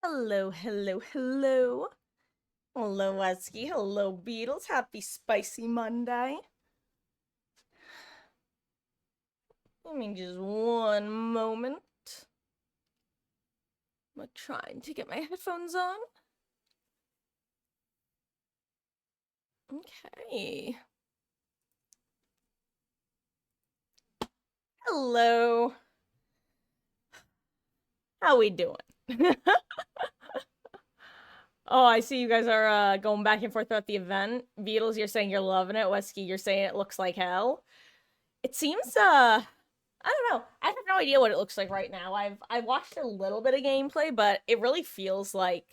Hello, hello, hello. Hello, Wesky. Hello, Beatles. Happy Spicy Monday. Give me just one moment. I'm trying to get my headphones on. Okay. Hello. How we doing? Oh, I see you guys are going back and forth throughout the event. Beatles, you're saying you're loving it. Wesky, you're saying it looks like hell. It seems I don't know. I have no idea what it looks like right now. I've watched a little bit of gameplay, but it really feels like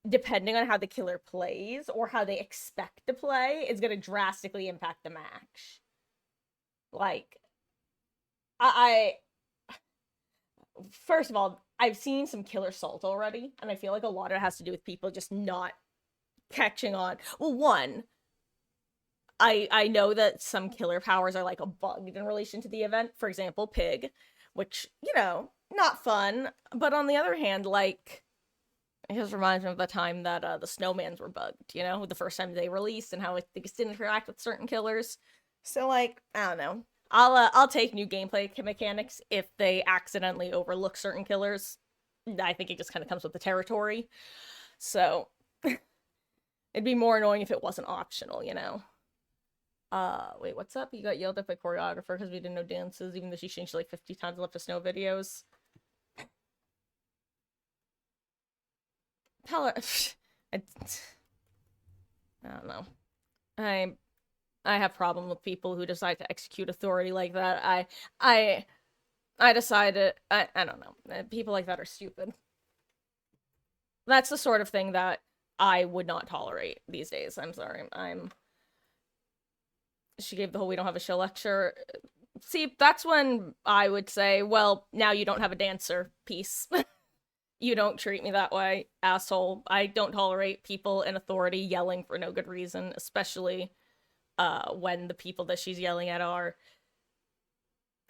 depending on how the killer plays or how they expect to play, it's gonna drastically impact the match. Like I first of all, I've seen some killer salt already, and I feel like a lot of it has to do with people just not catching on. Well, one, I know that some killer powers are like bugged in relation to the event. For example, Pig, which, not fun. But on the other hand, like it just reminds me of the time that the snowmans were bugged, the first time they released and how it just didn't interact with certain killers. So like, I don't know. I'll take new gameplay mechanics if they accidentally overlook certain killers. I think it just kind of comes with the territory. So it'd be more annoying if it wasn't optional. Wait, what's up? You got yelled at by choreographer because we didn't know dances, even though she changed like 50 times and left us no videos. Tell her. I don't know. I I have problem with people who decide to execute authority like that. I I decided I don't know. People like that are stupid. That's the sort of thing that I would not tolerate these days. I'm sorry. She gave the whole we don't have a show lecture. See, that's when I would say, well, now you don't have a dancer piece. You don't treat me that way, asshole. I don't tolerate people in authority yelling for no good reason, especially when the people that she's yelling at are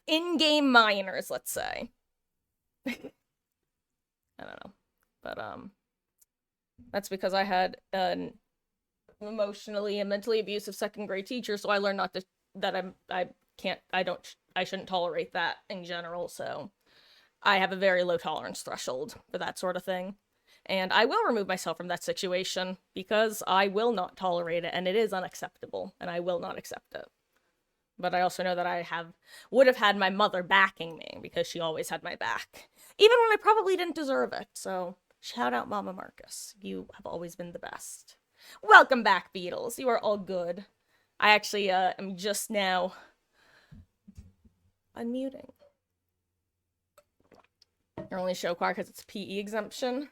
in-game minors, let's say. I don't know. But that's because I had an emotionally and mentally abusive second grade teacher, so I learned not to that I shouldn't tolerate that in general, so I have a very low tolerance threshold for that sort of thing. And I will remove myself from that situation because I will not tolerate it and it is unacceptable and I will not accept it. But I also know that would have had my mother backing me because she always had my back, even when I probably didn't deserve it. So shout out Mama Marcus. You have always been the best. Welcome back, Beatles. You are all good. I actually am just now unmuting. You're only show choir because it's PE exemption.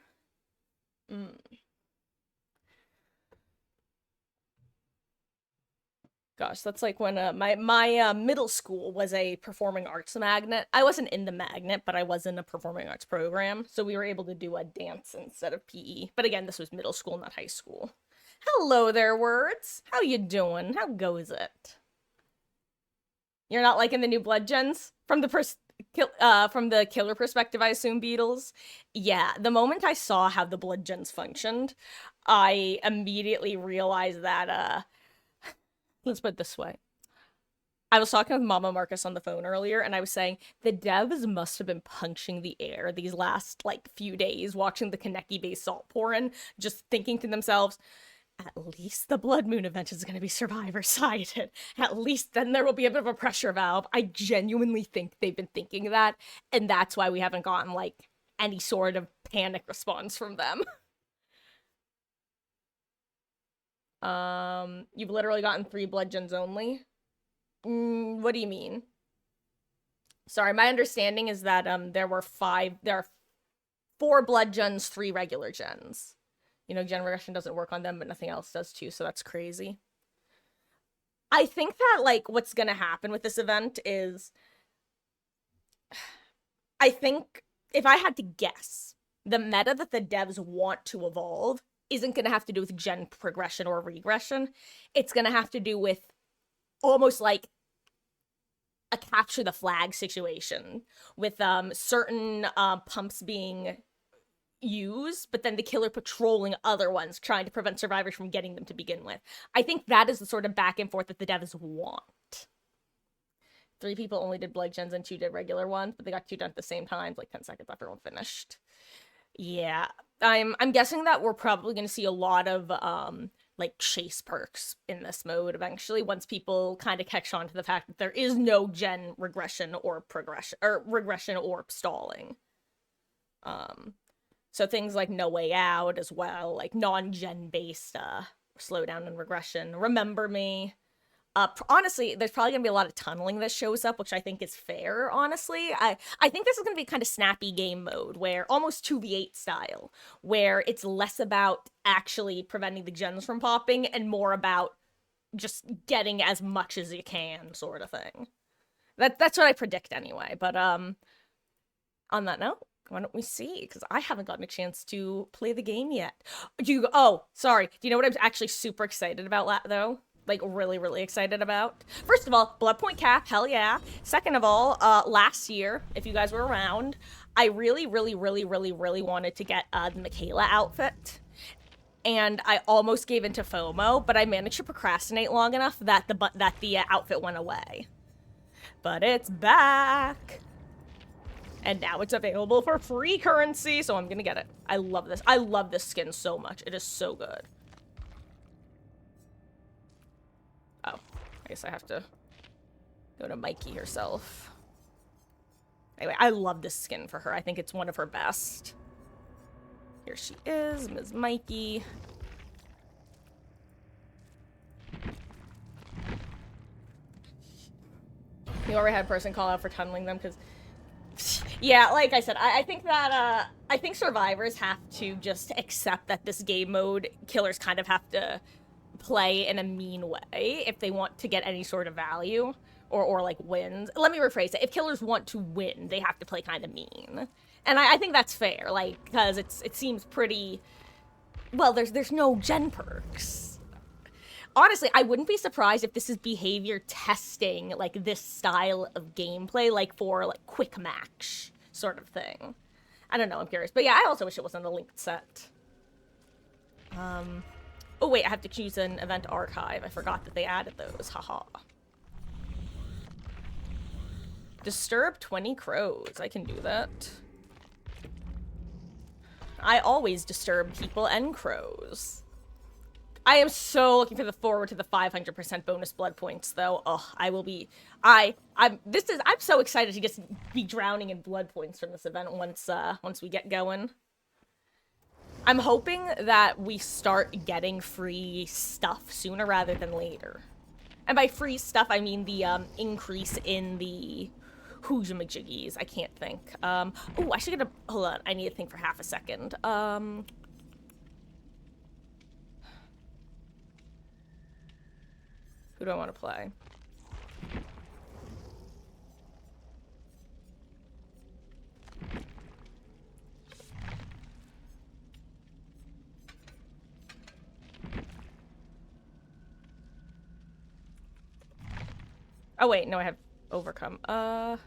Gosh, that's like when my middle school was a performing arts magnet. I wasn't in the magnet, but I was in a performing arts program, so we were able to do a dance instead of PE. But again, this was middle school, not high school. Hello there, words. How you doing? How goes it? You're not liking the new Bloodsens from the killer perspective, I assume, Beatles. Yeah, the moment I saw how the Bloodsens functioned, I immediately realized that let's put it this way. I was talking with Mama Marcus on the phone earlier, and I was saying the devs must have been punching the air these last few days, watching the Kaneki based salt pouring, just thinking to themselves, at least the Blood Moon event is going to be survivor sided. At least then there will be a bit of a pressure valve. I genuinely think they've been thinking that, and that's why we haven't gotten any sort of panic response from them. You've literally gotten 3 Bludgeons only. What do you mean? Sorry, my understanding is that there are 4 Bludgeons, 3 regular gens. Gen regression doesn't work on them, but nothing else does too, so that's crazy. I think that, what's gonna happen with this event is... I think, if I had to guess, the meta that the devs want to evolve isn't gonna have to do with gen progression or regression. It's gonna have to do with almost like a capture the flag situation, with certain pumps being use, but then the killer patrolling other ones, trying to prevent survivors from getting them to begin with. I think that is the sort of back and forth that the devs want. 3 people only did Bloodsens and 2 did regular ones, but they got 2 done at the same time, like 10 seconds after one finished. Yeah, I'm guessing that we're probably going to see a lot of like chase perks in this mode eventually, once people kind of catch on to the fact that there is no gen regression or progression, or regression or stalling. So things like No Way Out as well, like non-gen based slowdown and regression. Remember Me. Honestly, there's probably gonna be a lot of tunneling that shows up, which I think is fair, honestly. I think this is gonna be kind of snappy game mode, where almost 2v8 style, where it's less about actually preventing the gens from popping and more about just getting as much as you can, sort of thing. That's what I predict anyway. But on that note, why don't we see? Because I haven't gotten a chance to play the game yet. Oh, sorry. Do you know what I'm actually super excited about, though? Like, really, really excited about? First of all, Blood Point Cap, hell yeah. Second of all, last year, if you guys were around, I really, really, really, really, really wanted to get the Michaela outfit. And I almost gave into FOMO, but I managed to procrastinate long enough that the outfit went away. But it's back! And now it's available for free currency, so I'm gonna get it. I love this. I love this skin so much. It is so good. Oh, I guess I have to go to Mikey herself. Anyway, I love this skin for her. I think it's one of her best. Here she is, Ms. Mikey. You already had a person call out for tunneling them, because... Yeah, like I said, I think that, I think survivors have to just accept that this game mode, killers kind of have to play in a mean way if they want to get any sort of value, or like, wins. Let me rephrase it. If killers want to win, they have to play kind of mean. And I think that's fair, like, because it seems pretty... Well, there's no gen perks. Honestly, I wouldn't be surprised if this is behavior testing, like, this style of gameplay, like, for, like, quick match sort of thing. I don't know, I'm curious. But yeah, I also wish it wasn't a linked set. Oh wait, I have to choose an event archive. I forgot that they added those, haha. Disturb 20 crows, I can do that. I always disturb people and crows. I am so looking forward to the 500% bonus blood points, though. Oh, I will be... I'm so excited to just be drowning in blood points from this event once we get going. I'm hoping that we start getting free stuff sooner rather than later. And by free stuff, I mean the increase in the hoojamajiggies. I can't think. Oh, I should get a... Hold on, I need to think for half a second. Who do I want to play? Oh wait, no, I have overcome. I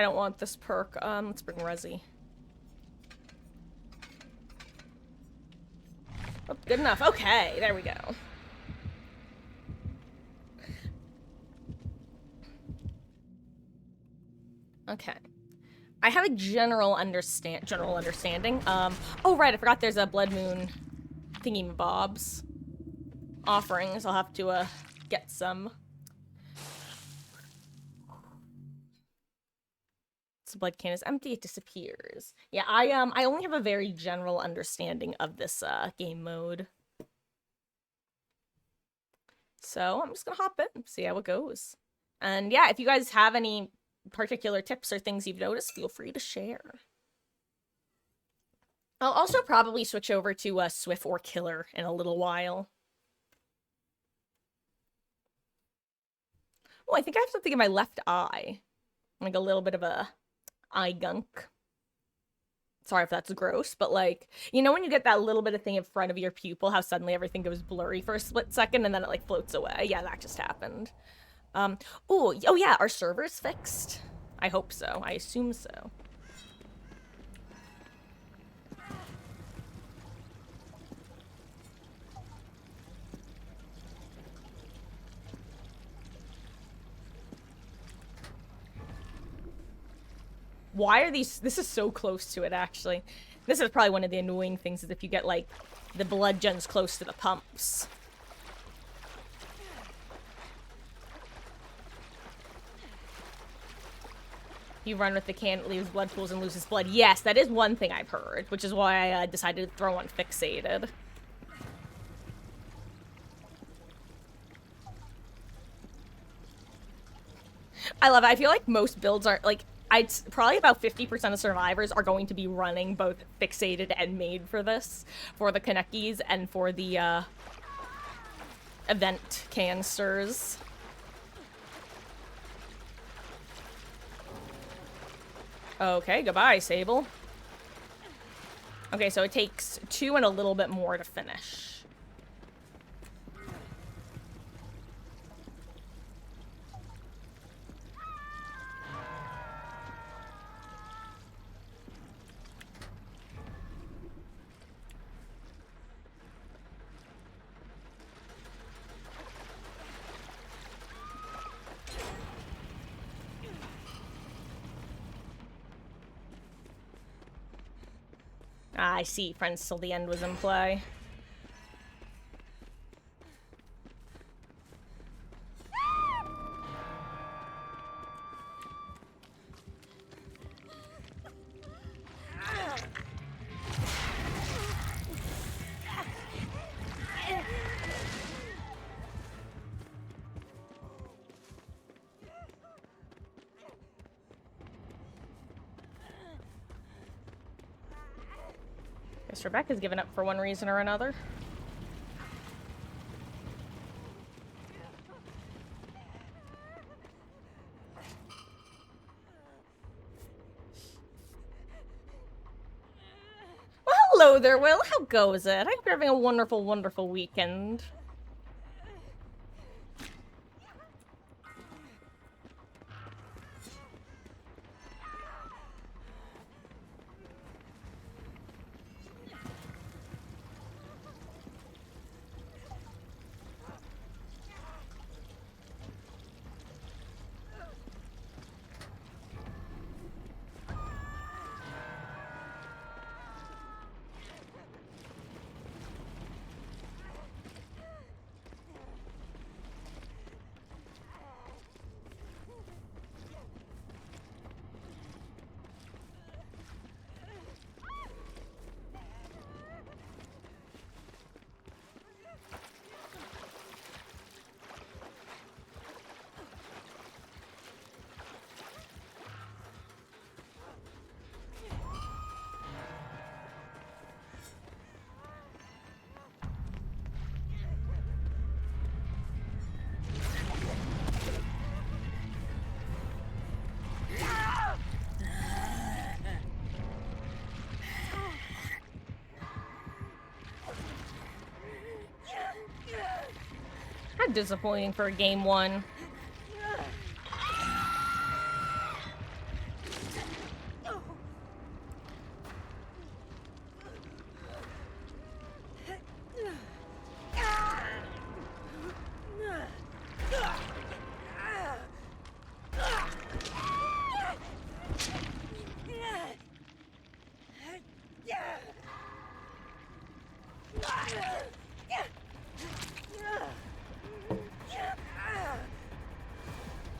don't want this perk. Let's bring Resi. Oh, good enough. Okay, there we go. Okay. I have a general understanding. Oh right, I forgot there's a Blood Moon thingy-mabobs offerings. I'll have to, get some. The blood can is empty, it disappears. Yeah, I only have a very general understanding of this, game mode. So, I'm just gonna hop in, see how it goes. And yeah, if you guys have any particular tips or things you've noticed, feel free to share. I'll also probably switch over to Swift or Killer in a little while. Oh, I think I have something in my left eye. Like a little bit of a eye gunk. Sorry if that's gross, but like, you know when you get that little bit of thing in front of your pupil, how suddenly everything goes blurry for a split second and then it like floats away? Yeah, that just happened. Oh yeah, are servers fixed? I hope so. I assume so. Why are these... This is so close to it, actually. This is probably one of the annoying things, is if you get, like, the Bloodsens close to the pumps. You run with the can, it leaves blood pools and loses blood. Yes, that is one thing I've heard, which is why I decided to throw on fixated. I love it. I feel like most builds are, like, probably about 50% of survivors are going to be running both fixated and made for this, for the Kanekis and for the, event canisters. Okay, goodbye, Sable. Okay, so it takes 2 and a little bit more to finish. Ah, I see. Friends till the end was in play. Guess Rebecca's given up for one reason or another. Well, hello there, Will. How goes it? I hope you're having a wonderful, wonderful weekend. How disappointing for a game 1.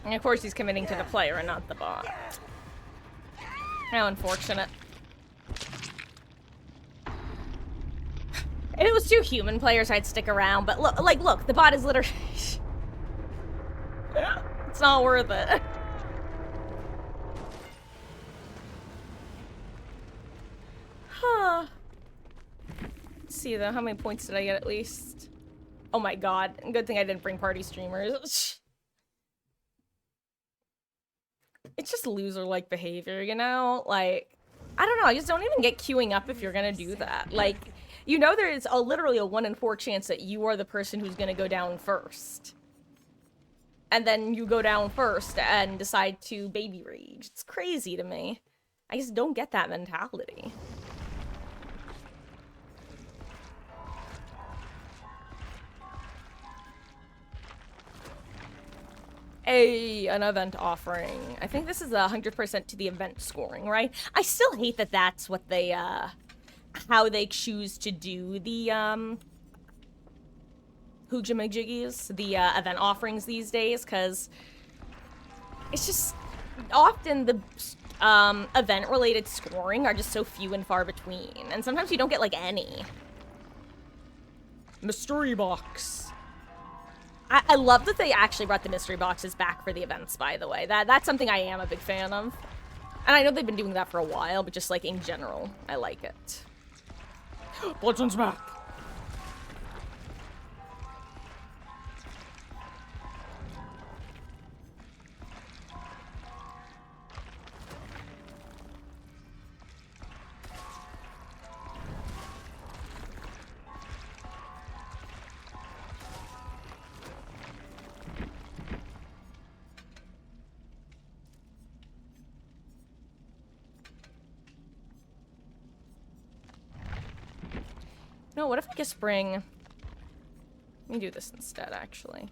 And of course he's committing to the player and not the bot. How unfortunate. If it was 2 human players, I'd stick around, but look, the bot is literally... It's not worth it. Huh. Let's see though, how many points did I get at least? Oh my god, good thing I didn't bring party streamers. It's just loser-like behavior, you know? Like, I don't know, I just don't even get queuing up if you're gonna do that. Like, you know there is literally a 1 in 4 chance that you are the person who's gonna go down first. And then you go down first and decide to baby rage. It's crazy to me. I just don't get that mentality. An event offering. I think this is 100% to the event scoring, right? I still hate that that's what they, how they choose to do the, hoogamajiggies, the, event offerings these days, because it's just often the, event-related scoring are just so few and far between, and sometimes you don't get, like, any. Mystery box. I love that they actually brought the mystery boxes back for the events, by the way. That's something I am a big fan of. And I know they've been doing that for a while, but just, like, in general, I like it. Bloodsens back! No, what if I just bring... Let me do this instead, actually.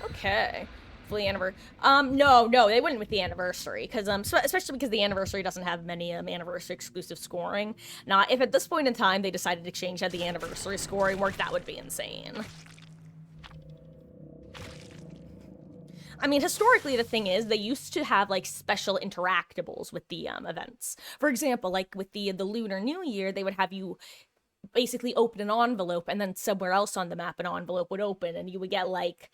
Okay. For the anniversary. No, they wouldn't with the anniversary, because, especially because the anniversary doesnry have many, anniversary exclusive scoring. Now, if at this point in time they decided to change how the anniversary scoring worked, that would be insane. I mean, historically, the thing is, they used to have, like, special interactables with the, events. For example, like, with the Lunar New Year, they would have you basically open an envelope, and then somewhere else on the map, an envelope would open, and you would get, like,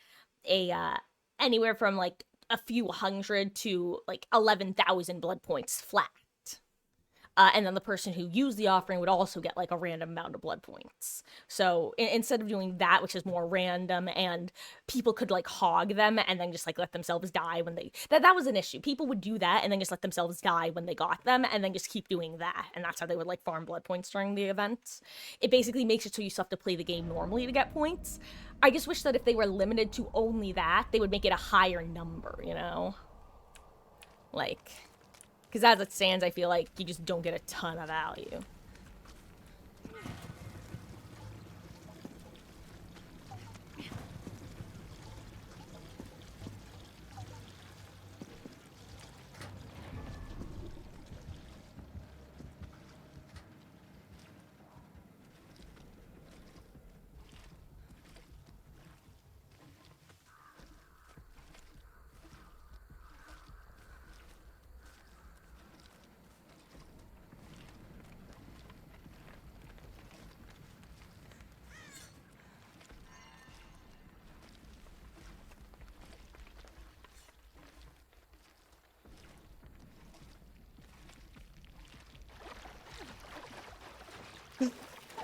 anywhere from, like, a few hundred to, like, 11,000 blood points flat. And then the person who used the offering would also get, like, a random amount of blood points. So, instead of doing that, which is more random, and people could, like, hog them and then just, like, let themselves die when they... That was an issue. People would do that and then just let themselves die when they got them, and then just keep doing that. And that's how they would, like, farm blood points during the event. It basically makes it so you still have to play the game normally to get points. I just wish that if they were limited to only that, they would make it a higher number, you know? Like... Because as it stands, I feel like you just don't get a ton of value.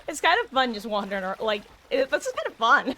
It's kind of fun just wandering around, like, this is kind of fun.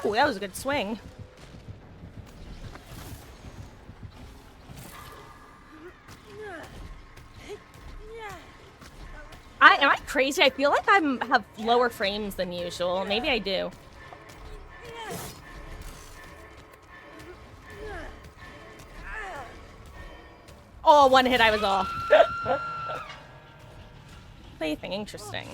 Ooh, that was a good swing. Am I crazy? I feel like I have lower frames than usual. Maybe I do. Oh, one hit I was off. Plaything, interesting.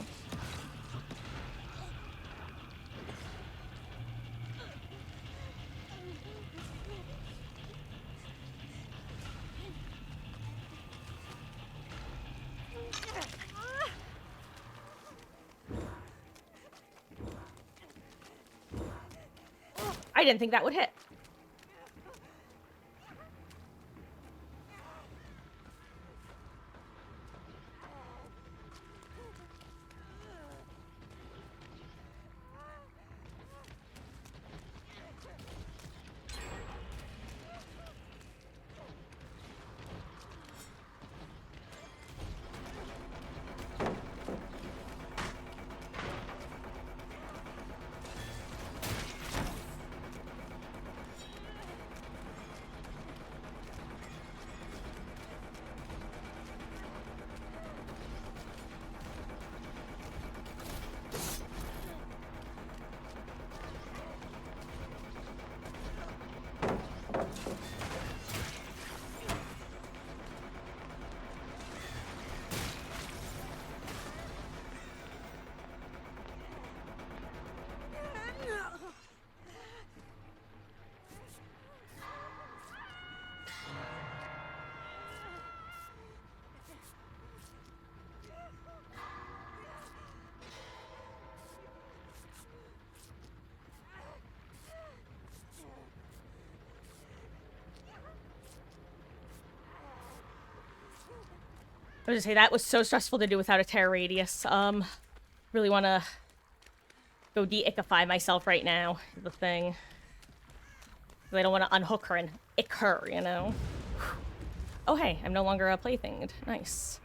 I didn't think that would hit. I was gonna say, that was so stressful to do without a terror radius. Really wanna go de-ickify myself right now, is the thing. I don't want to unhook her and ick her, you know? Oh, hey, I'm no longer a plaything. Nice.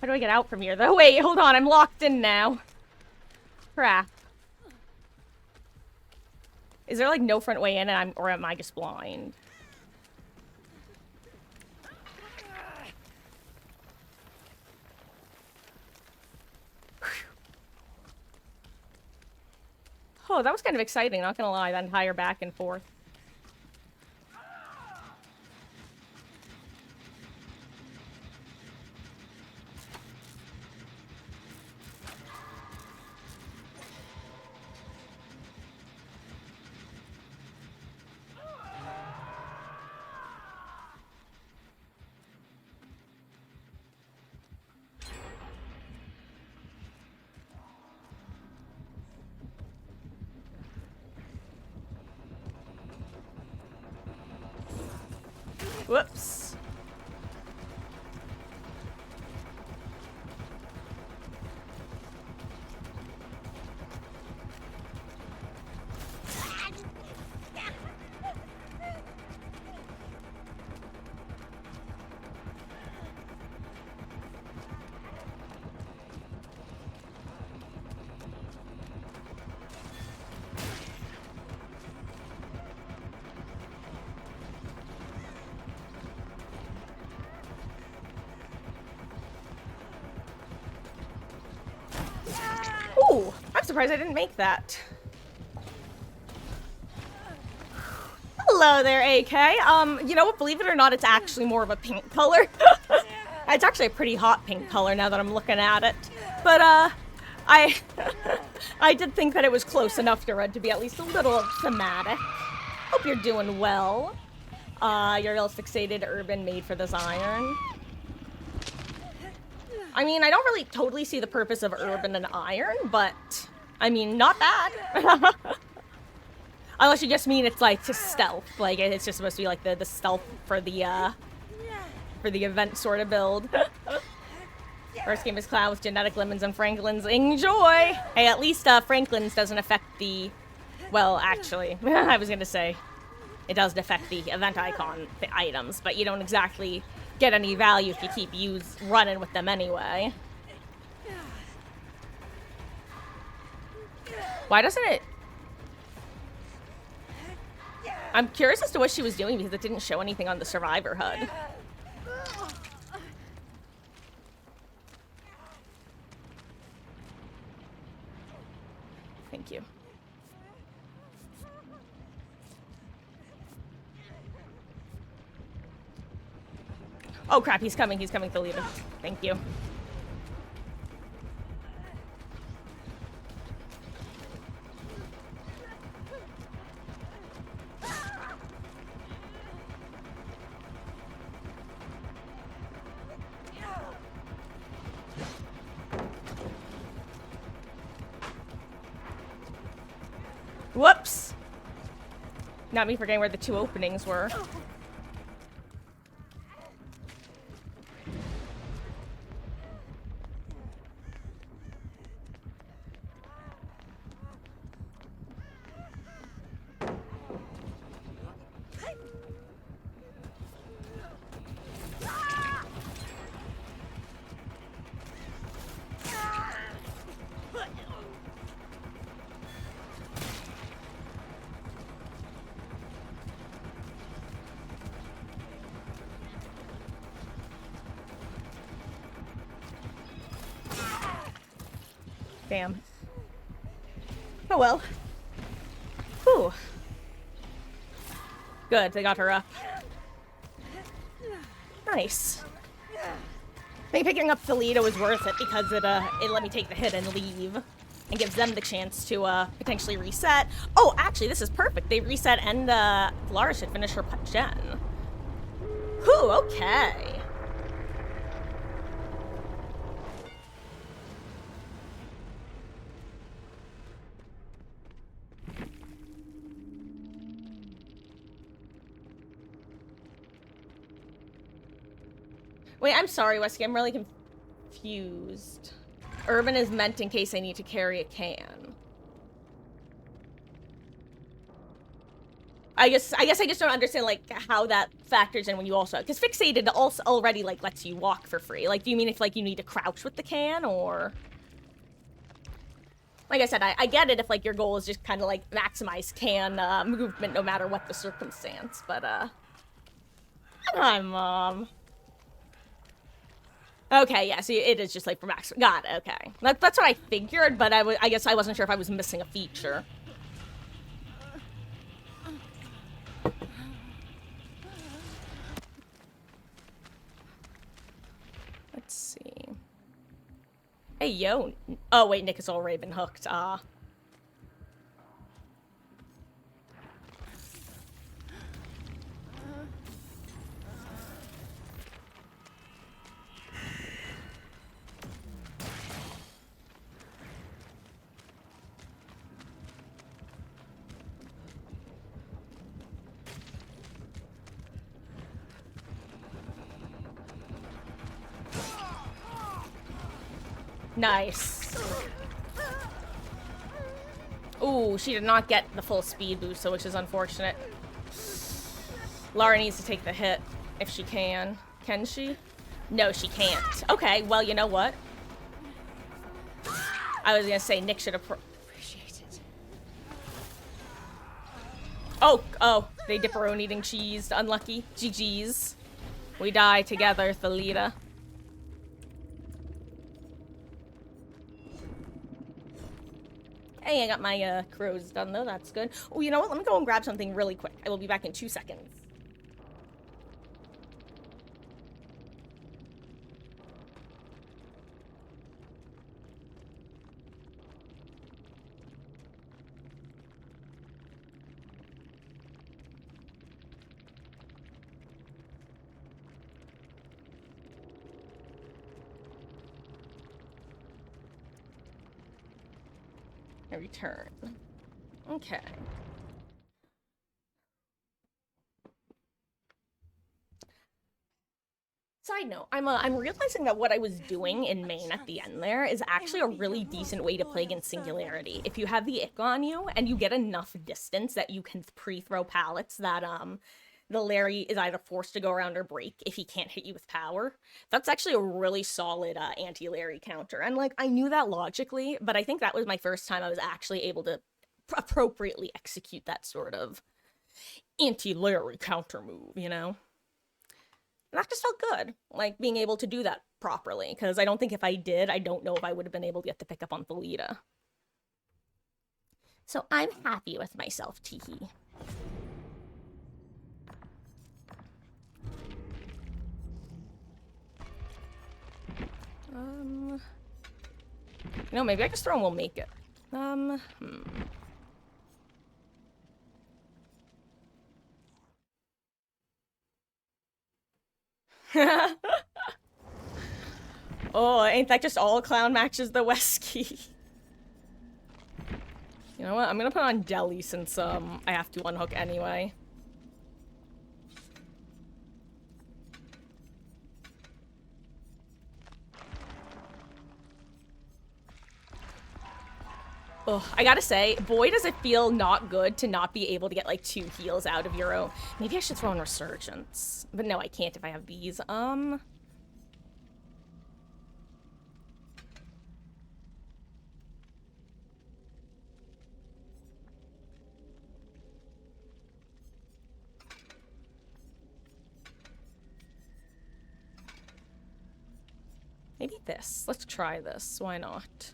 How do I get out from here, though? Wait, hold on, I'm locked in now. Crap. Is there, like, no front way in, and or am I just blind? Oh, that was kind of exciting, not gonna lie, that entire back and forth. Whoops. Ooh, I'm surprised I didn't make that. Hello there, AK. You know what? Believe it or not, it's actually more of a pink color. It's actually a pretty hot pink color now that I'm looking at it. But, I did think that it was close enough to red to be at least a little thematic. Hope you're doing well. You're ill fixated urban made for this iron. I mean, I don't really totally see the purpose of urban and iron, but, I mean, not bad. Unless you just mean it's, like, to stealth. Like, it's just supposed to be, like, the stealth for the event sort of build. First game is Cloud with genetic lemons and Franklin's. Enjoy! Hey, at least, Franklin's doesn't affect the... Well, actually, I was gonna say, it doesn't affect the event icon items, but you don't exactly get any value if you keep running with them anyway. Why doesn't it... I'm curious as to what she was doing because it didn't show anything on the Survivor HUD. Oh crap, he's coming, Thalita. Thank you. Whoops! Not me forgetting where the 2 openings were. Damn. Oh well. Whew. Good, they got her up. Nice. I think picking up Thalita was worth it because it let me take the hit and leave. And gives them the chance to potentially reset. Oh, actually, this is perfect. They reset and Lara should finish her gen. Whew, okay. Wait, I'm sorry, Wesky. I'm really confused. Urban is meant in case I need to carry a can. I guess I just don't understand, like, how that factors in when you also... Because Fixated also already, like, lets you walk for free. Like, do you mean if, like, you need to crouch with the can, or... Like I said, I get it if, like, your goal is just kind of, like, maximize can movement no matter what the circumstance, but, Hi, Mom. Okay, yeah, so it is just, like, for max... Got it, okay. That's what I figured, but I guess I wasn't sure if I was missing a feature. Let's see. Hey, yo. Oh, wait, Nick has already been hooked. Nice. Ooh, she did not get the full speed boost, so which is unfortunate. Lara needs to take the hit if she can. Can she? No, she can't. Okay, well, you know what? I was gonna say Nick should appreciate it. Oh, they dipperoni eating cheese. Unlucky. GG's. We die together, Thalita. Hey, I got my crows done though, that's good. Oh, you know what? Let me go and grab something really quick. I will be back in 2 seconds. I return. Okay. Side note, I'm realizing that what I was doing in main at the end there is actually a really decent way to play against Singularity. If you have the ick on you and you get enough distance that you can pre-throw pallets that the Larry is either forced to go around or break if he can't hit you with power. That's actually a really solid anti-Larry counter. And, like, I knew that logically, but I think that was my first time I was actually able to appropriately execute that sort of anti-Larry counter move, you know? And that just felt good, like, being able to do that properly, because I don't think if I did, I don't know if I would have been able to get the pick up on Thalita. So I'm happy with myself, teehee. No, maybe I just throw and we'll make it. Oh, ain't that just all clown matches the West Key? You know what? I'm gonna put on Deli since I have to unhook anyway. Ugh, I gotta say, boy, does it feel not good to not be able to get, like, 2 heals out of your own. Maybe I should throw in Resurgence. But no, I can't if I have these. Maybe this. Let's try this. Why not?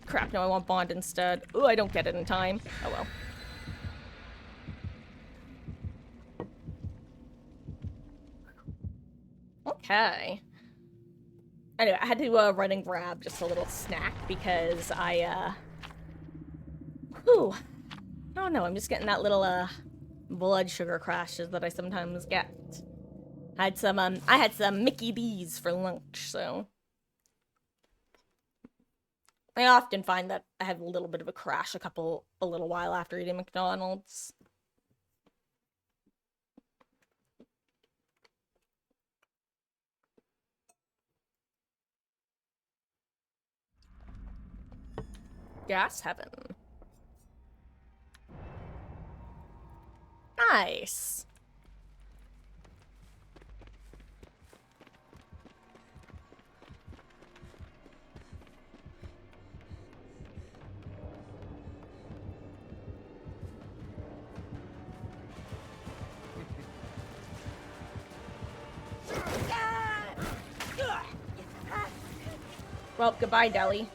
Crap, no, I want Bond instead. Ooh, I don't get it in time. Oh well. Okay. Anyway, I had to run and grab just a little snack because whew. I don't know, I'm just getting that little, blood sugar crashes that I sometimes get. I had some Mickey D's for lunch, so... I often find that I have a little bit of a crash a little while after eating McDonald's. Gas heaven. Nice. Well, goodbye, Deli.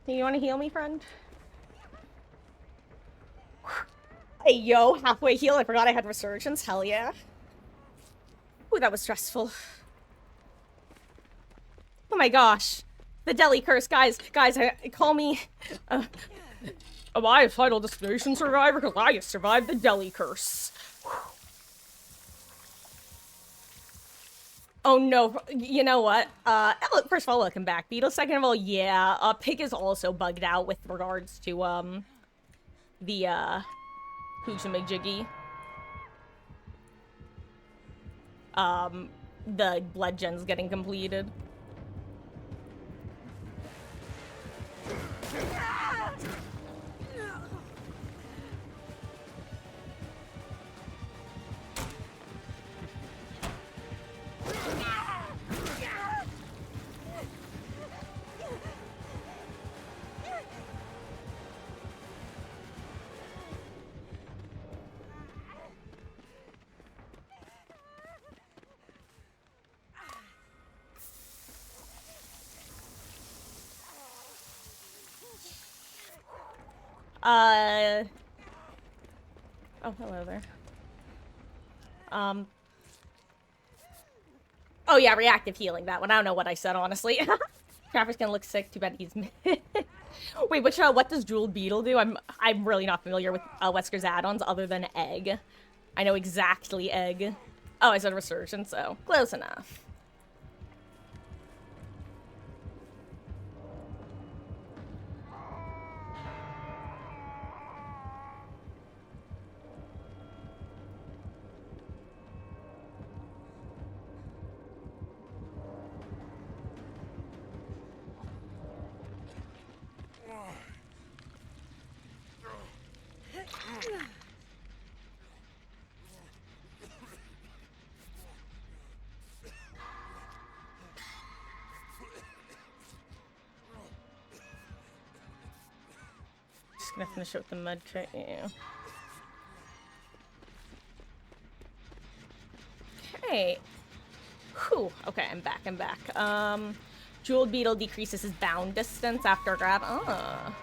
You want to heal me, friend? Hey, yo, halfway heal. I forgot I had Resurgence. Hell yeah. Ooh, that was stressful. Oh my gosh. The Deli curse. Guys, call me... am I a Final Destination survivor? Because I survived the Deli curse. Oh no, you know what? First of all, welcome back, Beetle. Second of all, yeah, Pig is also bugged out with regards to, the, Hoochamagjiggy. The Bloodsens getting completed. Oh, hello there. Oh yeah, reactive healing, that one. I don't know what I said, honestly. Trapper's gonna look sick, too bad he's... Wait, what does Jeweled Beetle do? I'm really not familiar with Wesker's add-ons other than Egg. I know exactly Egg. Oh, I said Resurgence, so close enough. Just gonna finish it with the mud kit, yeah. Okay. Whew. Okay, I'm back. Jeweled Beetle decreases his bound distance after grab. Ah.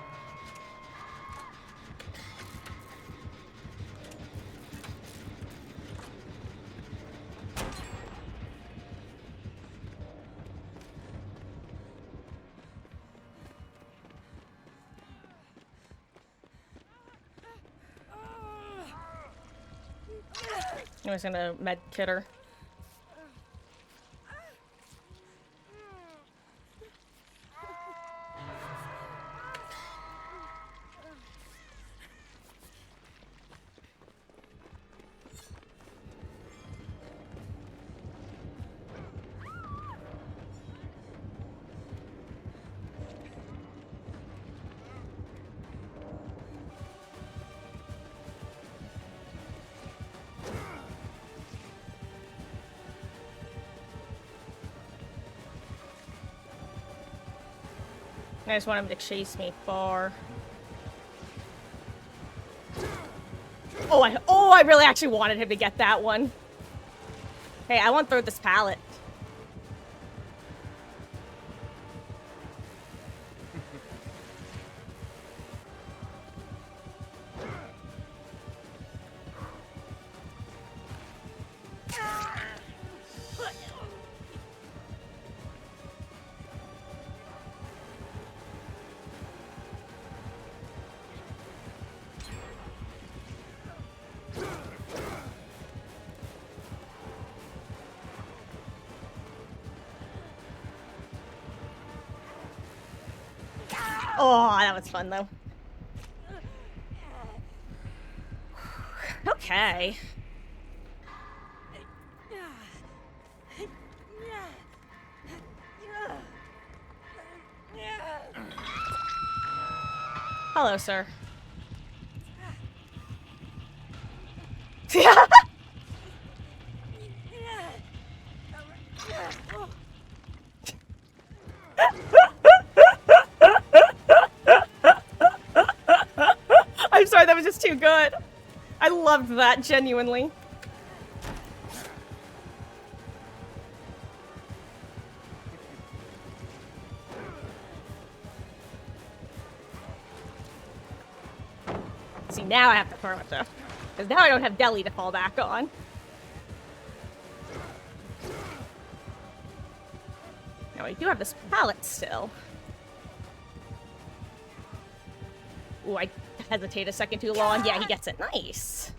I'm just gonna med kit her. I just want him to chase me far. Oh, I really actually wanted him to get that one. Hey, I want to throw this pallet. Oh, that was fun, though. Okay. Hello, sir. I'm sorry, that was just too good. I loved that, genuinely. See, now I have to throw it, though. Because now I don't have Deli to fall back on. Now I do have this pallet still. Ooh, I hesitate a second too long. Yeah, he gets it. Nice.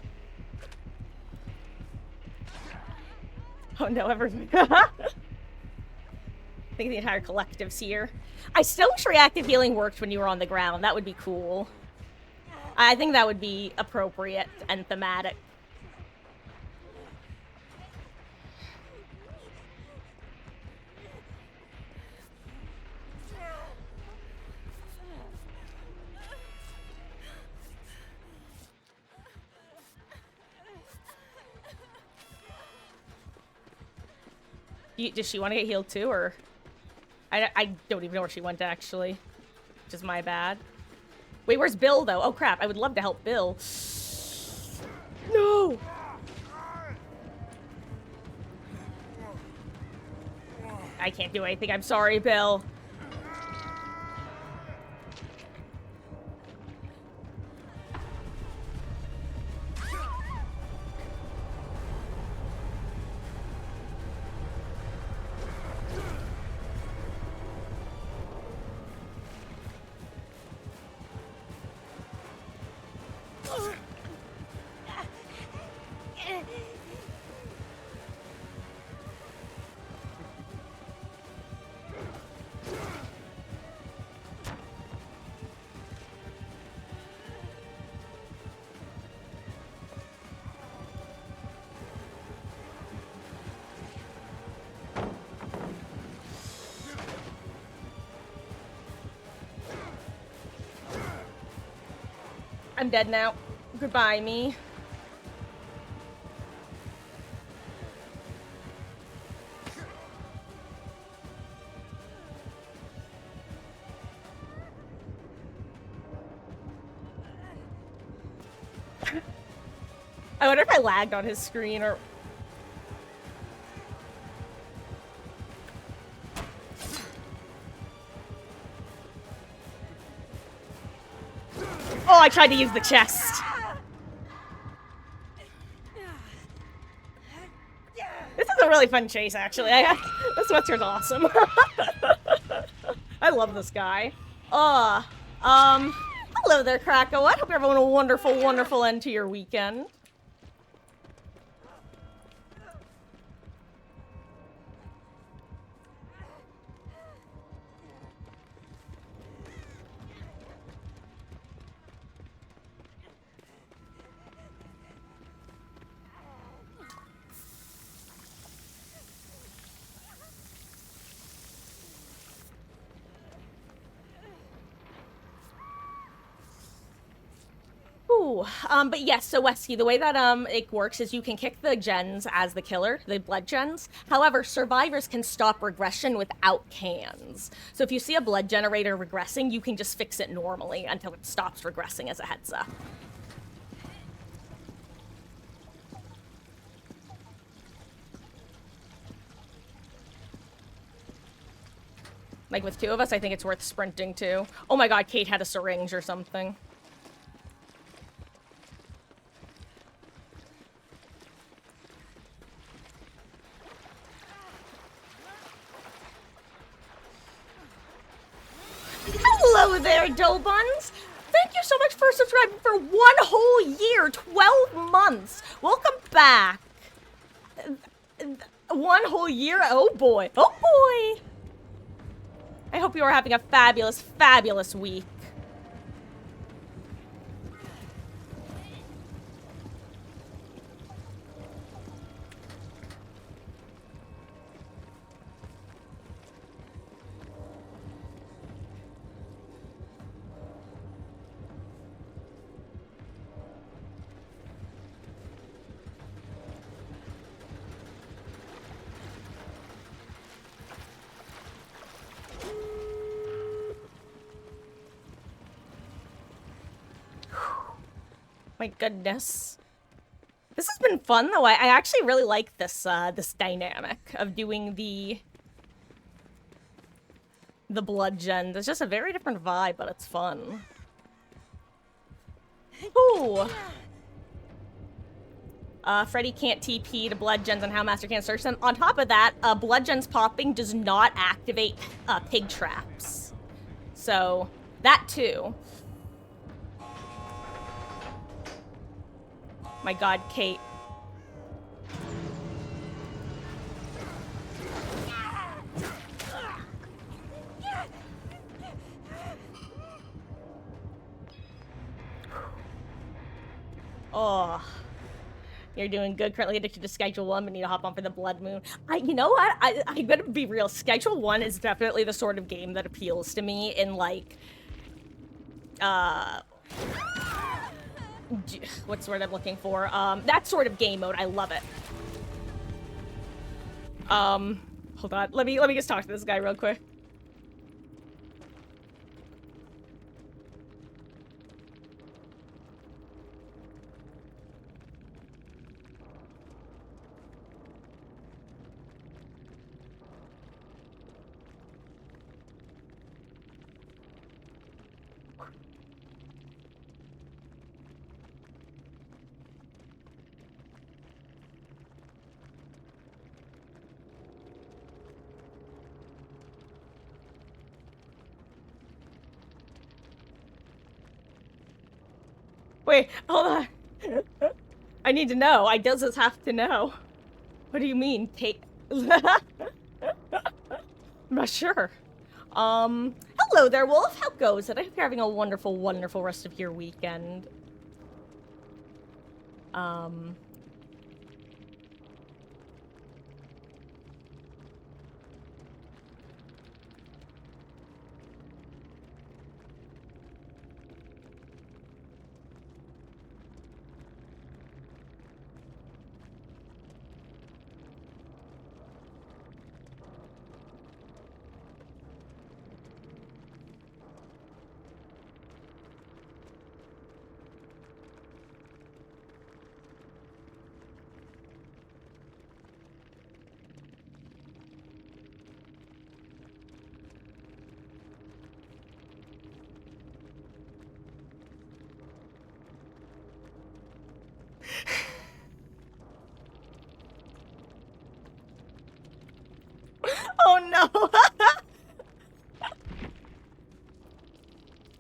Oh no, everything. I think the entire collective's here. I still wish reactive healing worked when you were on the ground. That would be cool. I think that would be appropriate and thematic. Does she want to get healed too, or... I don't even know where she went, actually. Which is my bad. Wait, where's Bill, though? Oh, crap. I would love to help Bill. No! I can't do anything. I'm sorry, Bill. I'm dead now. Goodbye, me. I wonder if I lagged on his screen or... Oh, I tried to use the chest. This is a really fun chase, actually. This sweatshirt is awesome. I love this guy. Hello there, Krako. I hope you're having a wonderful, wonderful end to your weekend. Ooh, but yes, so Wesky, the way that it works is you can kick the gens as the killer, the blood gens. However, survivors can stop regression without cans. So if you see a blood generator regressing, you can just fix it normally until it stops regressing as a heads up. Like with two of us, I think it's worth sprinting too. Oh my god, Kate had a syringe or something. Hello there, dough buns! Thank you so much for subscribing for 1 whole year, 12 months. Welcome back. 1 whole year? Oh boy. Oh boy. I hope you are having a fabulous, fabulous week. My goodness. This has been fun, though. I actually really like this this dynamic of doing the blood gens. It's just a very different vibe, but it's fun. Ooh. Freddy can't TP to blood gens and how Master can't search them. On top of that, blood gens popping does not activate pig traps. So, that too. My god, Kate. Oh. You're doing good. Currently addicted to Schedule 1, but need to hop on for the Blood Moon. You know what? I'm gonna be real. Schedule 1 is definitely the sort of game that appeals to me in, like, what's the word I'm looking for? That sort of game mode. I love it. Hold on. Let me just talk to this guy real quick. Wait, hold on. I need to know. I does have to know. What do you mean, take? I'm not sure. Hello there, Wolf. How goes it? I hope you're having a wonderful, wonderful rest of your weekend. no!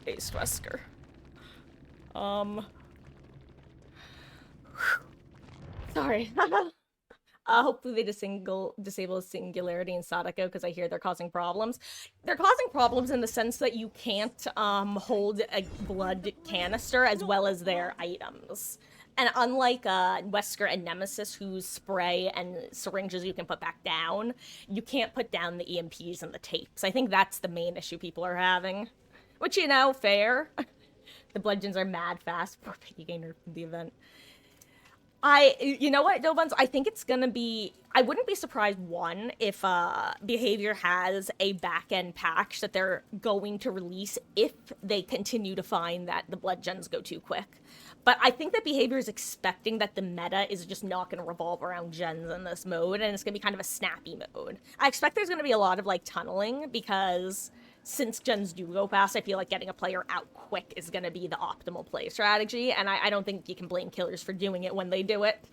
Ace Wesker. Sorry. Hopefully they disable Singularity and Sadako, because I hear they're causing problems. They're causing problems in the sense that you can't, hold a blood canister as well as their items. And unlike, Wesker and Nemesis, whose spray and syringes you can put back down, you can't put down the EMPs and the tapes. I think that's the main issue people are having. Which, you know, fair. The Bloodsens are mad fast. Poor Piggy Gainer from the event. You know what, Dobuns? I think it's gonna be, I wouldn't be surprised, one, if, Behavior has a back-end patch that they're going to release if they continue to find that the blood gens go too quick. But I think that Behavior is expecting that the meta is just not gonna revolve around gens in this mode, and it's gonna be kind of a snappy mode. I expect there's gonna be a lot of, like, tunneling, because since gens do go fast, I feel like getting a player out quick is going to be the optimal play strategy, and I don't think you can blame killers for doing it when they do it.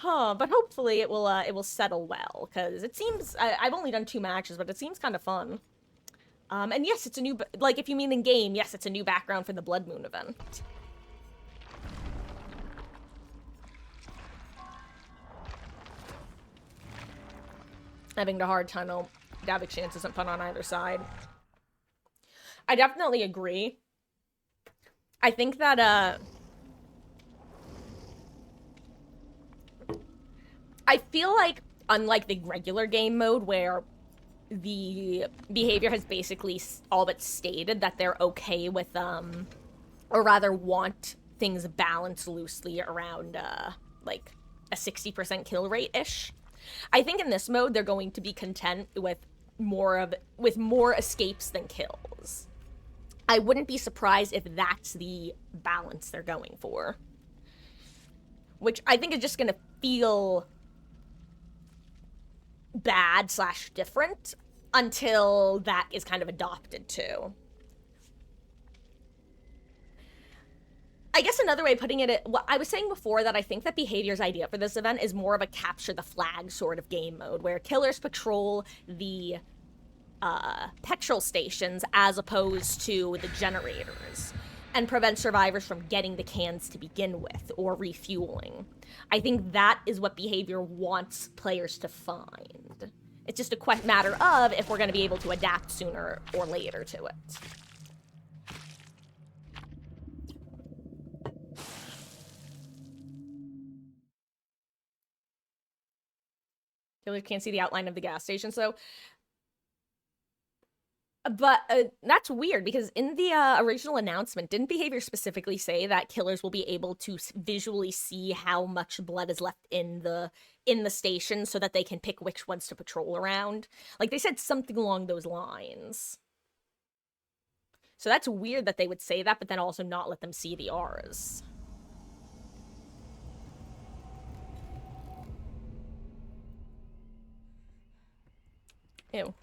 But hopefully it will settle well, because it seems, I've only done 2 matches, but it seems kind of fun. And yes, it's a new, like, if you mean in game, yes, it's a new background for the Blood Moon event. Having the hard tunnel. Davik chance isn't fun on either side. I definitely agree. I think that, I feel like, unlike the regular game mode, where the Behavior has basically all but stated that they're okay with, or rather want things balanced loosely around, like, a 60% kill rate-ish. I think in this mode, they're going to be content with more escapes than kills. I wouldn't be surprised if that's the balance they're going for. Which I think is just gonna feel bad / different until that is kind of adopted too. I guess another way of putting it, what I was saying before, that I think that Behavior's idea for this event is more of a capture the flag sort of game mode, where killers patrol the petrol stations as opposed to the generators, and prevent survivors from getting the cans to begin with, or refueling. I think that is what Behavior wants players to find. It's just a matter of if we're going to be able to adapt sooner or later to it. Killers can't see the outline of the gas station, so... But that's weird, because in the original announcement, didn't Behavior specifically say that killers will be able to visually see how much blood is left in the station so that they can pick which ones to patrol around? Like, they said something along those lines. So that's weird that they would say that, but then also not let them see the auras. Ew.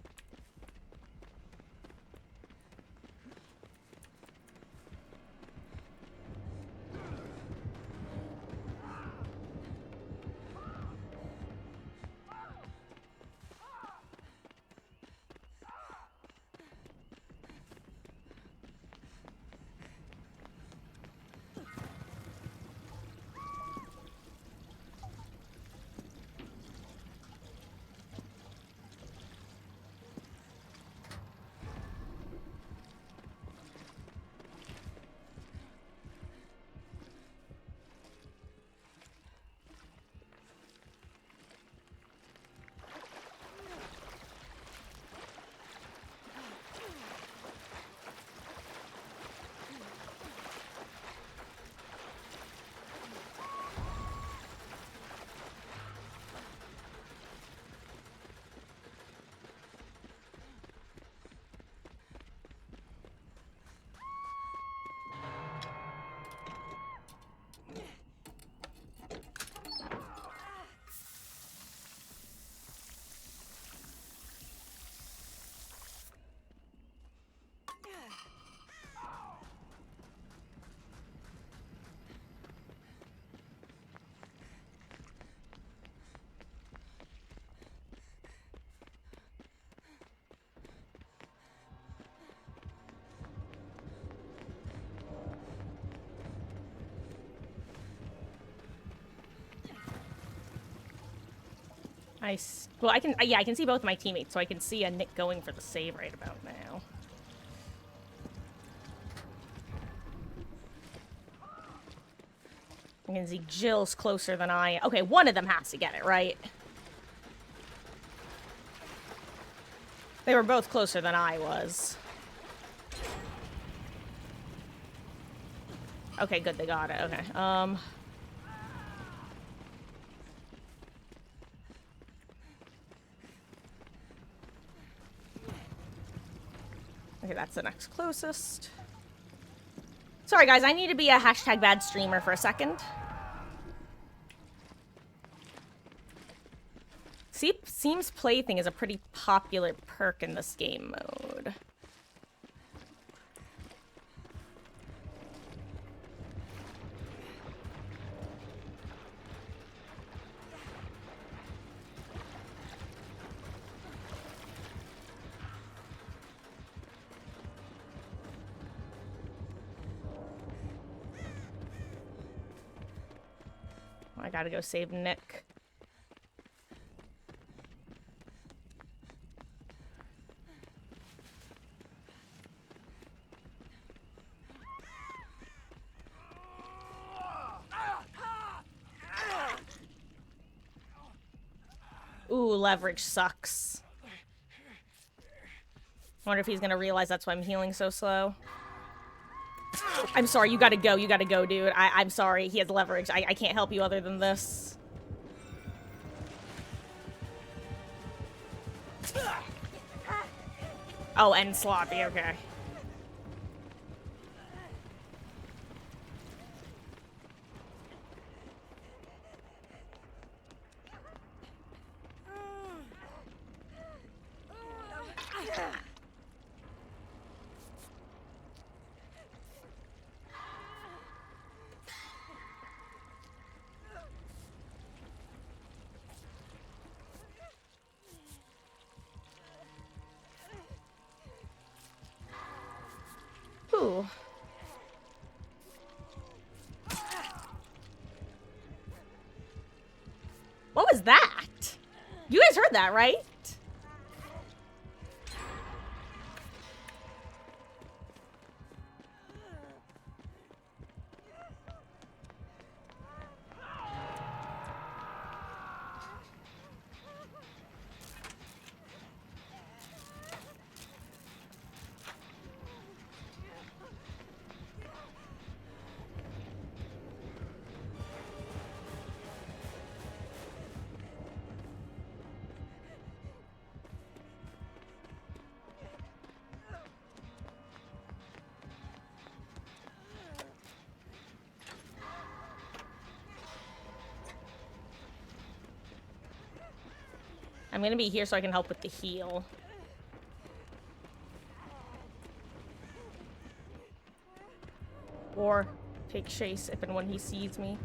Well, I can, yeah, I can see both my teammates, so I can see a Nick going for the save right about now. I can see Jill's closer than I am. Okay, one of them has to get it, right? They were both closer than I was. Okay, good, they got it. Okay, okay, that's the next closest. Sorry, guys, I need to be a hashtag bad streamer for a second. Seems Plaything is a pretty popular perk in this game mode. I gotta go save Nick. Ooh, leverage sucks. Wonder if he's gonna realize that's why I'm healing so slow. I'm sorry, you gotta go, dude. I'm sorry, he has leverage. I can't help you other than this. Oh, and sloppy, okay. Ooh. What was that? You guys heard that, right? I'm gonna be here so I can help with the heal. Or take chase if and when he sees me.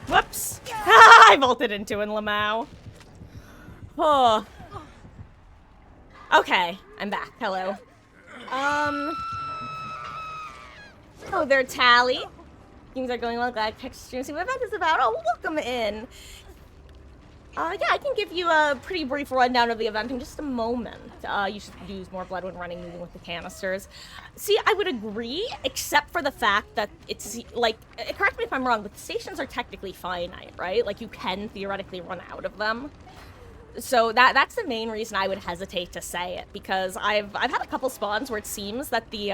Whoops! I vaulted into in Lamau. Oh. Okay, I'm back. Hello. Oh, they're Tally. Things are going well. Glad catch stream. See what event is about. Oh, welcome in. Yeah, I can give you a pretty brief rundown of the event in just a moment. You should use more blood when running, moving with the canisters. See, I would agree, except for the fact that it's, like, correct me if I'm wrong, but the stations are technically finite, right? Like, you can theoretically run out of them. So that's the main reason I would hesitate to say it, because I've had a couple spawns where it seems that the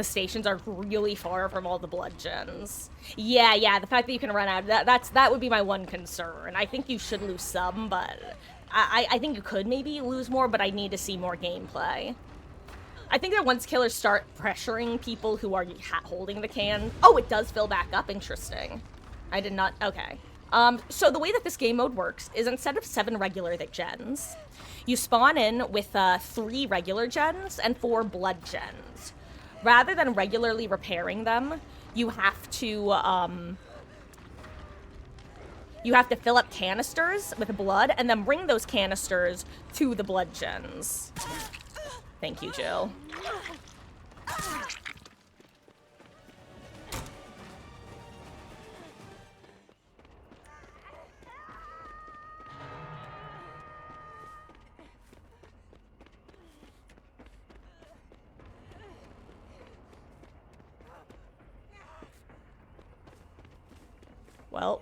stations are really far from all the blood gens. Yeah, the fact that you can run out, that would be my one concern. I think you should lose some, but I think you could maybe lose more, but I need to see more gameplay. I think that once killers start pressuring people who are holding the can... Oh, it does fill back up. Interesting. I did not... Okay. So the way that this game mode works is instead of 7 regular gens, you spawn in with 3 regular gens and 4 blood gens. rather than regularly repairing them, you have to fill up canisters with blood and then bring those canisters to the Bloodsens. Thank you, Jill. Well,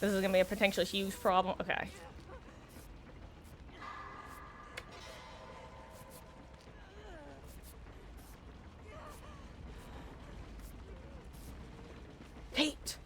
this is gonna be a potentially huge problem. Okay. Kate!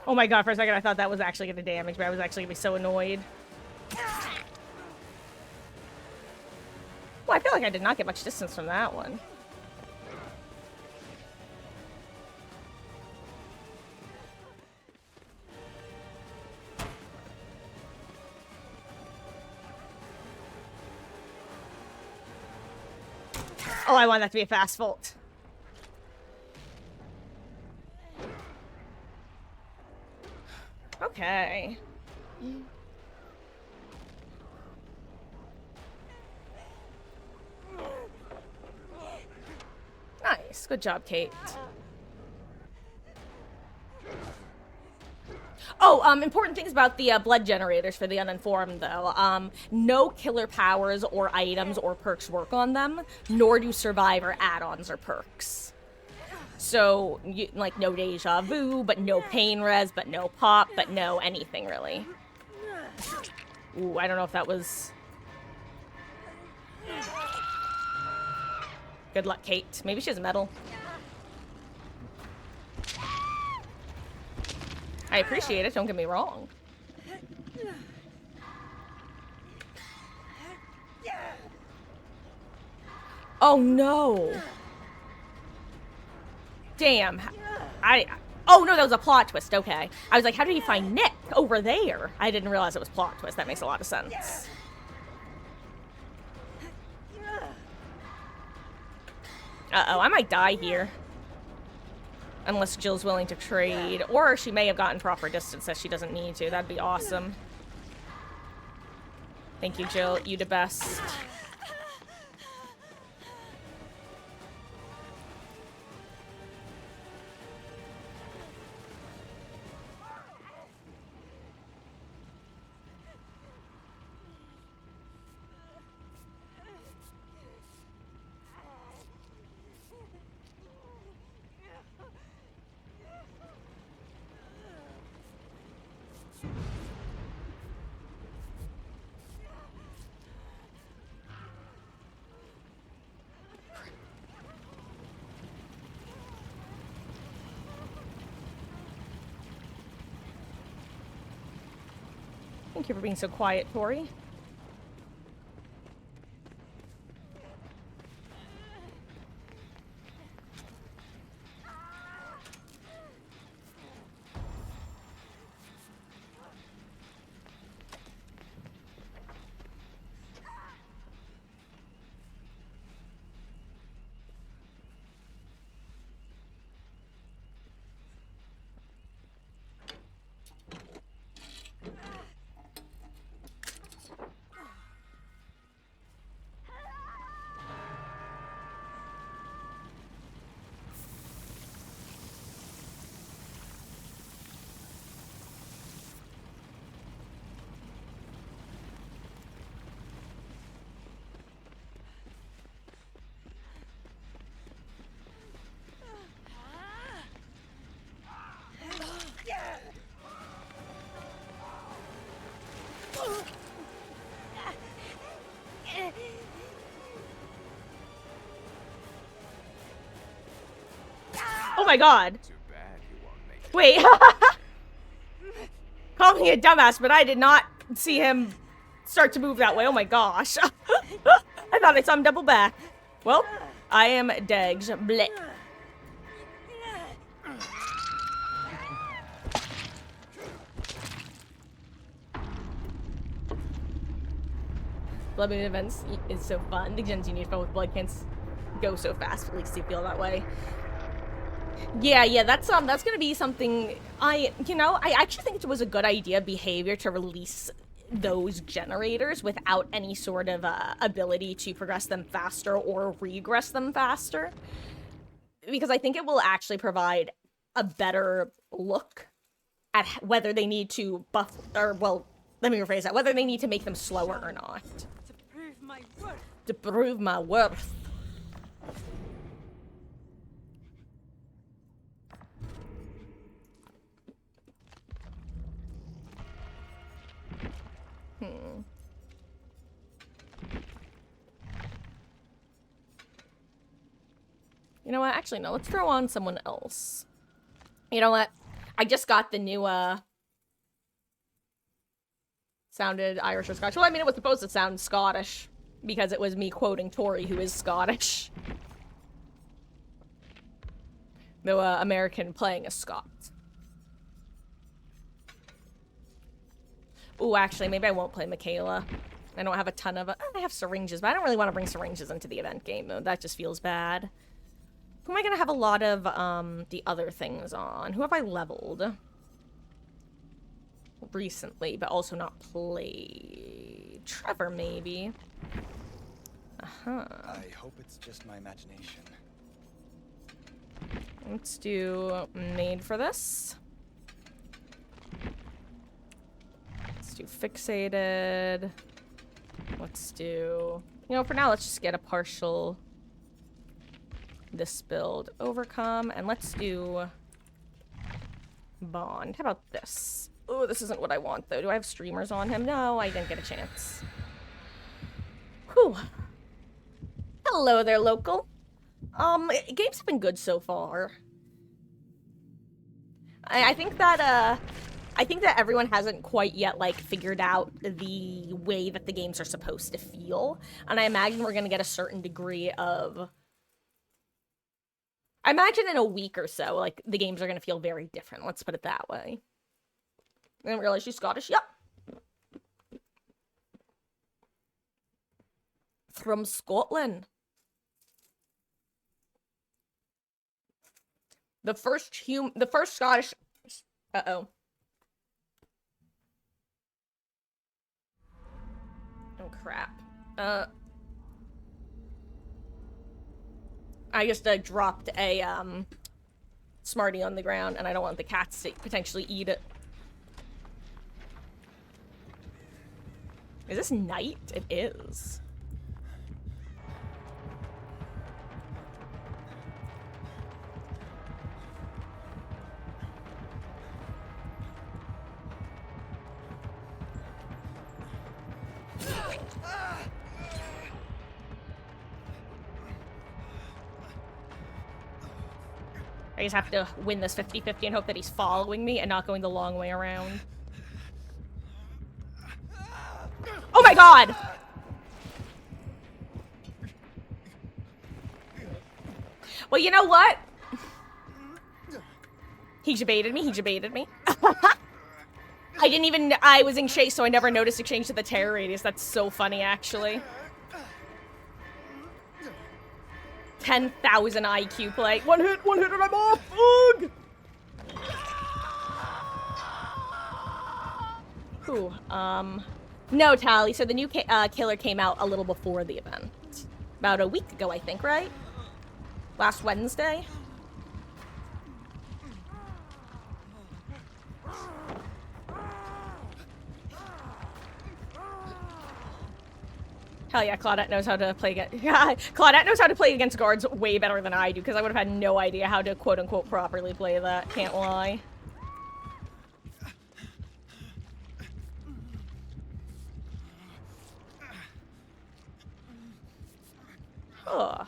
Oh my god, for a second I thought that was actually gonna damage, but I was actually gonna be so annoyed. Well, I feel like I did not get much distance from that one. Oh, I want that to be a fast vault. Okay. Nice. Good job, Kate. Oh, important things about the blood generators for the uninformed, though. No killer powers or items or perks work on them, nor do survivor add-ons or perks. So, like, no deja vu, but no pain res, but no pop, but no anything, really. Ooh, I don't know if that was... Good luck, Kate. Maybe she has metal. I appreciate it, don't get me wrong. Oh, no. Damn. Oh, no, that was a plot twist. Okay. I was like, how did he find Nick over there? I didn't realize it was plot twist. That makes a lot of sense. Uh-oh, I might die here. Unless Jill's willing to trade. Or she may have gotten proper distance that she doesn't need to. That'd be awesome. Thank you, Jill. You the best. Thank you for being so quiet, Tori. Oh my god. Too bad you won't make it. Wait. Call me a dumbass, but I did not see him start to move that way. Oh my gosh. I thought I saw him double back. Well, I am Degs. Blech. Blood Moon events is so fun. The gens you need to fill with blood can't go so fast. At least you feel that way. Yeah, that's gonna be something I actually think it was a good idea behavior to release those generators without any sort of ability to progress them faster or regress them faster. Because I think it will actually provide a better look at whether they need to buff, or, well, let me rephrase that, whether they need to make them slower or not. To prove my worth. To prove my worth. You know what? Actually, no. Let's throw on someone else. You know what? I just got the new, sounded Irish or Scottish. Well, I mean, it was supposed to sound Scottish because it was me quoting Tori, who is Scottish. Though, American playing a Scot. Ooh, actually, maybe I won't play Michaela. I don't have a ton of... I have syringes, but I don't really want to bring syringes into the event game, though. That just feels bad. Who am I gonna have a lot of, the other things on? Who have I leveled? Recently, but also not played. Trevor, maybe. Uh-huh. I hope it's just my imagination. Let's do made for this. Let's do fixated. Let's do... You know, for now, let's just get a partial... This build. Overcome. And let's do... Bond. How about this? Oh, this isn't what I want, though. Do I have streamers on him? No, I didn't get a chance. Whew. Hello there, local. Games have been good so far. I think that everyone hasn't quite yet, like, figured out the way that the games are supposed to feel. And I imagine we're gonna get a certain degree of... I imagine in a week or so, like, the games are gonna feel very different. Let's put it that way. I didn't realize she's Scottish. Yep. From Scotland. The first Scottish... Uh-oh. Oh, crap. I just dropped a, Smartie on the ground, and I don't want the cats to potentially eat it. Is this night? It is. I just have to win this 50-50 and hope that he's following me and not going the long way around. Oh my god! Well, you know what? He baited me, he baited me. I was in chase, so I never noticed exchange to the terror radius. That's so funny, actually. 10,000 IQ play. One hit, and I'm off! Ugh! Ooh, no, Tally. So the new killer came out a little before the event. About a week ago, I think, right? Last Wednesday? Hell yeah, Claudette knows how to play against... Yeah, Claudette knows how to play against guards way better than I do, because I would have had no idea how to quote-unquote properly play that. Can't lie. Ugh.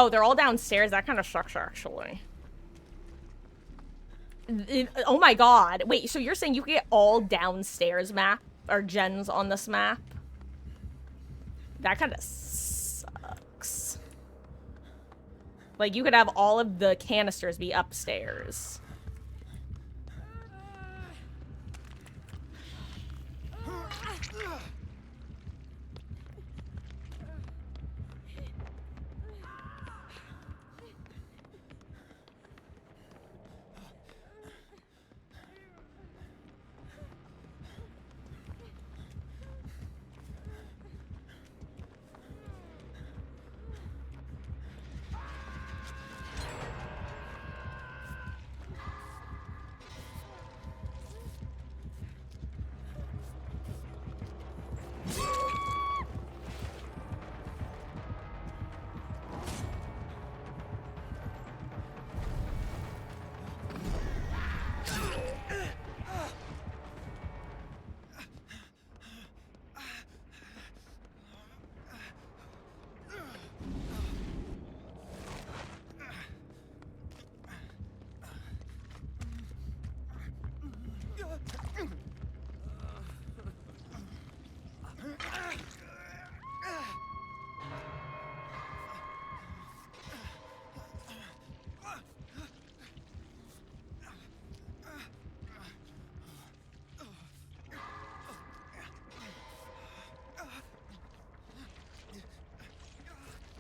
Oh, they're all downstairs? That kind of sucks, actually. Oh my god. Wait, so you're saying you can get all downstairs map or gens on this map? That kind of sucks. Like, you could have all of the canisters be upstairs.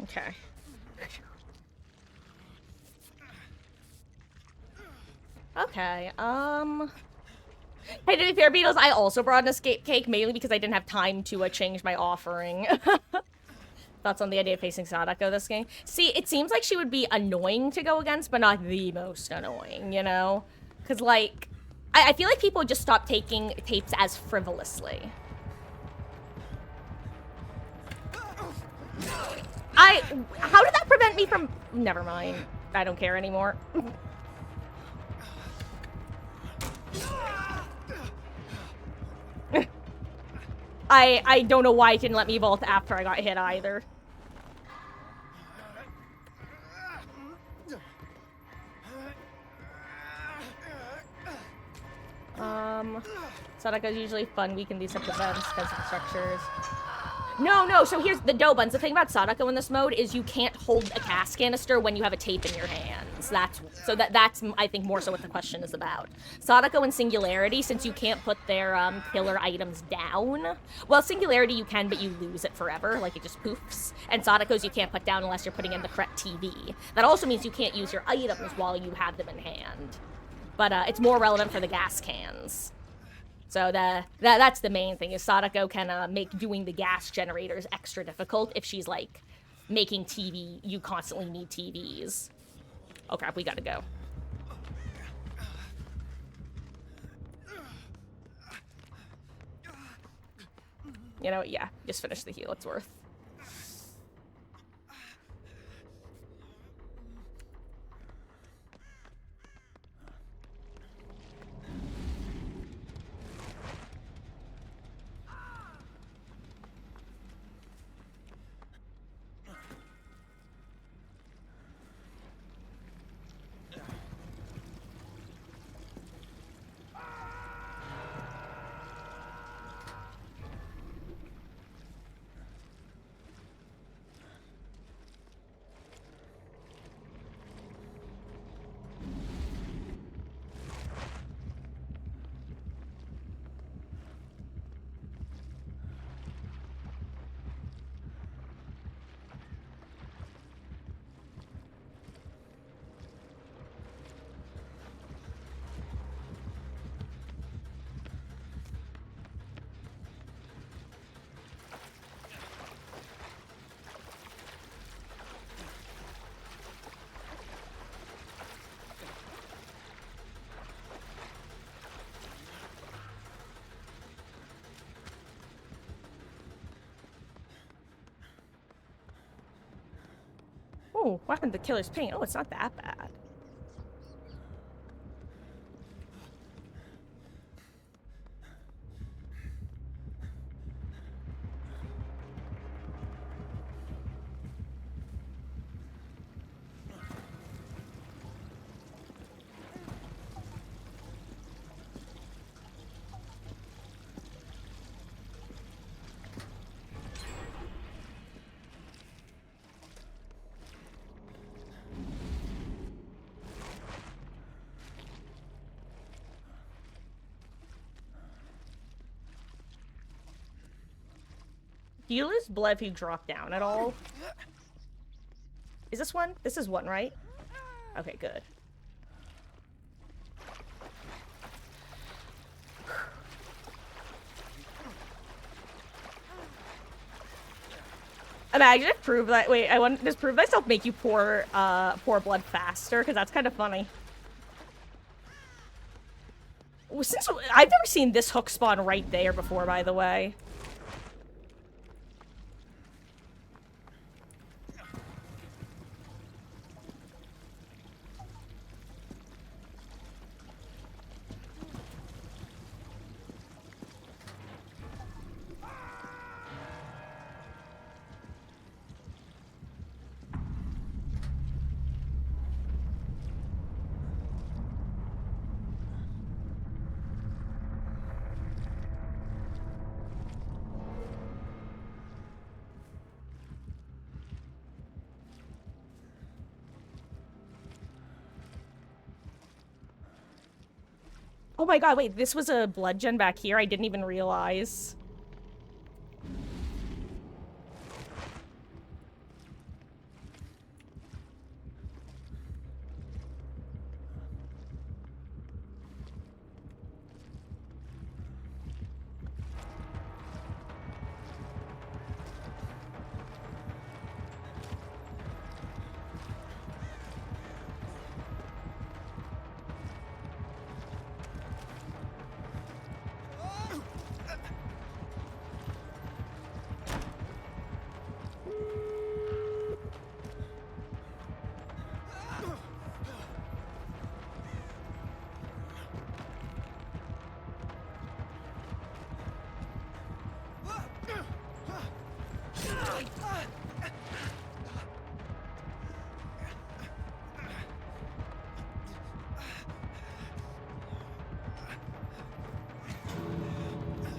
Okay. Okay, Hey, to be fair, Beatles, I also brought an escape cake, mainly because I didn't have time to change my offering. Thoughts on the idea of facing Sadako this game? See, it seems like she would be annoying to go against, but not the most annoying, you know? Because, like, I feel like people just stop taking tapes as frivolously. How did that prevent me from... Never mind. I don't care anymore. I don't know why it didn't let me vault after I got hit either. Sadako's usually fun week in these types of events because of the structures. No, so here's the dough buns. The thing about Sadako in this mode is you can't hold a gas canister when you have a tape in your hands. That's I think more so what the question is about. Sadako and Singularity, since you can't put their killer items down. Well, Singularity you can, but you lose it forever, like it just poofs. And Sadako's you can't put down unless you're putting in the correct TV. That also means you can't use your items while you have them in hand. But it's more relevant for the gas cans. So that's the main thing, is Sadako can make doing the gas generators extra difficult if she's, like, making TV. You constantly need TVs. Oh, crap, we gotta go. You know, yeah, just finish the heal, it's worth. Oh, what happened to the killer's paint? Oh, it's not that bad. Do you lose blood if you drop down at all? Is this one? This is one, right? Okay, good. Imagine if prove that. Wait, I want does prove thyself make you pour blood faster? Because that's kind of funny. Since I've never seen this hook spawn right there before, by the way. Oh my god, wait, this was a blood gen back here? I didn't even realize.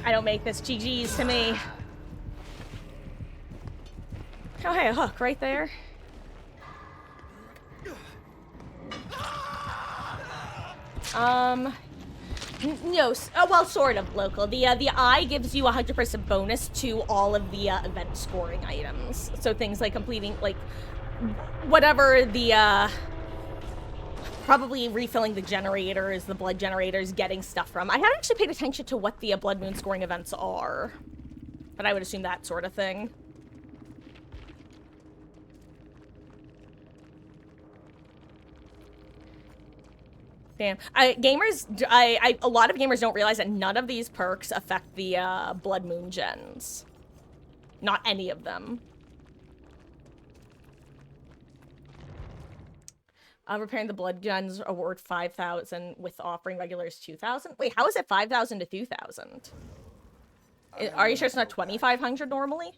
I don't make this GG's to me. Oh, hey, a hook right there. No, well, sort of local. The eye gives you 100% bonus to all of the event scoring items. So things like completing, like, whatever the probably refilling the generators, the blood generators, getting stuff from. I haven't actually paid attention to what the blood moon scoring events are, but I would assume that sort of thing. Damn. A lot of gamers don't realize that none of these perks affect the blood moon gens. Not any of them. Repairing the blood gens award 5,000 with offering regulars 2,000. Wait, how is it 5,000 to 2,000? Are you sure it's not 2,500 normally?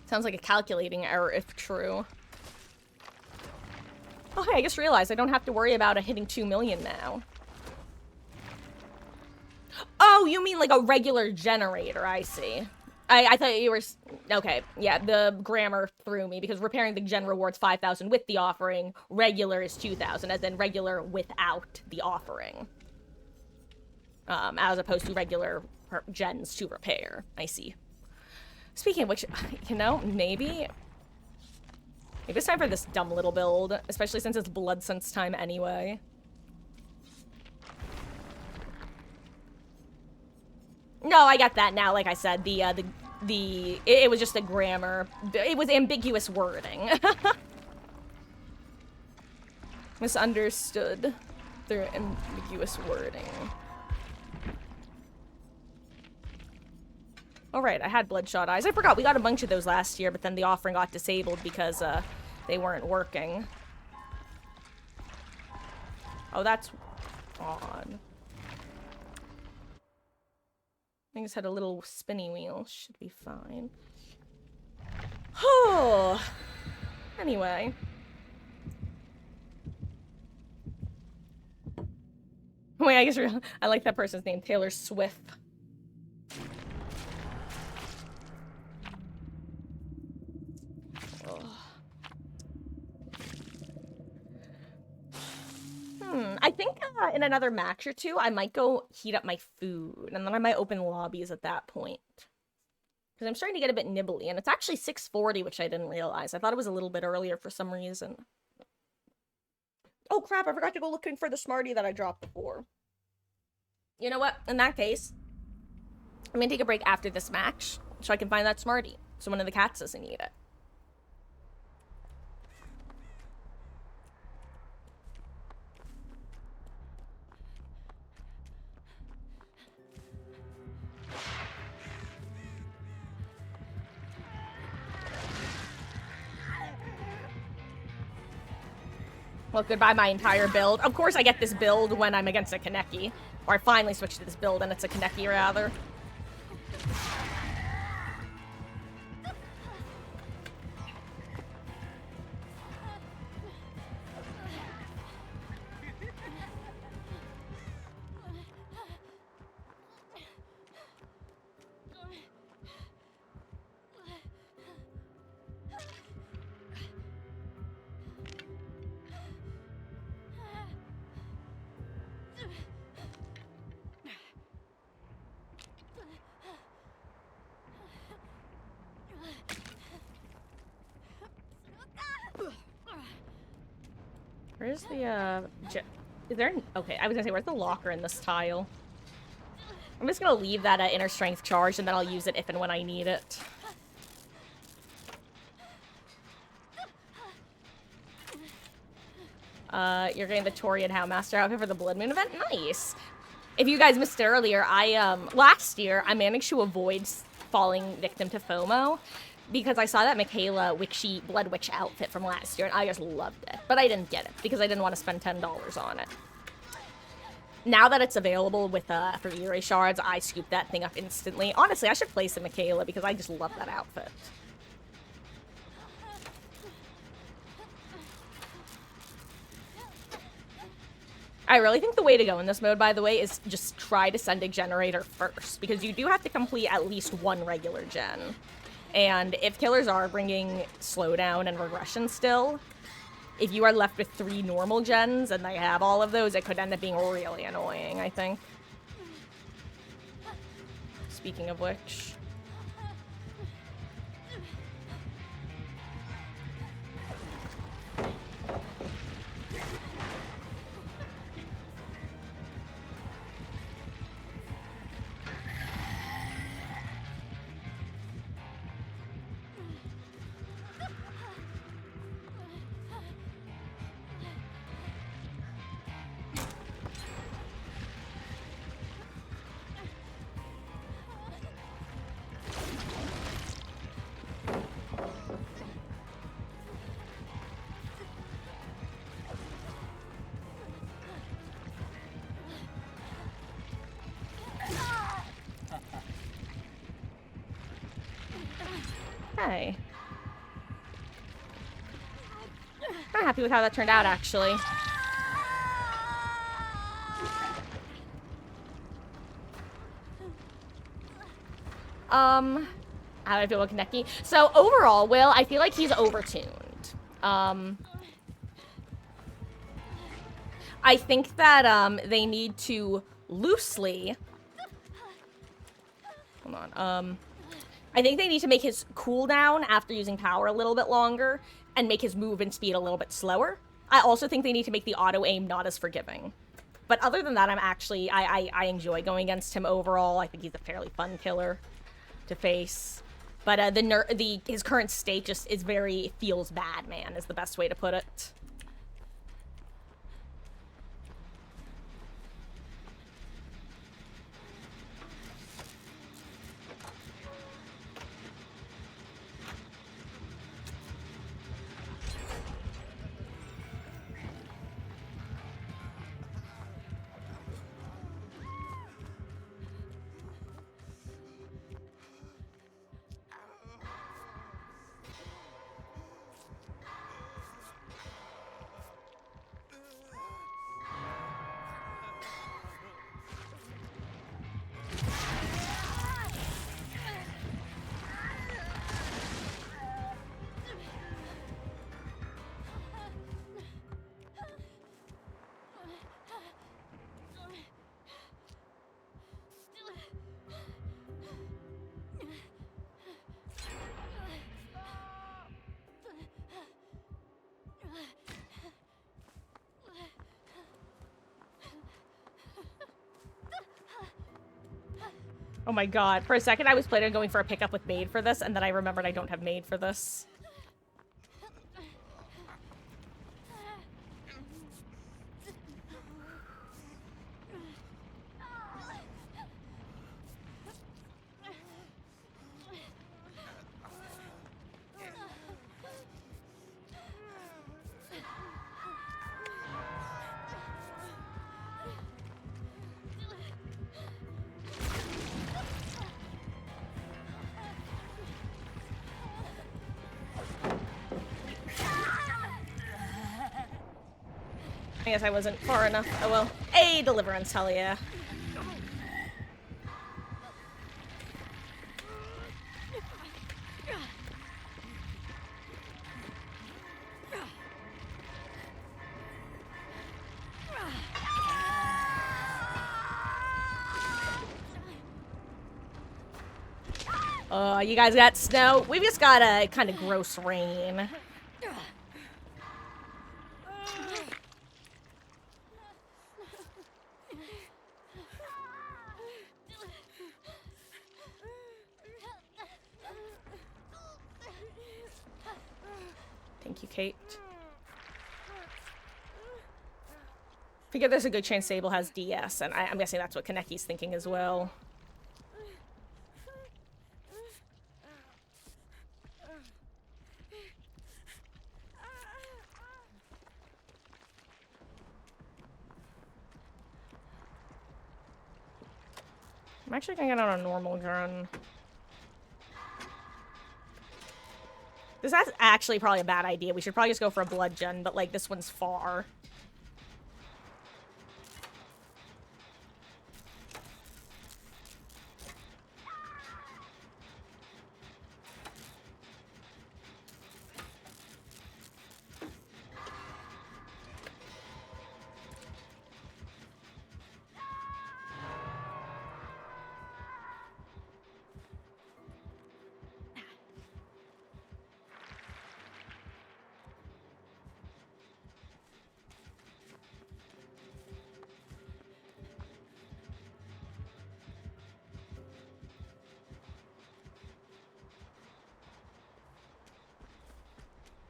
Sounds like a calculating error if true. Oh, hey, I just realized I don't have to worry about it hitting 2 million now. Oh, you mean like a regular generator, I see. I thought you were... Okay, yeah, the grammar threw me because repairing the gen rewards 5,000 with the offering, regular is 2,000, as in regular without the offering. As opposed to regular gens to repair. I see. Speaking of which, you know, maybe it's time for this dumb little build, especially since it's Bloodsens time anyway. No, I got that now. Like I said, it was just a grammar. It was ambiguous wording. Misunderstood through ambiguous wording. Oh, right, I had bloodshot eyes. I forgot, we got a bunch of those last year, but then the offering got disabled because, they weren't working. Oh, that's odd. I just had a little spinny wheel. Should be fine. Oh. Anyway. Wait, I guess I like that person's name, Taylor Swift. in another match or two, I might go heat up my food, and then I might open lobbies at that point. Because I'm starting to get a bit nibbly, and it's actually 6:40, which I didn't realize. I thought it was a little bit earlier for some reason. Oh crap, I forgot to go looking for the Smartie that I dropped before. You know what? In that case, I'm gonna take a break after this match, so I can find that Smartie, so one of the cats doesn't eat it. Well, goodbye my entire build. Of course I get this build when I'm against a Kaneki. Or I finally switch to this build and it's a Kaneki, rather. Where's the, is there an, okay, I was gonna say, where's the locker in this tile? I'm just gonna leave that inner strength charged, and then I'll use it if and when I need it. You're getting the Torian Houndmaster outfit for the Blood Moon event? Nice! If you guys missed it earlier, last year, I managed to avoid falling victim to FOMO, because I saw that Michaela Blood Witch outfit from last year, and I just loved it. But I didn't get it, because I didn't want to spend $10 on it. Now that it's available with, for Yurei Shards, I scooped that thing up instantly. Honestly, I should place a Michaela, because I just love that outfit. I really think the way to go in this mode, by the way, is just try to send a generator first, because you do have to complete at least one regular gen. And if killers are bringing slowdown and regression still, if you are left with 3 normal gens and they have all of those, it could end up being really annoying, I think. Speaking of which... Okay. I'm happy with how that turned out, actually. How do I feel about Kaneki? So, overall, Will, I feel like he's overtuned. I think that, they need to loosely... Hold on, I think they need to make his cooldown after using power a little bit longer and make his movement speed a little bit slower. I also think they need to make the auto-aim not as forgiving. But other than that, I'm actually... I enjoy going against him overall. I think he's a fairly fun killer to face. But his current state just is very... feels bad, man, is the best way to put it. Oh my god. For a second, I was planning on going for a pickup with maid for this, and then I remembered I don't have maid for this. I guess I wasn't far enough. Oh well. Hey, deliverance, hell yeah. You guys got snow? We've just got a kind of gross rain. Thank you, Kate. Figure there's a good chance Sable has DS, and I'm guessing that's what Kaneki's thinking as well. I'm actually gonna get on a normal run. This is actually probably a bad idea. We should probably just go for a blood gen, but like this one's far.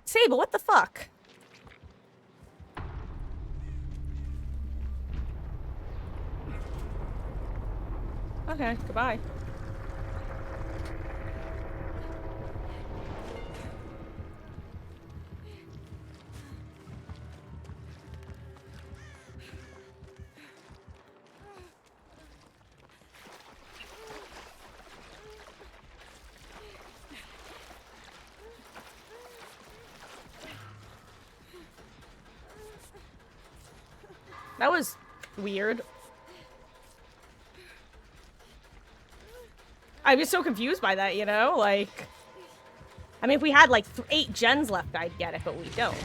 Sable, what the fuck? Okay, goodbye. That was weird. I was so confused by that, you know? Like, I mean, if we had like 8 gens left, I'd get it, but we don't.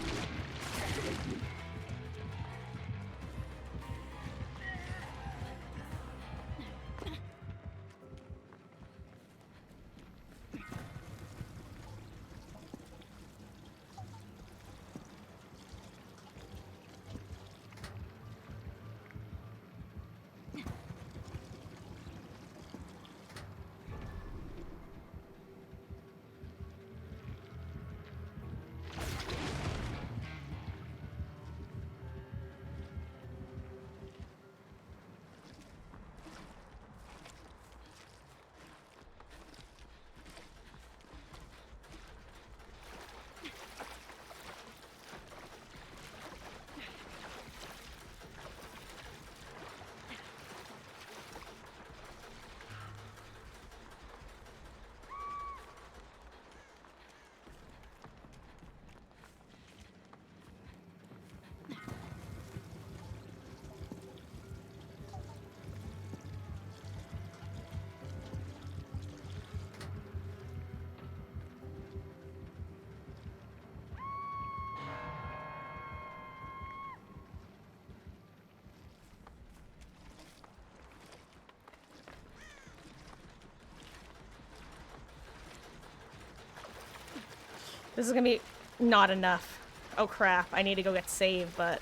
This is gonna be not enough. Oh crap, I need to go get saved, but...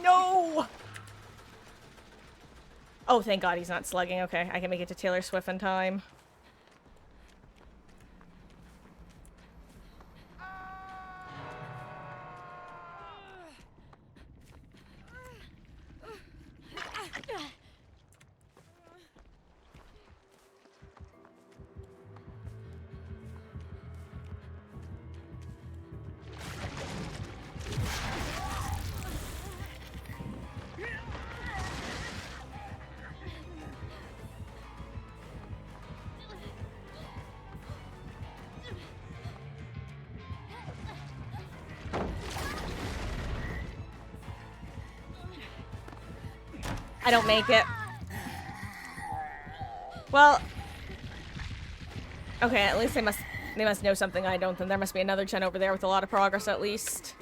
No! Oh, thank God he's not slugging. Okay, I can make it to Taylor Swift in time. I don't make it. Well, okay, at least they must know something I don't. Then there must be another gen over there with a lot of progress at least.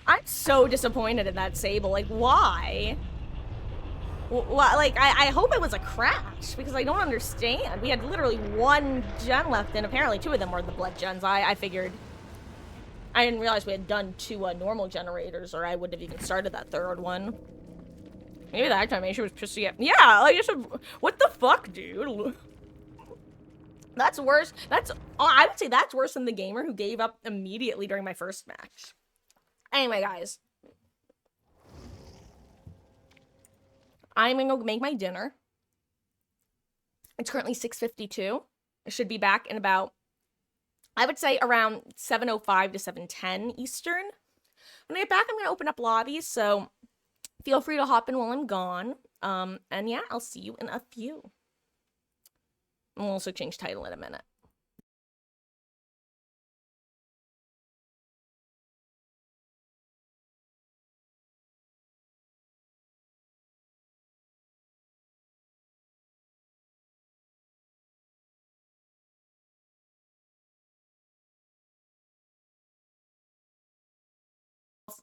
I'm so disappointed in that Sable. Like, why? Like, I hope it was a crash, because I don't understand. We had literally one gen left, and apparently two of them were the blood gens. I figured... I didn't realize we had done two normal generators, or I wouldn't have even started that third one. Maybe the activation was just... Yeah, like, what the fuck, dude? That's worse. That's... I would say that's worse than the gamer who gave up immediately during my first match. Anyway, guys. I'm gonna go make my dinner. It's currently 6:52. I should be back in about, I would say, around 7:05 to 7:10 Eastern. When I get back, I'm gonna open up lobbies, so feel free to hop in while I'm gone. And yeah, I'll see you in a few. And we'll also change title in a minute.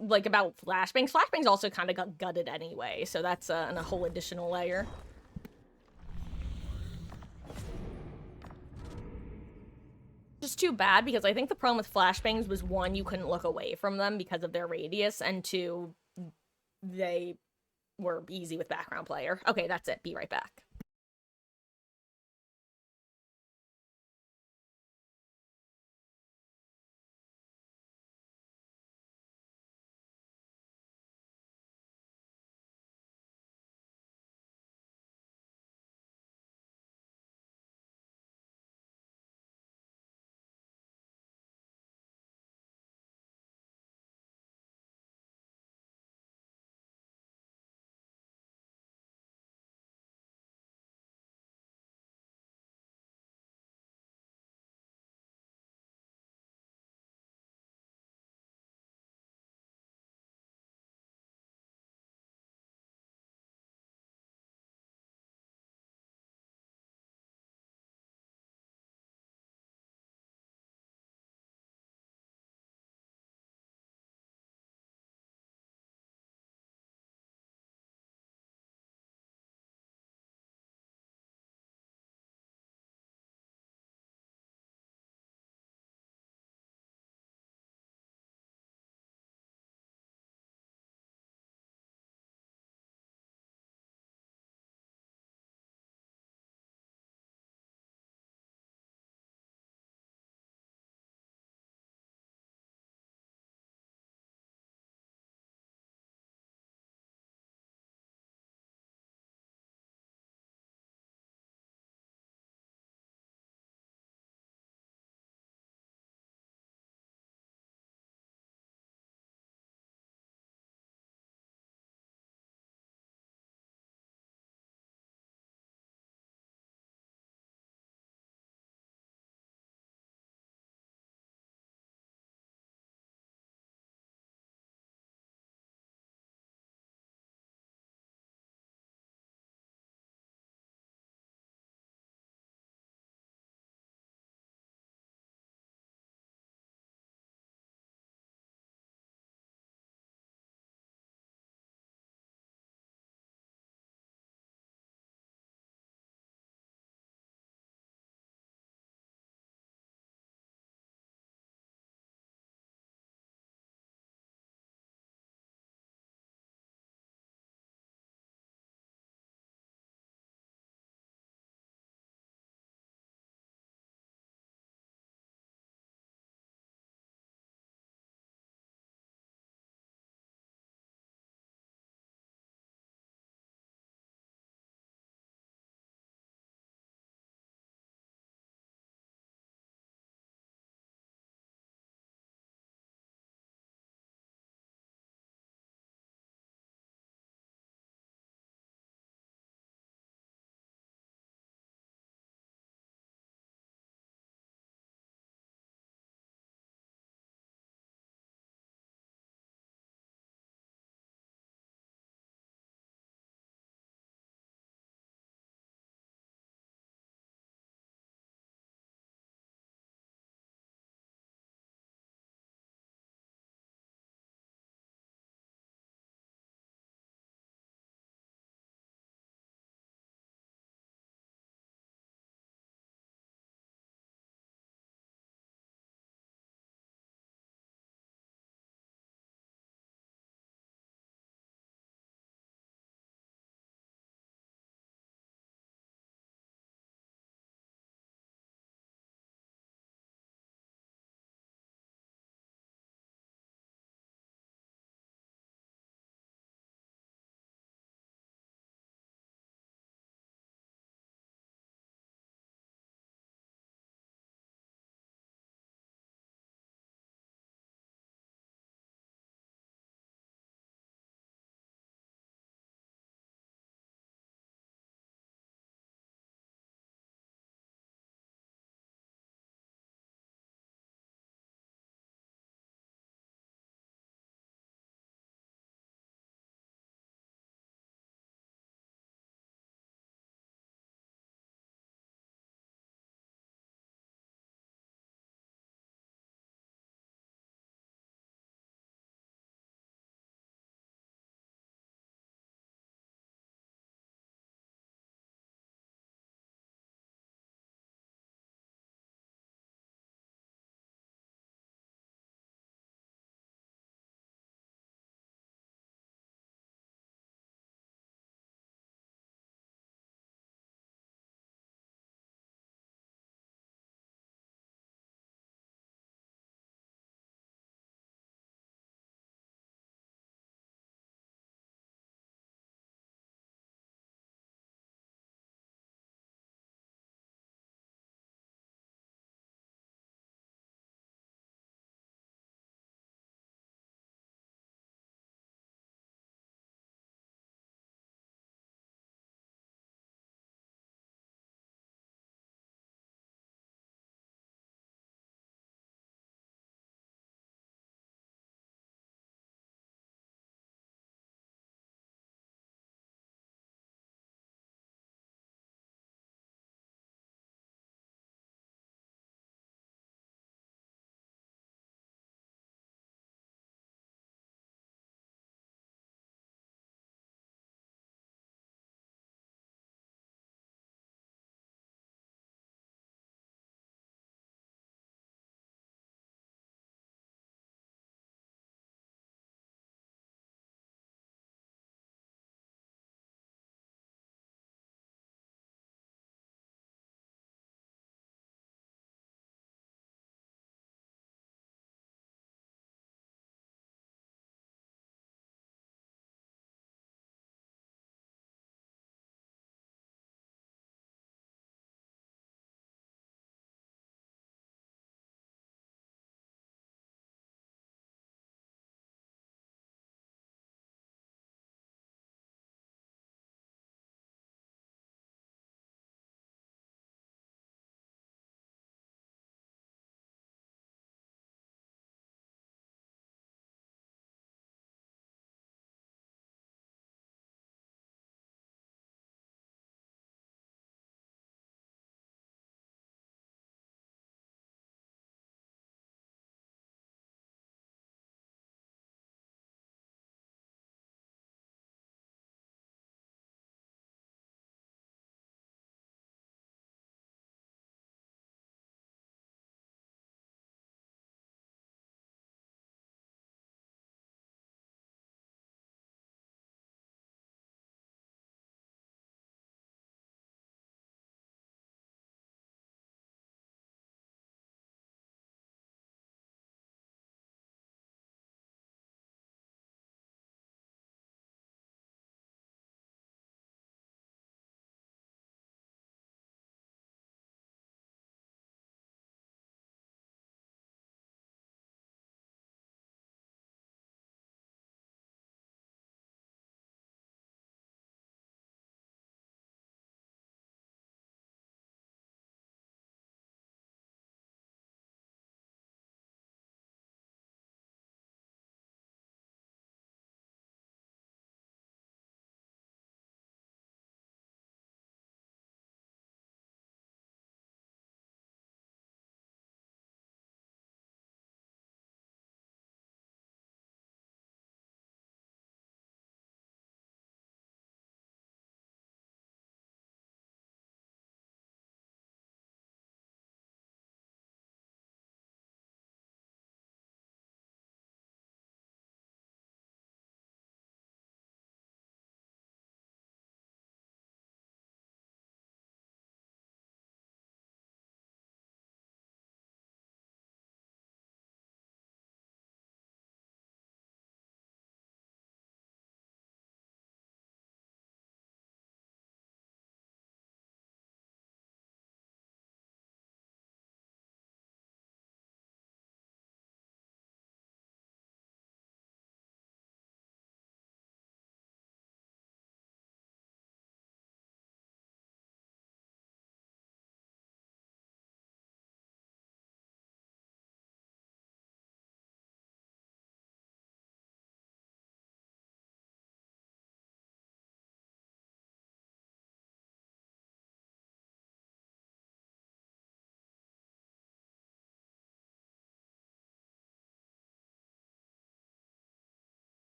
Like, about flashbangs. Flashbangs also kind of got gutted anyway, so that's a whole additional layer. Just too bad, because I think the problem with flashbangs was, one, you couldn't look away from them because of their radius, and two, they were easy with background player. Okay, that's it. Be right back.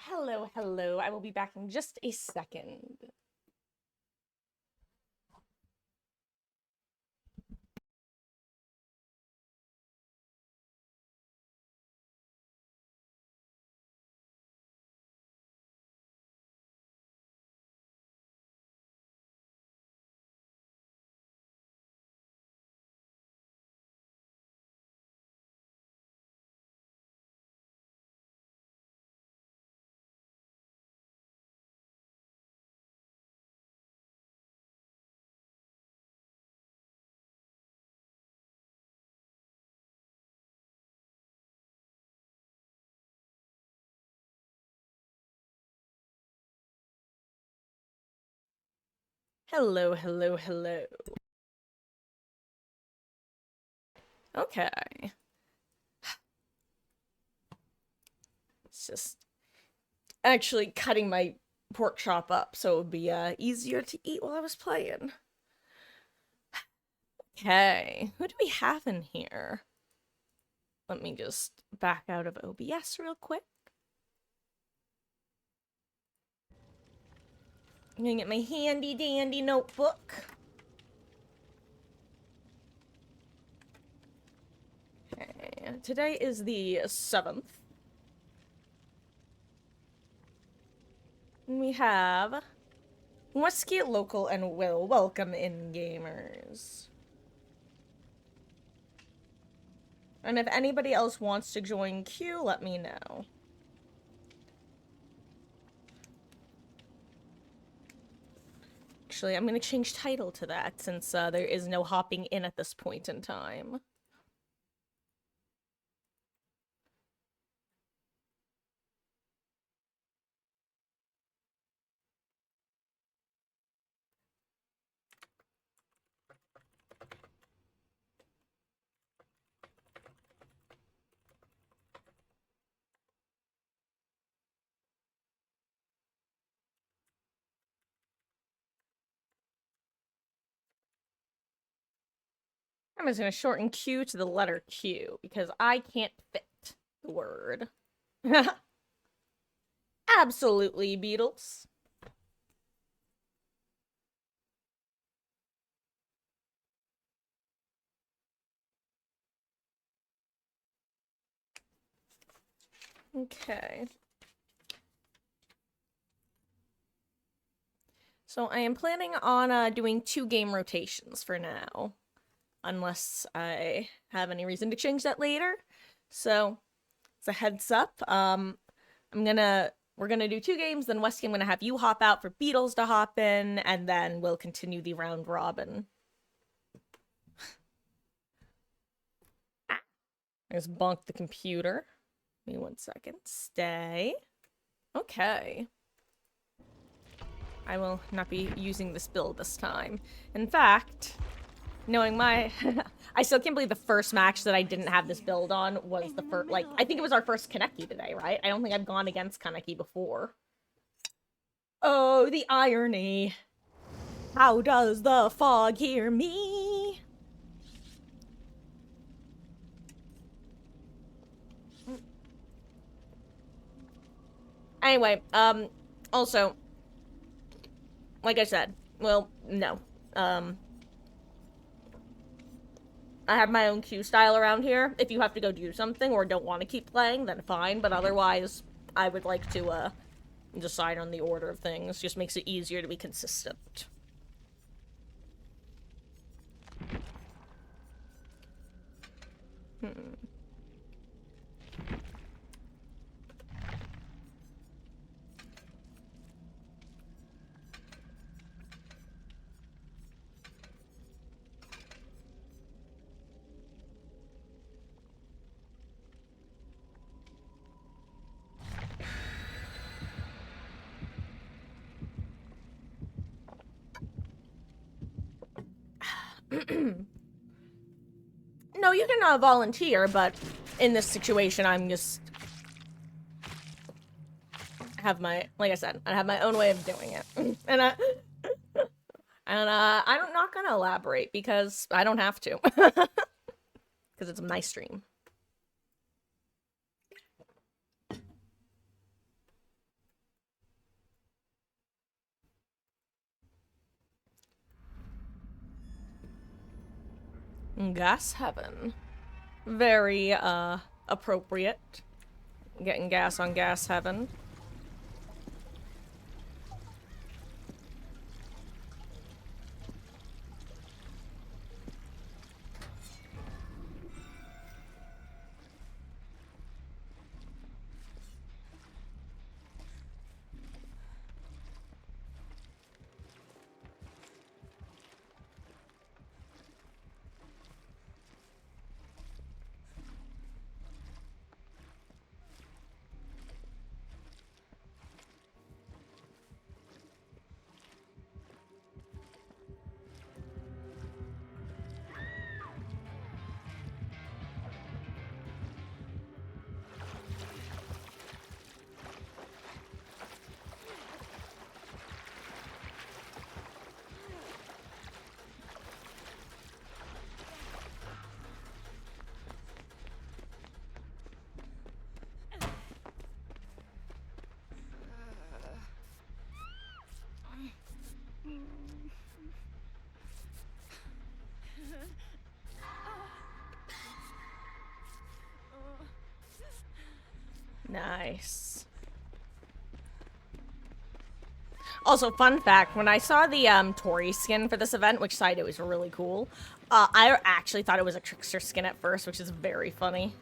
Hello, hello. I will be back in just a second. Hello, hello, hello. Okay. It's just actually cutting my pork chop up so it would be easier to eat while I was playing. Okay, who do we have in here? Let me just back out of OBS real quick. I'm gonna get my handy dandy notebook. Okay, today is the 7th. We have Whiskey Local and Will. Welcome in, gamers. And if anybody else wants to join queue, let me know. Actually, I'm going to change title to that since there is no hopping in at this point in time. I'm just going to shorten Q to the letter Q because I can't fit the word. Absolutely, Beatles. Okay. So I am planning on doing 2 game rotations for now. Unless I have any reason to change that later. So, it's a heads up. We're gonna do 2 games, then Westy, I'm gonna have you hop out for Beatles to hop in, and then we'll continue the round robin. I just bonked the computer. Give me 1 second. Stay. Okay. I will not be using this build this time. In fact, knowing my... I still can't believe the first match that I didn't have this build on was the first... Like, I think it was our first Kaneki today, right? I don't think I've gone against Kaneki before. Oh, the irony. How does the fog hear me? Anyway, also, like I said, well, no. I have my own queue style around here. If you have to go do something or don't want to keep playing, then fine, but otherwise, I would like to, decide on the order of things. Just makes it easier to be consistent. No, you can volunteer, but in this situation, I'm just have my, like I said, I have my own way of doing it, and I'm not gonna elaborate because I don't have to, because it's my stream. Gas heaven. Very, appropriate. Getting gas on gas heaven. Nice. Also, fun fact, when I saw the Tori skin for this event, which side it was really cool, I actually thought it was a Trickster skin at first, which is very funny.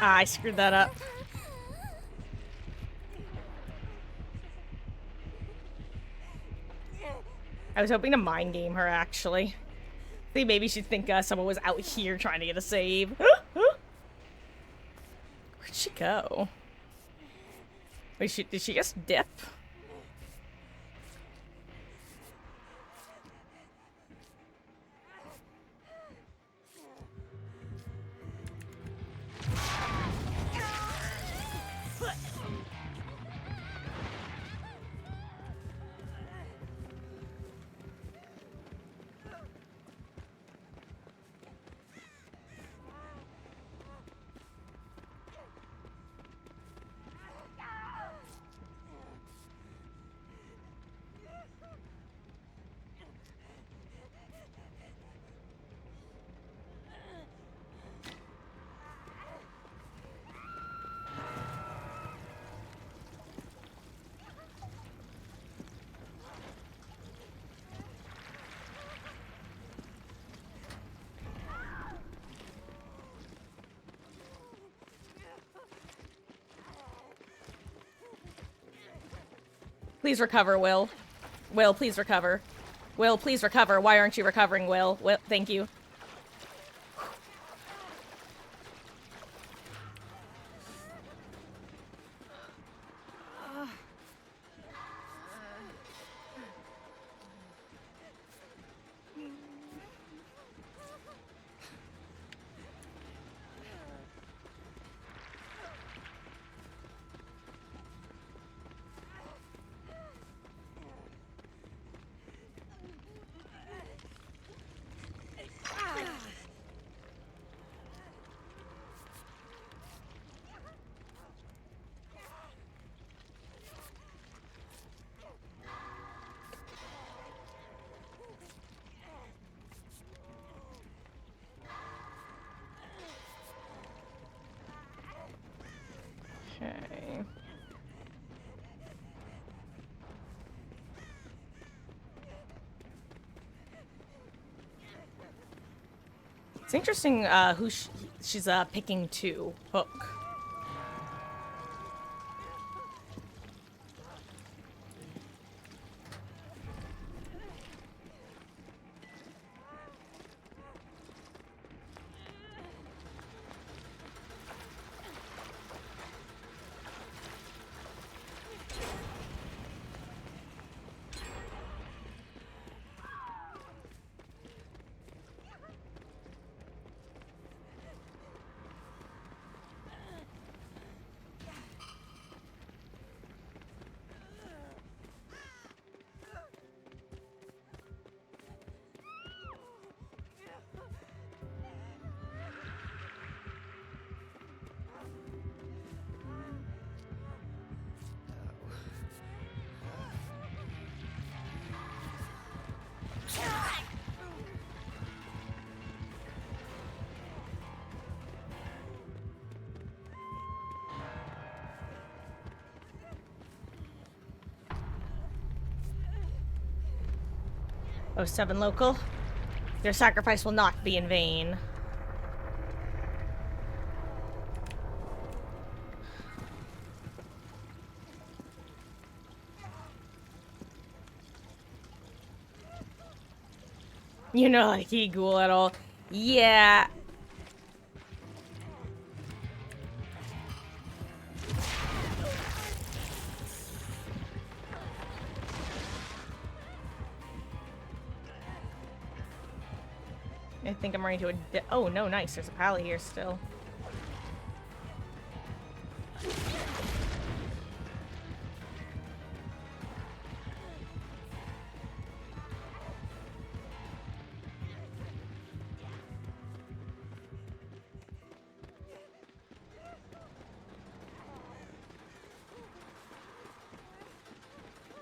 Ah, I screwed that up. I was hoping to mind game her, actually. I think maybe she'd think someone was out here trying to get a save. Where'd she go? Wait, did she just dip? Please recover, Will. Will, please recover. Will, please recover. Why aren't you recovering, Will? Will, thank you. It's interesting who she's picking to hook. Oh, 7 local. Their sacrifice will not be in vain. You know, like he ghoul at all. Yeah. I think I'm running to a oh, no, nice. There's a pally here still.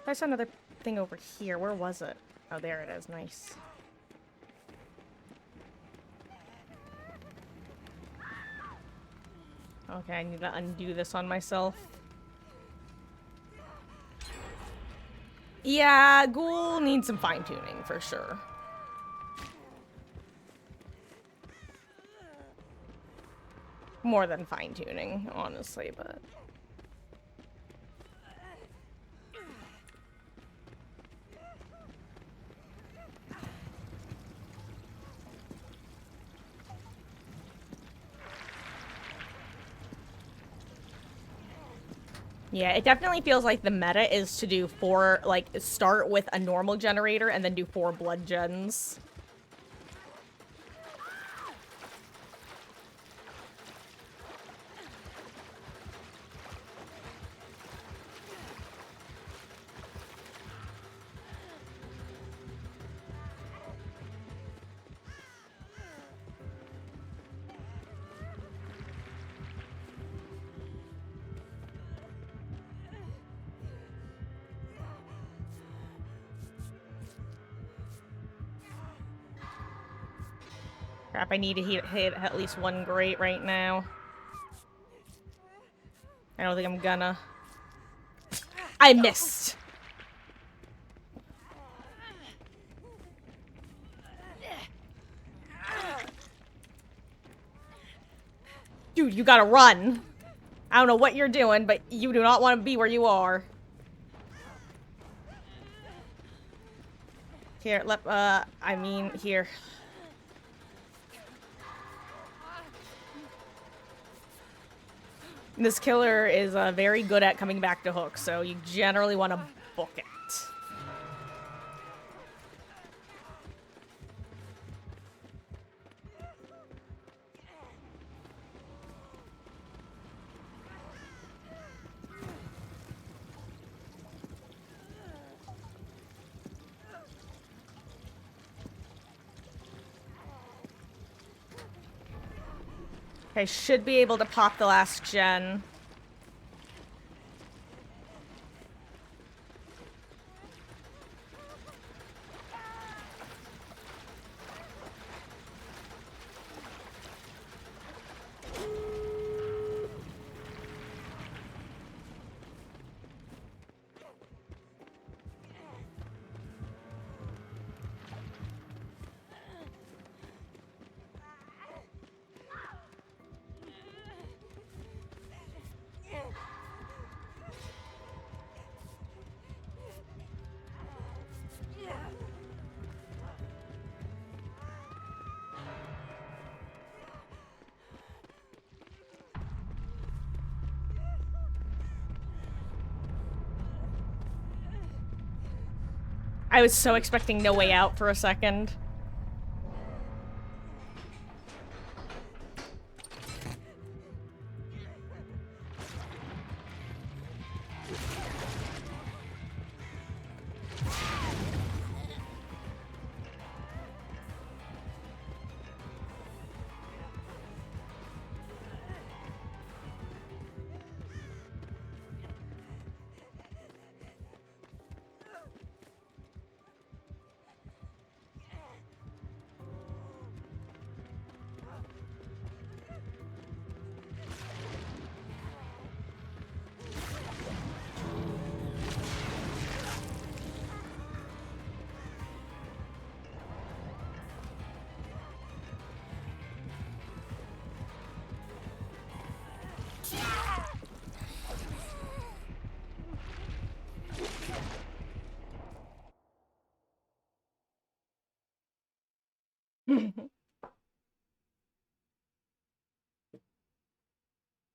I saw another thing over here. Where was it? Oh, there it is. Nice. Okay, I need to undo this on myself. Yeah, ghoul needs some fine-tuning for sure. More than fine-tuning, honestly, but... Yeah, it definitely feels like the meta is to do 4, like, start with a normal generator and then do 4 blood gens. Crap, I need to hit at least 1 grate right now. I don't think I'm gonna. I missed! Dude, you gotta run! I don't know what you're doing, but you do not want to be where you are. Here, here. This killer is very good at coming back to hook, so you generally want to book it. I should be able to pop the last gen. I was so expecting No Way Out for a second.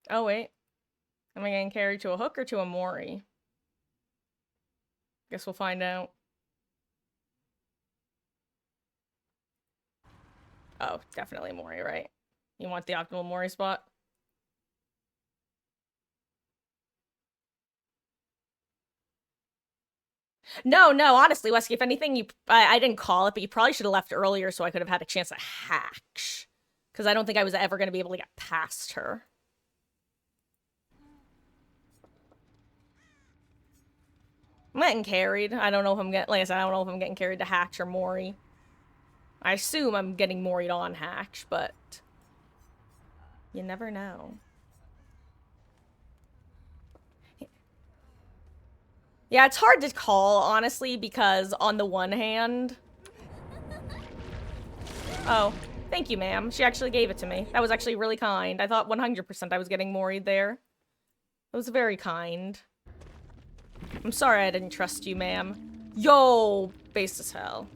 Oh, wait. Am I getting carried to a hook or to a Mori? Guess we'll find out. Oh, definitely Mori, right? You want the optimal Mori spot? No, no, honestly, Wesky, if anything, I didn't call it, but you probably should have left earlier so I could have had a chance to hatch. Because I don't think I was ever going to be able to get past her. I'm getting carried. I don't know if I'm getting, like I said, I don't know if I'm getting carried to Hatch or Mori. I assume I'm getting Mori'd on Hatch, but you never know. Yeah, it's hard to call, honestly, because on the one hand... Oh, thank you, ma'am. She actually gave it to me. That was actually really kind. I thought 100% I was getting Mori'd there. It was very kind. I'm sorry I didn't trust you, ma'am. Yo, base as hell.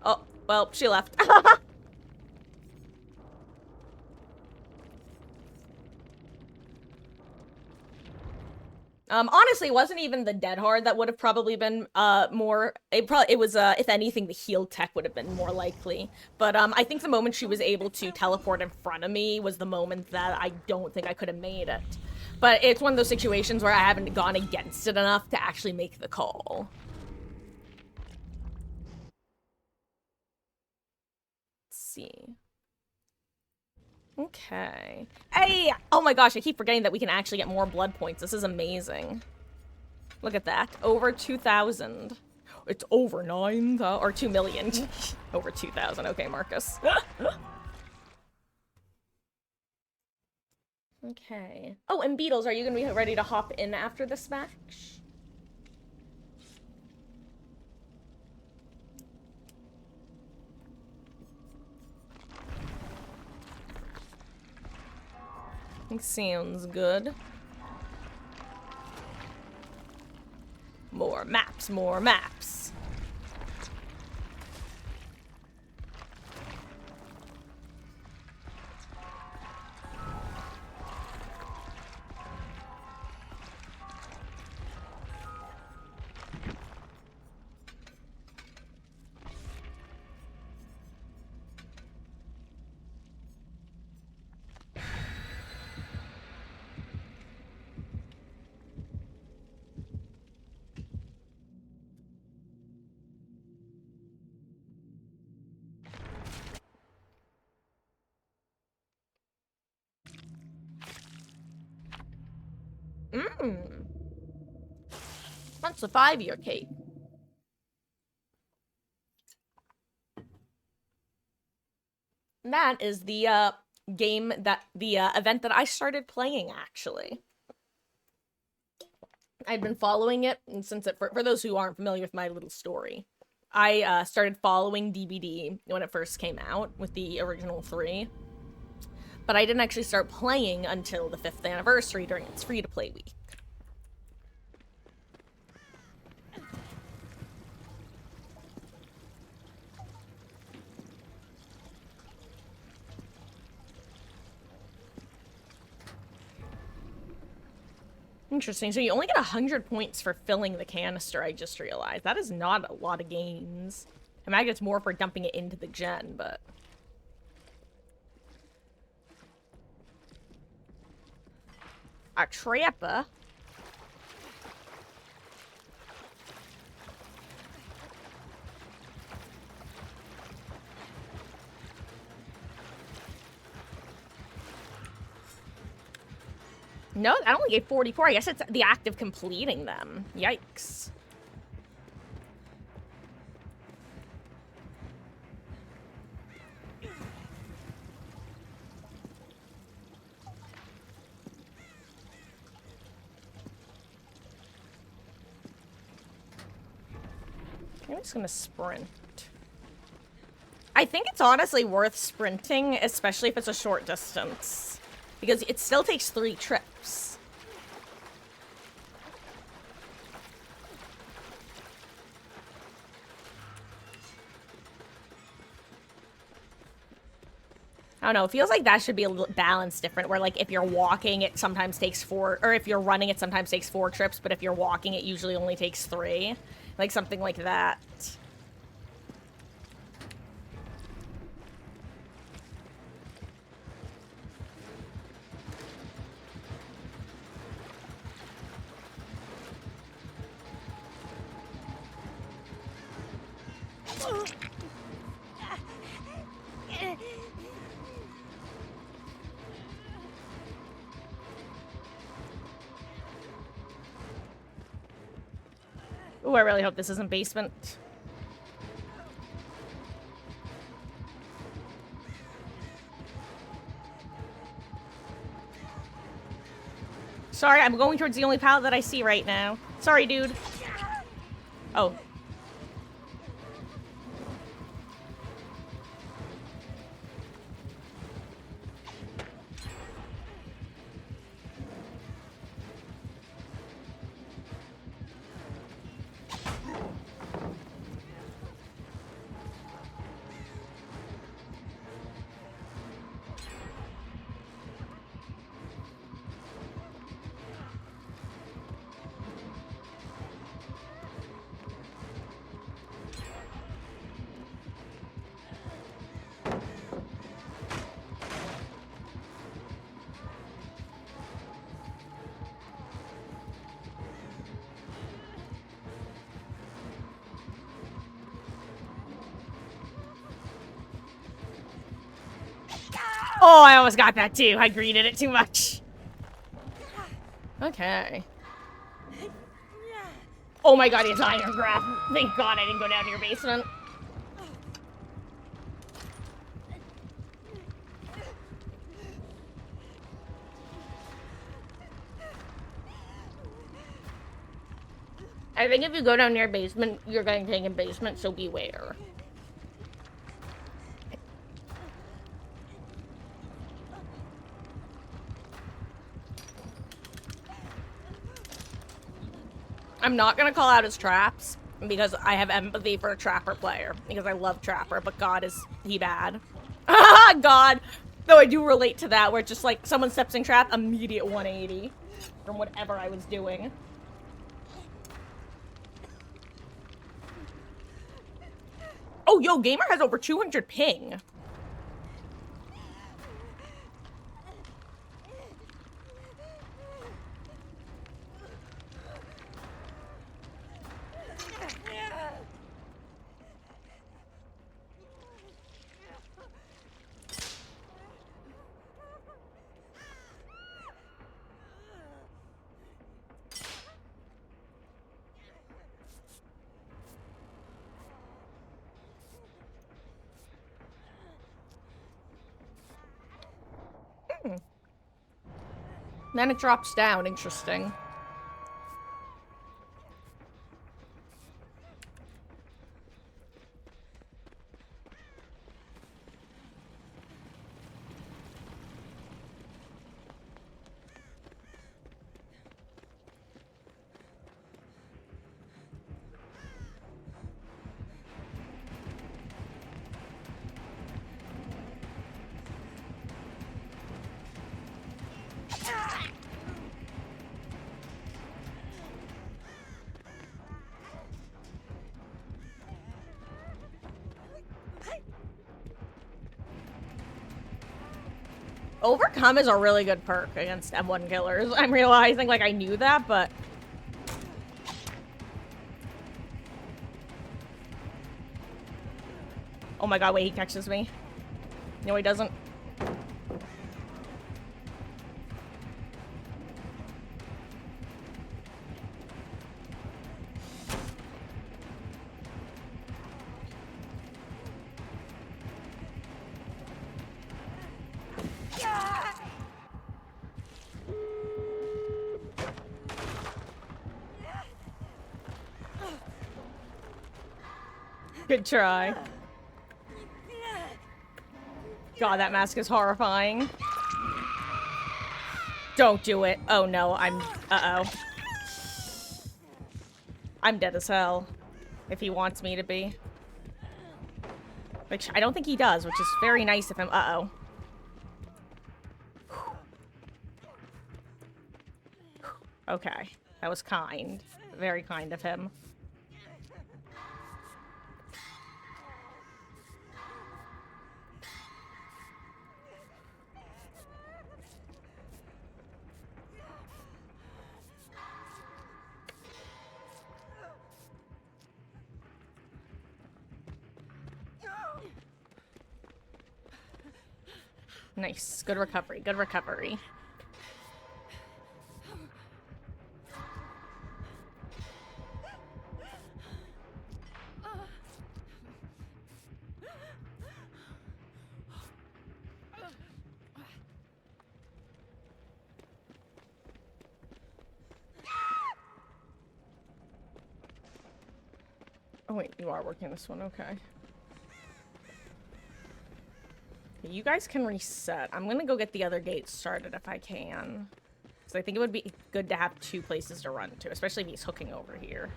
Oh, well, she left. Honestly, it wasn't even the dead hard that would have probably been, more, it was, if anything, the heal tech would have been more likely. But, I think the moment she was able to teleport in front of me was the moment that I don't think I could have made it. But it's one of those situations where I haven't gone against it enough to actually make the call. Let's see. Okay. Hey! Oh my gosh, I keep forgetting that we can actually get more blood points. This is amazing. Look at that. Over 2,000. It's over 9,000, or 2 million. Over 2,000. Okay, Marcus. Okay. Oh, and Beetles, are you gonna be ready to hop in after this match? Sounds good. More maps, more maps. Mmm. That's a 5-year cape. That is the, game that, the, event that I started playing, actually. I'd been following it, and since it, for those who aren't familiar with my little story, I, started following DBD when it first came out, with the original 3. But I didn't actually start playing until the 5th anniversary during its free-to-play week. Interesting. So you only get 100 points for filling the canister, I just realized. That is not a lot of gains. I imagine it's more for dumping it into the gen, but... A trapper? No, that only gave 44. I guess it's the act of completing them. Yikes. I'm just gonna sprint. I think it's honestly worth sprinting, especially if it's a short distance. Because it still takes 3 trips. I don't know, it feels like that should be a little balanced different, where like if you're walking, it sometimes takes 4, or if you're running, it sometimes takes 4 trips, but if you're walking, it usually only takes 3. Like something like that. Ooh, I really hope this isn't basement. Sorry, I'm going towards the only pallet that I see right now. Sorry, dude. Oh. Oh, I almost got that too. I greeted it too much. Okay. Oh my god, he has iron grasp. Thank god I didn't go down to your basement. I think if you go down near basement, you're getting taken basement, so beware. I'm not gonna call out his traps, because I have empathy for a Trapper player, because I love Trapper, but god is he bad. God! Though I do relate to that, where it's just like, someone steps in trap, immediate 180 from whatever I was doing. Oh, yo, Gamer has over 200 ping. Then it drops down, interesting. Overcome is a really good perk against M1 killers. I'm realizing, like, I knew that, but... Oh my god, wait, he catches me. No, he doesn't. Good try. God, that mask is horrifying. Don't do it. Oh no, uh-oh. I'm dead as hell. If he wants me to be. Which I don't think he does, which is very nice of him. Uh-oh. Okay. That was kind. Very kind of him. Nice. Good recovery. Good recovery. Oh wait, you are working this one, okay. You guys can reset. I'm gonna go get the other gate started if I can. Because I think it would be good to have two places to run to, especially if he's hooking over here.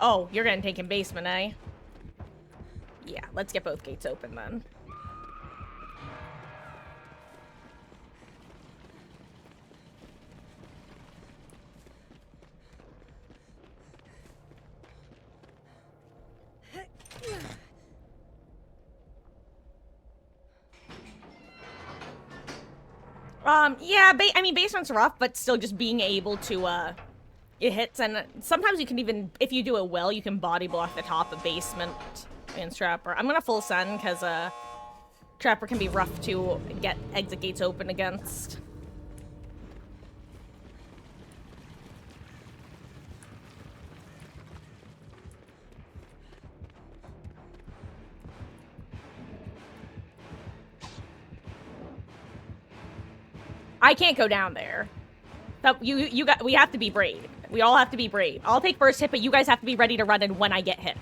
Oh, you're gonna take him basement, eh? Yeah, let's get both gates open then. Yeah, I mean, basement's rough, but still just being able to, it hits, and sometimes you can even, if you do it well, you can body block the top of basement and Trapper. I'm gonna full send, because, Trapper can be rough to get exit gates open against. I can't go down there. So we have to be brave. We all have to be brave. I'll take first hit, but you guys have to be ready to run in when I get hit.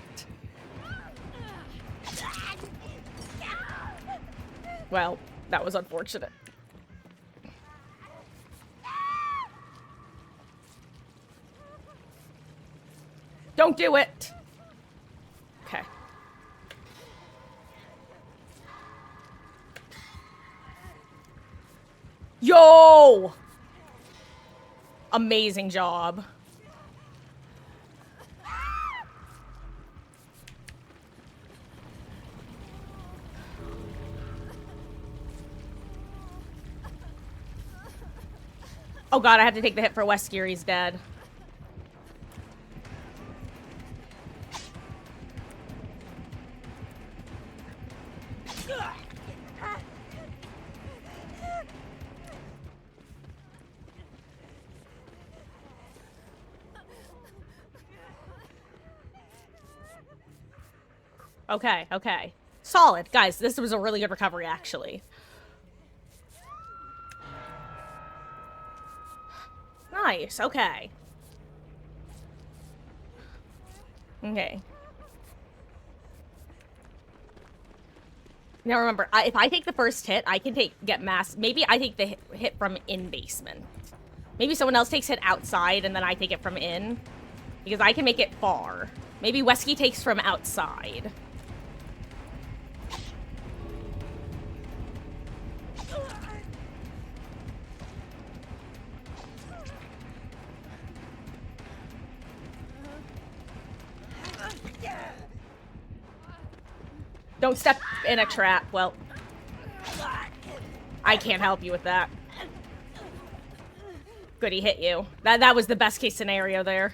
Well, that was unfortunate. Don't do it! Okay. Yo! Amazing job. Oh god, I have to take the hit for Weskier, he's dead. Okay, okay. Solid. Guys, this was a really good recovery, actually. Nice, okay. Okay. Now remember, if I take the first hit, I can get mass. Maybe I take the hit from in basement. Maybe someone else takes hit outside, and then I take it from in. Because I can make it far. Maybe Wesky takes from outside. Don't step in a trap. Well. I can't help you with that. Good, he hit you. That was the best case scenario there.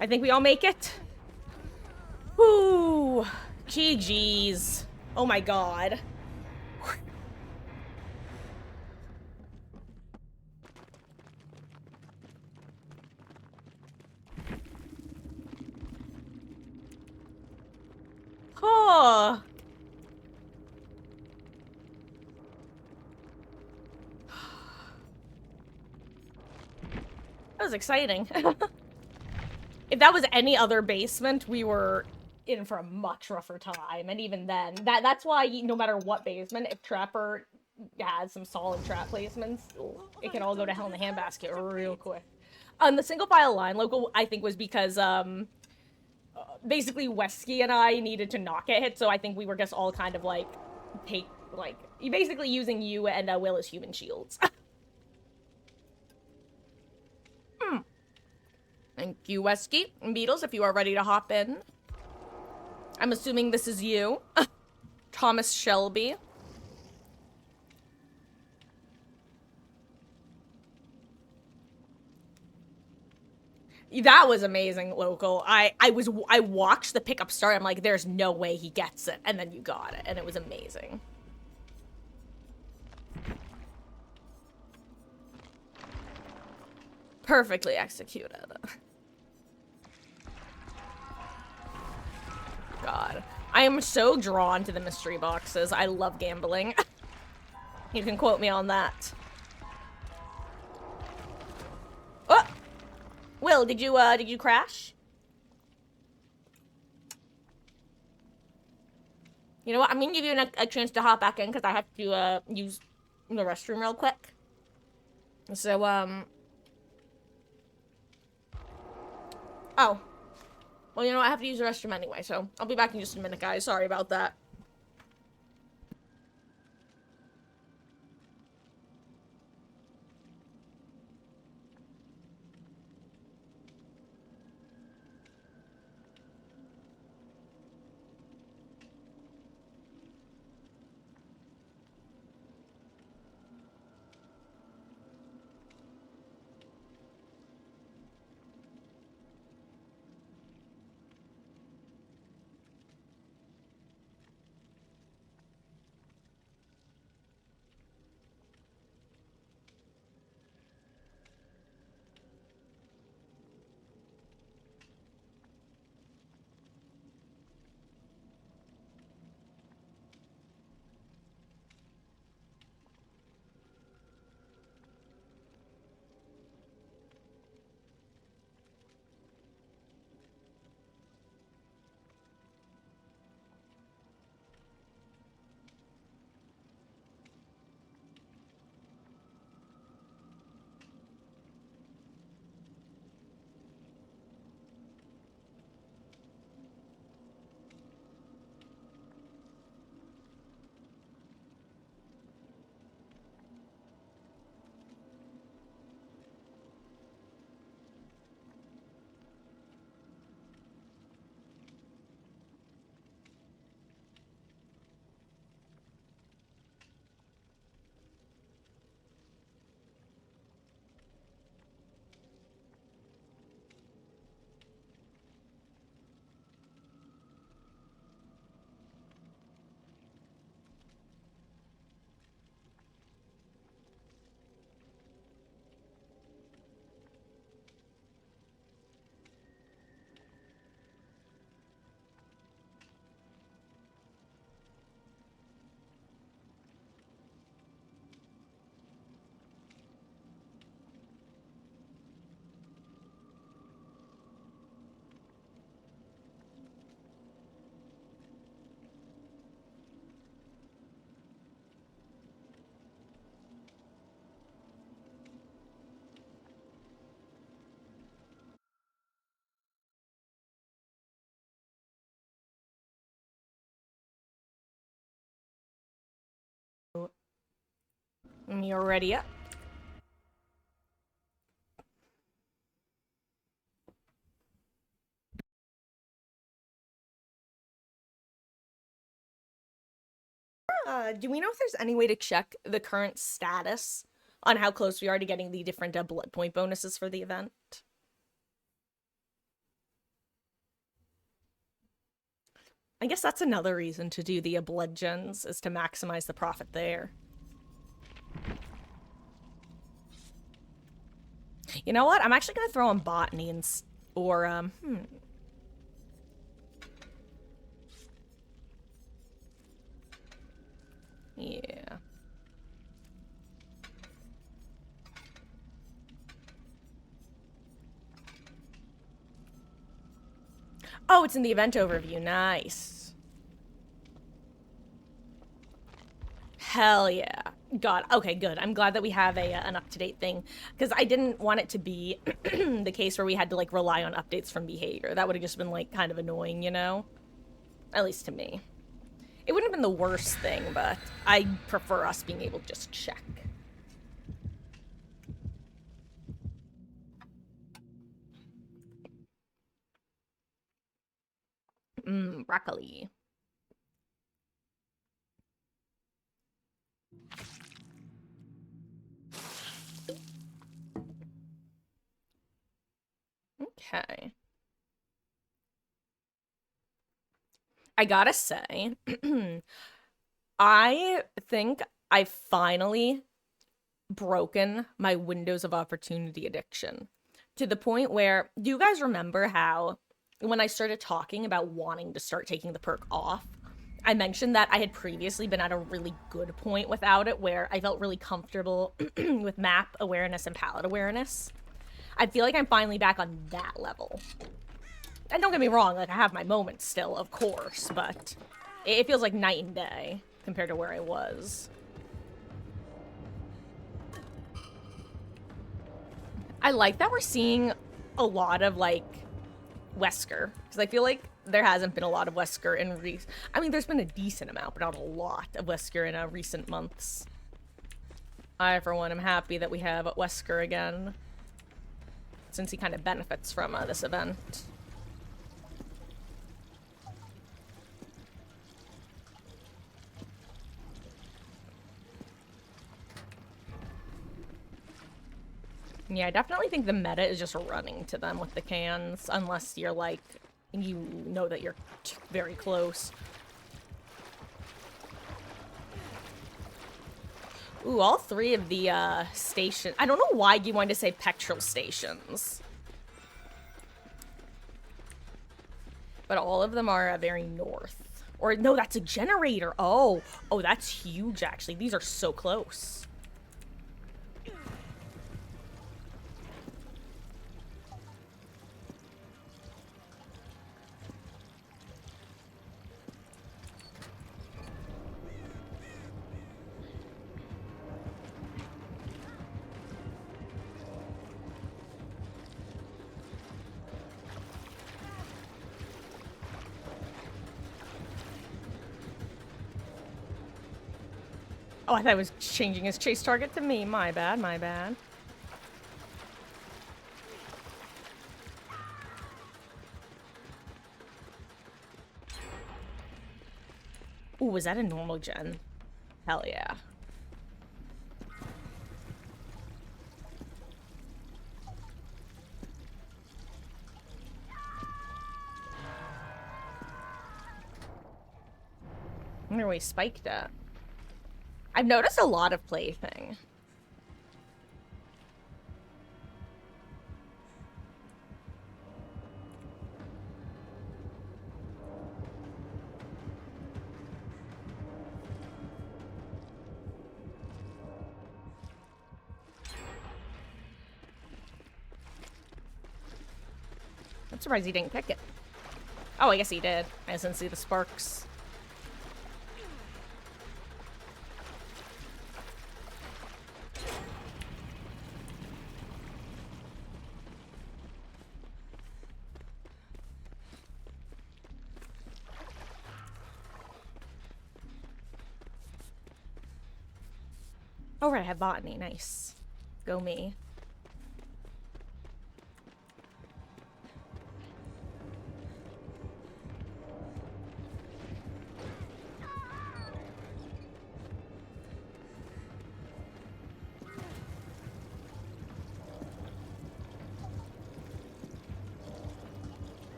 I think we all make it. Whoo! GG's. Oh my god. Oh. That was exciting. If that was any other basement, we were in for a much rougher time. And even then, that's why no matter what basement, if Trapper has some solid trap placements, it can all go to hell in the handbasket real quick. The single file line local, I think, was because basically Wesky and I needed to not get hit, so I think we were just all kind of like basically using you and Will as human shields. Thank you, Wesky. And Beatles, if you are ready to hop in. I'm assuming this is you. Thomas Shelby. That was amazing, local. I watched the pickup start. I'm like, there's no way he gets it. And then you got it. And it was amazing. Perfectly executed. God. I am so drawn to the mystery boxes. I love gambling. You can quote me on that. Oh! Will, did you crash? You know what? I'm gonna give you a chance to hop back in because I have to use the restroom real quick. So, oh. Well, you know what? I have to use the restroom anyway, so I'll be back in just a minute, guys. Sorry about that. You're ready up. Do we know if there's any way to check the current status on how close we are to getting the different blood point bonuses for the event? I guess that's another reason to do the Bloodsens, is to maximize the profit there. You know what? I'm actually gonna throw on botany and Yeah. Oh, it's in the event overview. Nice. Hell yeah. God. Okay, good. I'm glad that we have an up-to-date thing, because I didn't want it to be the case where we had to, like, rely on updates from behavior. That would have just been, like, kind of annoying, you know? At least to me. It wouldn't have been the worst thing, but I prefer us being able to just check. Broccoli. Okay. I gotta say, I think I finally broken my windows of opportunity addiction to the point where, do you guys remember how when I started talking about wanting to start taking the perk off, I mentioned that I had previously been at a really good point without it, where I felt really comfortable with map awareness and palette awareness? I feel like I'm finally back on that level. And don't get me wrong, like, I have my moments still, of course, but it feels like night and day compared to where I was. I like that we're seeing a lot of, like, Wesker, because I feel like there hasn't been a lot of Wesker in I mean, there's been a decent amount, but not a lot of Wesker in recent months. I, for one, am happy that we have Wesker again, since he kind of benefits from this event. Yeah, I definitely think the meta is just running to them with the cans, unless you're like, you know that you're very close. Ooh, all three of the station. I don't know why you wanted to say petrol stations, but all of them are very north. Or no, that's a generator. Oh, that's huge. Actually, these are so close. Oh, I thought it was changing his chase target to me. My bad, my bad. Ooh, was that a normal gen? Hell yeah. I wonder where he spiked at. I've noticed a lot of plaything. I'm surprised he didn't pick it. Oh, I guess he did. I just didn't see the sparks. Oh, right, I have botany. Nice. Go me.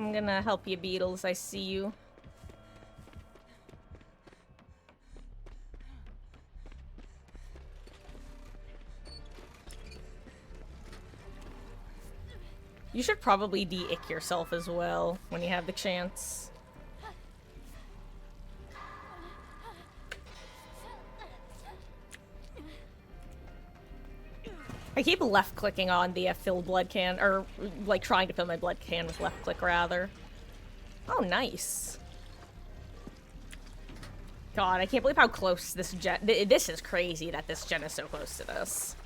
I'm gonna help you, Beetles. I see you. You should probably de-ick yourself as well when you have the chance. I keep left-clicking on the fill blood can, or like trying to fill my blood can with left-click rather. Oh, nice. God, I can't believe how close this gen- this is crazy that this gen is so close to this.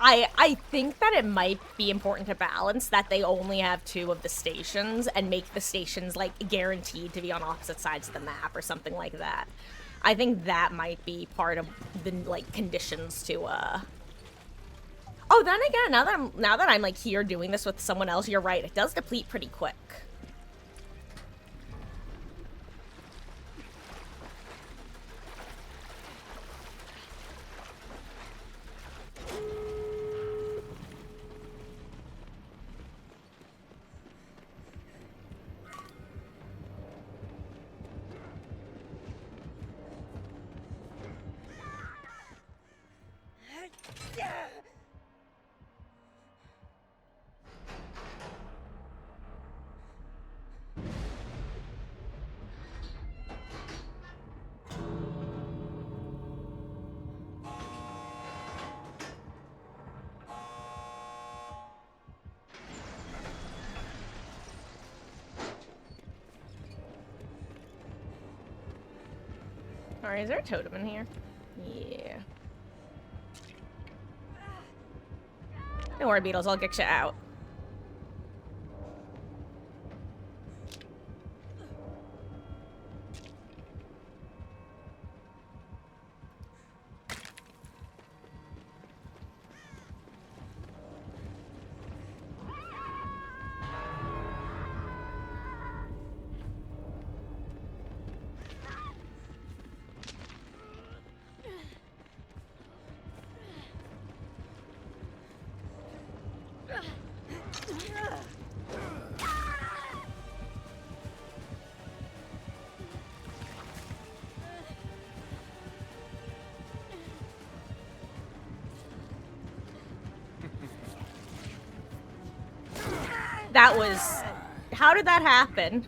I think that it might be important to balance that they only have 2 of the stations and make the stations, like, guaranteed to be on opposite sides of the map or something like that. I think that might be part of the, like, conditions to, Oh, then again, now that I'm, like, here doing this with someone else, you're right, it does deplete pretty quick. Alright, is there a totem in here? Yeah. Don't worry, Beetles, I'll get you out. That was... How did that happen?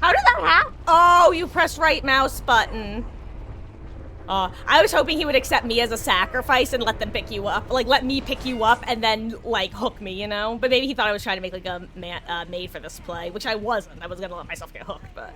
How did that happen? Oh, you pressed right mouse button. I was hoping he would accept me as a sacrifice and let them pick you up. Like, let me pick you up and then, like, hook me, you know? But maybe he thought I was trying to make, like, a maid for this play, which I wasn't. I was gonna let myself get hooked, but...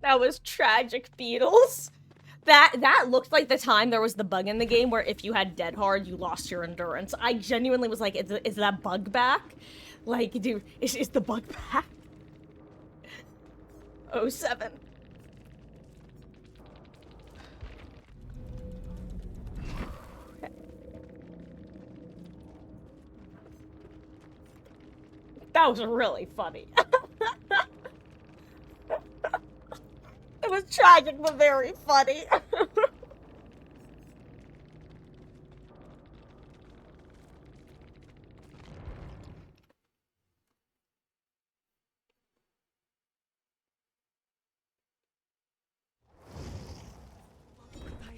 That was tragic, Beetles. That looked like the time there was the bug in the game where if you had dead hard, you lost your endurance. I genuinely was like, is that bug back? Like, dude, is the bug back? 07. That was really funny. It was tragic, but very funny. I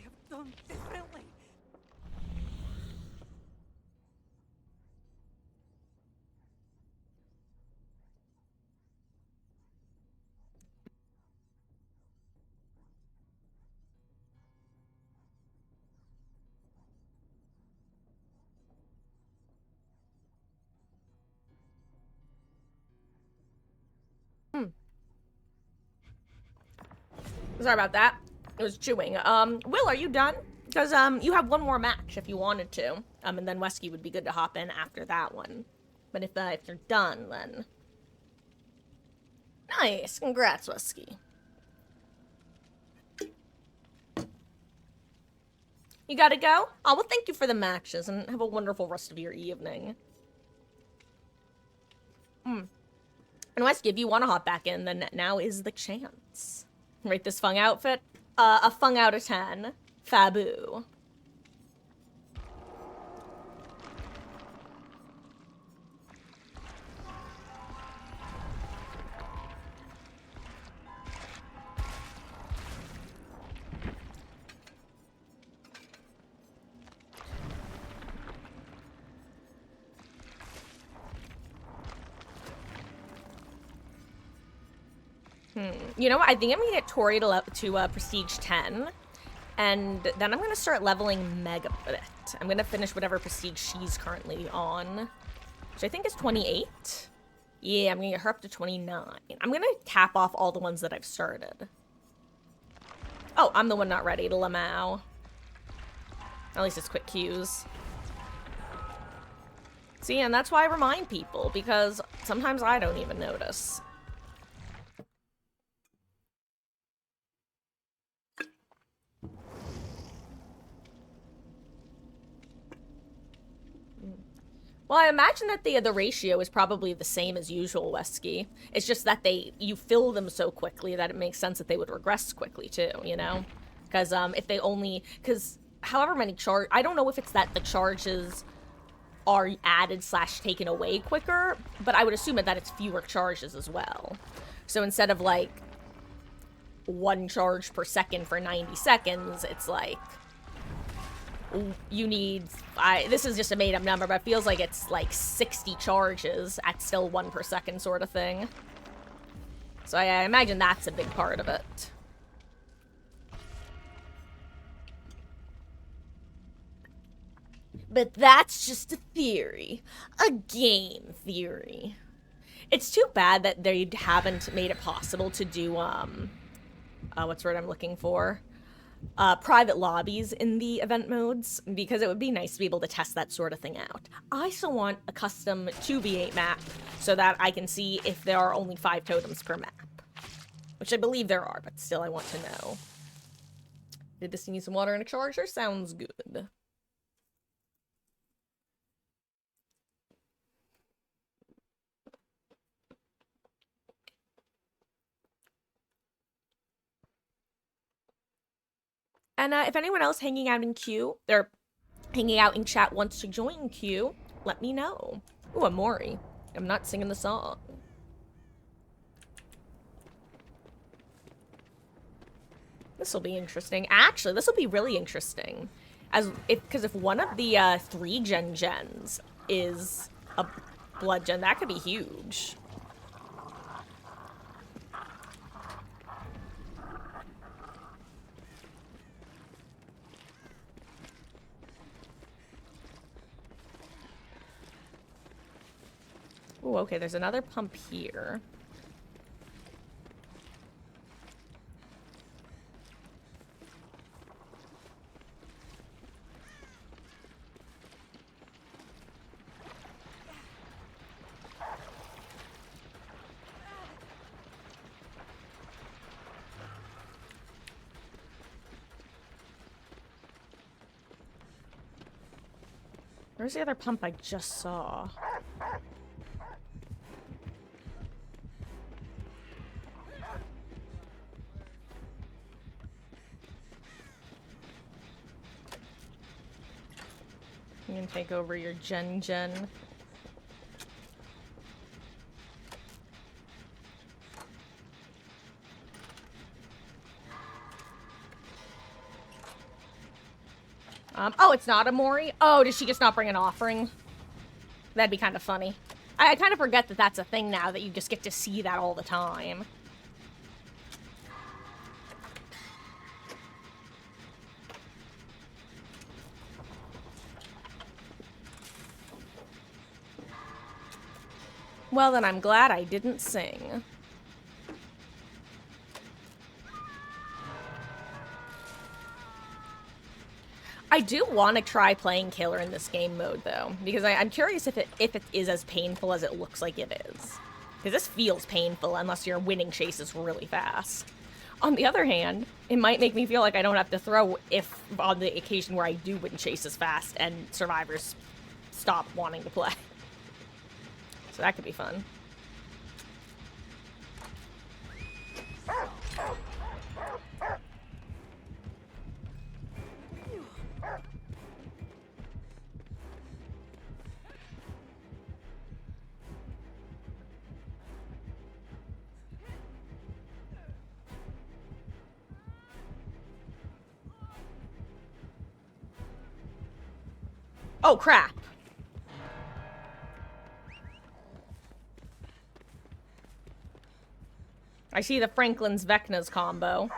have done differently. Sorry about that. It was chewing. Will, are you done? Because, you have one more match if you wanted to. And then Wesky would be good to hop in after that one. But if you're done, then... Nice. Congrats, Wesky. You gotta go? Oh, well, thank you for the matches, and have a wonderful rest of your evening. And Wesky, if you want to hop back in, then now is the chance. Rate this Fung outfit. A Fung out of 10. Fabu. You know what? I think I'm gonna get Tori to Prestige 10. And then I'm gonna start leveling Meg a bit. I'm gonna finish whatever Prestige she's currently on. Which I think is 28. Yeah, I'm gonna get her up to 29. I'm gonna cap off all the ones that I've started. Oh, I'm the one not ready to Lamau. At least it's quick cues. See, and that's why I remind people, because sometimes I don't even notice. Well, I imagine that the ratio is probably the same as usual, Wesky. It's just that you fill them so quickly that it makes sense that they would regress quickly too, you know? Because if they only... Because however many charge... I don't know if it's that the charges are added / taken away quicker, but I would assume that it's fewer charges as well. So instead of, like, 1 charge per second for 90 seconds, it's like... You need... this is just a made-up number, but it feels like it's like 60 charges at still 1 per second sort of thing. So I imagine that's a big part of it. But that's just a theory. A game theory. It's too bad that they haven't made it possible to do, what's the word I'm looking for? Private lobbies in the event modes, because it would be nice to be able to test that sort of thing out. I still want a custom 2v8 map so that I can see if there are only 5 totems per map. Which I believe there are, but still I want to know. Did this need some water and a charger? Sounds good. And if anyone else hanging out in queue, or hanging out in chat wants to join queue, let me know. Ooh, Amori. I'm not singing the song. This will be interesting. Actually, this will be really interesting. Because if one of the 3 gens is a blood gen, that could be huge. Ooh, okay, there's another pump here. Where's the other pump I just saw? You can take over your gen. Oh, it's not a Mori? Oh, did she just not bring an offering? That'd be kind of funny. I kind of forget that that's a thing now, that you just get to see that all the time. Well, then I'm glad I didn't sing. I do want to try playing killer in this game mode though, because I'm curious if it is as painful as it looks like it is. Because this feels painful unless you're winning chases really fast. On the other hand, it might make me feel like I don't have to throw if on the occasion where I do win chases fast and survivors stop wanting to play. So that could be fun. Oh, crap. I see the Franklin's Vecna's combo.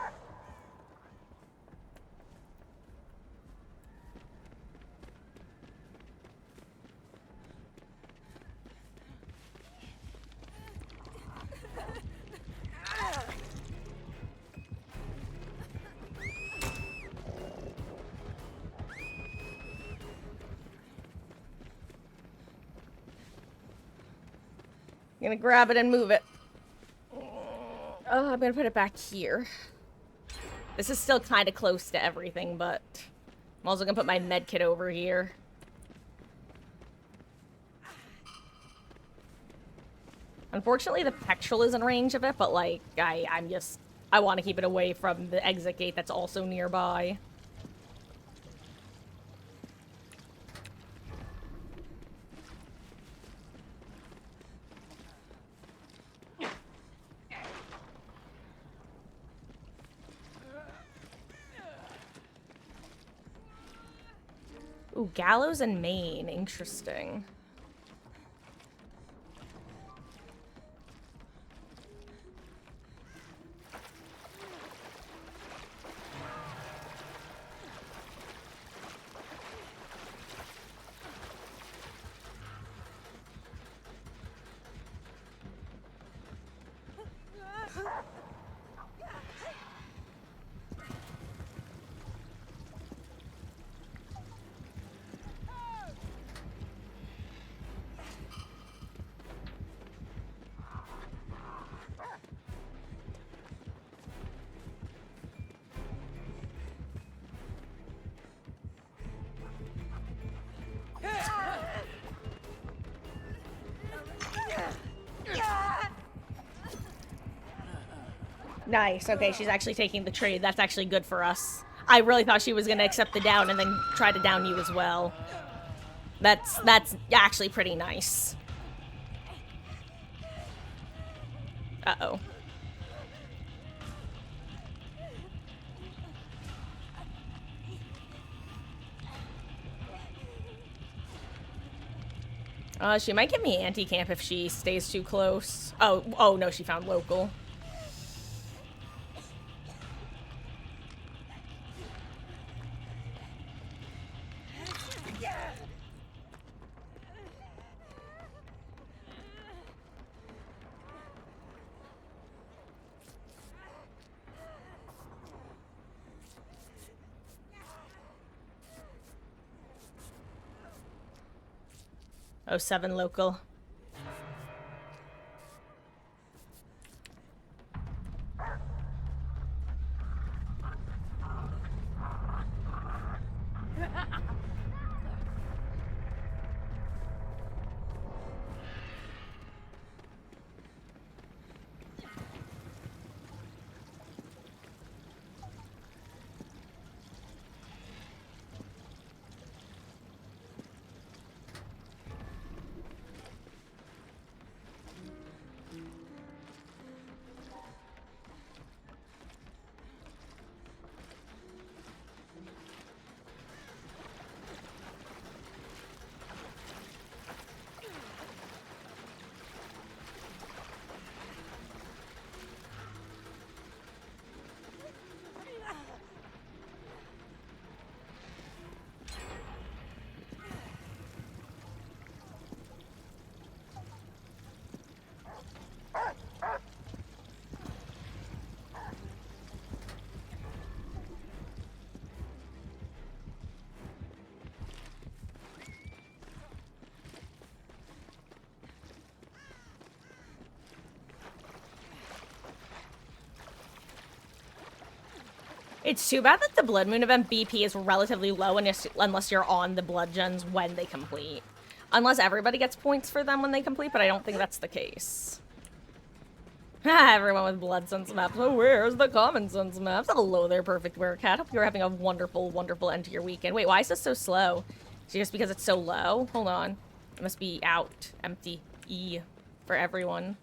I'm gonna grab it and move it. Oh, I'm gonna put it back here. This is still kind of close to everything, but I'm also gonna put my med kit over here. Unfortunately, the pectoral is in range of it, but like, I want to keep it away from the exit gate that's also nearby. Ooh, gallows and main. Interesting. Nice. Okay, she's actually taking the trade. That's actually good for us. I really thought she was going to accept the down and then try to down you as well. That's actually pretty nice. Uh-oh. She might give me anti-camp if she stays too close. Oh no, she found local. Oh, 7 local. It's too bad that the Blood Moon event BP is relatively low unless you're on the Bloodsens when they complete. Unless everybody gets points for them when they complete, but I don't think that's the case. Everyone with Bloodsens maps. Oh, where's the Common Sense maps? Hello there, Perfect Werecat. Hope you're having a wonderful, wonderful end to your weekend. Wait, why is this so slow? Is it just because it's so low? Hold on. It must be out. Empty. E. For everyone.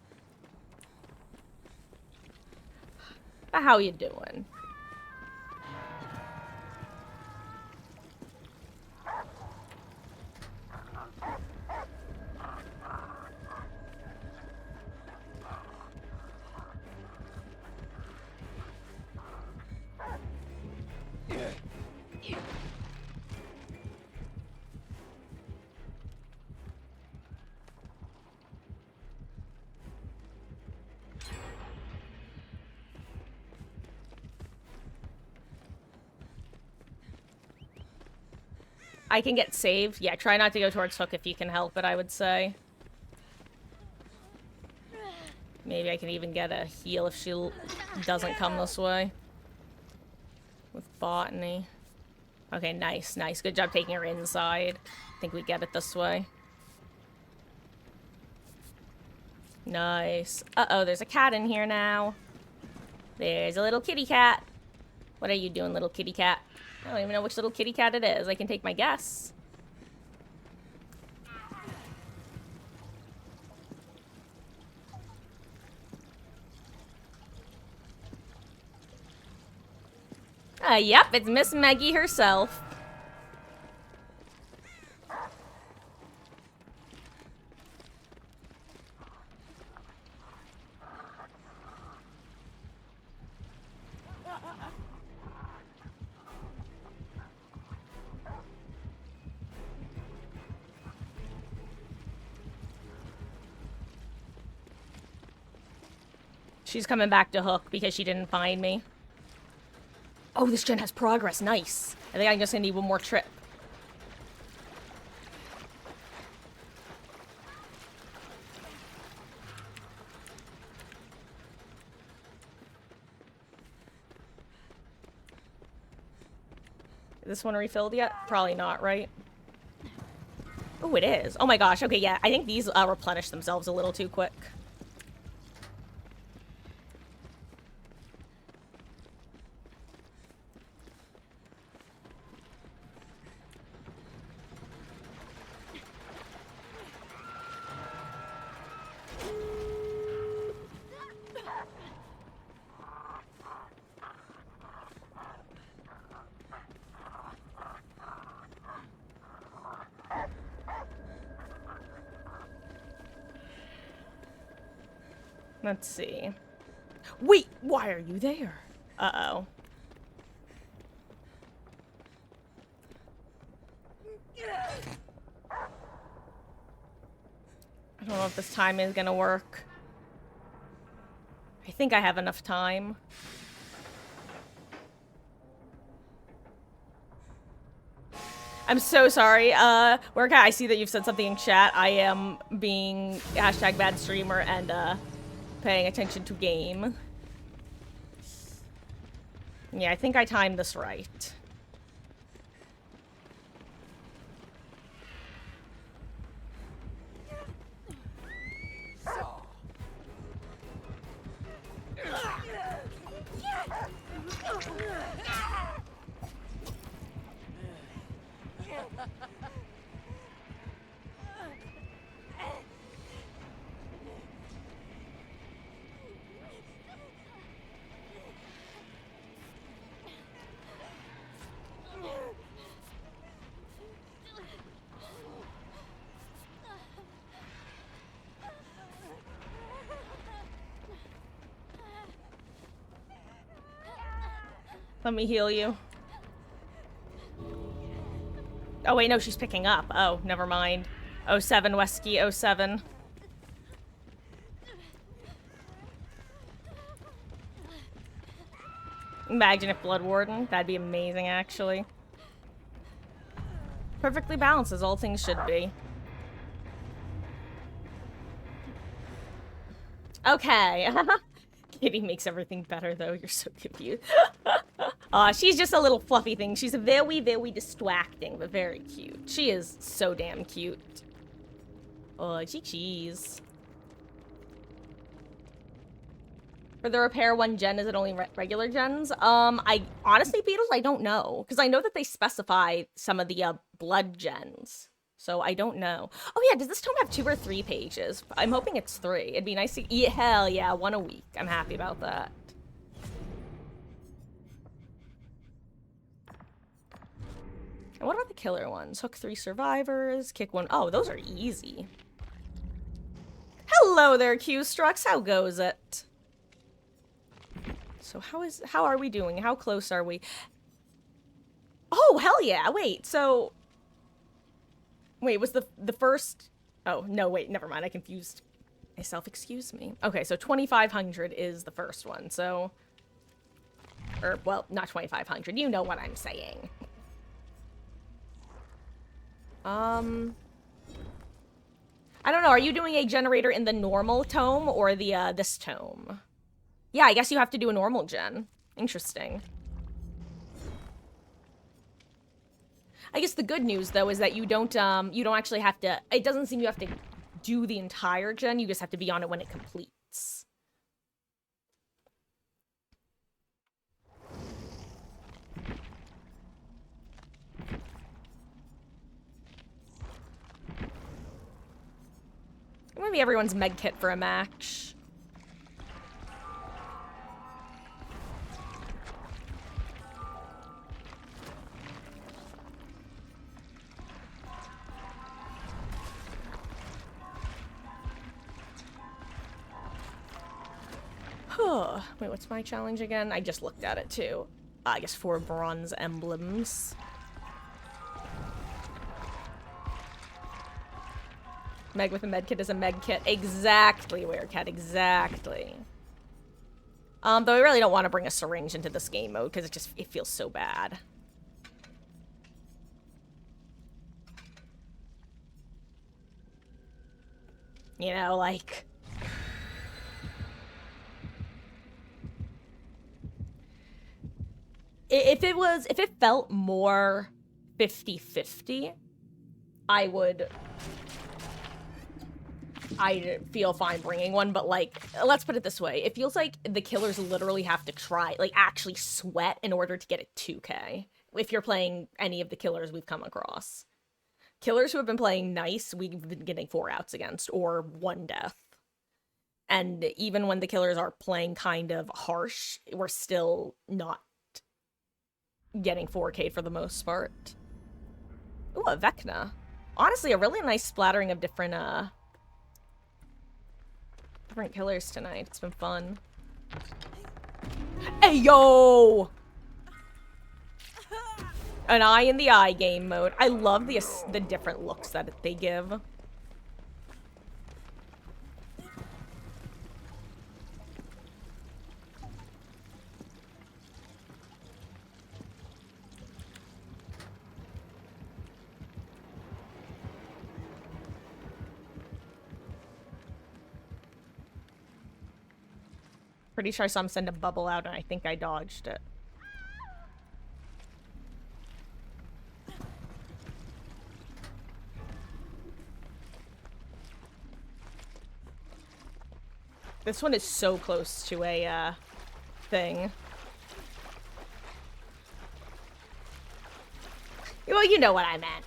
How you doing? I can get saved. Yeah, try not to go towards Hook if you can help it, I would say. Maybe I can even get a heal if she doesn't come this way. With Botany. Okay, nice, nice. Good job taking her inside. I think we get it this way. Nice. Uh-oh, there's a cat in here now. There's a little kitty cat. What are you doing, little kitty cat? I don't even know which little kitty cat it is. I can take my guess. Yep, it's Miss Maggie herself. She's coming back to Hook because she didn't find me. Oh, this gen has progress. Nice. I think I'm just gonna need one more trip. Is this one refilled yet? Probably not, right? Oh, it is. Oh my gosh. Okay, yeah. I think these replenish themselves a little too quick. Let's see. Wait, why are you there? Uh-oh. I don't know if this time is gonna work. I think I have enough time. I'm so sorry. Worka, I see that you've said something in chat. I am being #bad streamer and, paying attention to game. Yeah, I think I timed this right. Let me heal you. Oh, wait, no, she's picking up. Oh, never mind. 07, Wesky, 07. Imagine if Blood Warden. That'd be amazing, actually. Perfectly balanced, as all things should be. Okay. Kitty makes everything better, though. You're so confused. She's just a little fluffy thing. She's very, very distracting, but very cute. She is so damn cute. Oh, cheese. For the repair 1 gen, is it only regular gens? I honestly, Beatles, I don't know. Because I know that they specify some of the blood gens. So I don't know. Oh yeah, does this tome have 2 or 3 pages? I'm hoping it's 3. It'd be nice to... Yeah, hell yeah, 1 a week. I'm happy about that. And what about the killer ones? Hook 3 survivors, kick 1... Oh, those are easy. Hello there, Q-Strux. How goes it? So how are we doing? How close are we? Oh, hell yeah. Wait, so... Wait, was the first... Oh, no, wait, never mind. I confused myself. Excuse me. Okay, so 2,500 is the first one, so... Or, well, not 2,500. You know what I'm saying. I don't know. Are you doing a generator in the normal tome or the, this tome? Yeah, I guess you have to do a normal gen. Interesting. I guess the good news, though, is that you don't actually have to... It doesn't seem you have to do the entire gen. You just have to be on it when it completes. Maybe everyone's med kit for a match. Wait, what's my challenge again? I just looked at it too. I guess 4 bronze emblems. Meg with a medkit is a medkit. Exactly, Werecat, exactly. Though I really don't want to bring a syringe into this game mode because it feels so bad. You know, like... If it felt more 50-50, I'd feel fine bringing one, but, like, let's put it this way. It feels like the killers literally have to try, like, actually sweat in order to get a 2K. If you're playing any of the killers we've come across. Killers who have been playing nice, we've been getting 4 outs against, or 1 death. And even when the killers are playing kind of harsh, we're still not getting 4K for the most part. Ooh, a Vecna. Honestly, a really nice splattering of different killers tonight. It's been fun. Hey, yo! An eye in the eye game mode. I love the different looks that they give. Pretty sure I saw him send a bubble out and I think I dodged it. This one is so close to a, thing. Well, you know what I meant.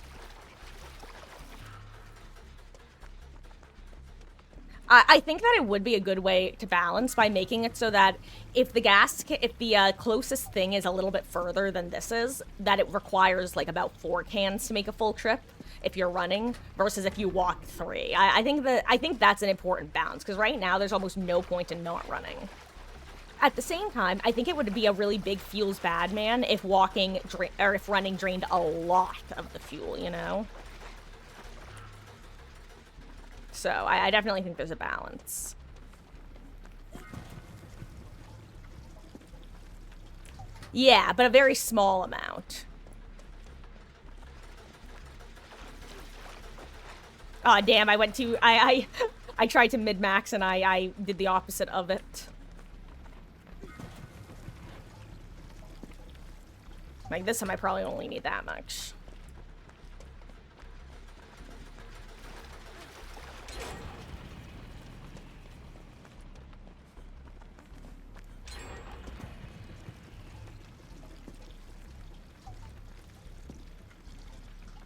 I think that it would be a good way to balance by making it so that if the closest thing is a little bit further than this is, that it requires like about 4 cans to make a full trip if you're running versus if you walk 3. I think that's an important balance because right now there's almost no point in not running. At the same time, I think it would be a really big feels bad man if if running drained a lot of the fuel, you know? So, I definitely think there's a balance. Yeah, but a very small amount. Aw, damn, I tried to mid-max and I did the opposite of it. Like, this time I probably only need that much.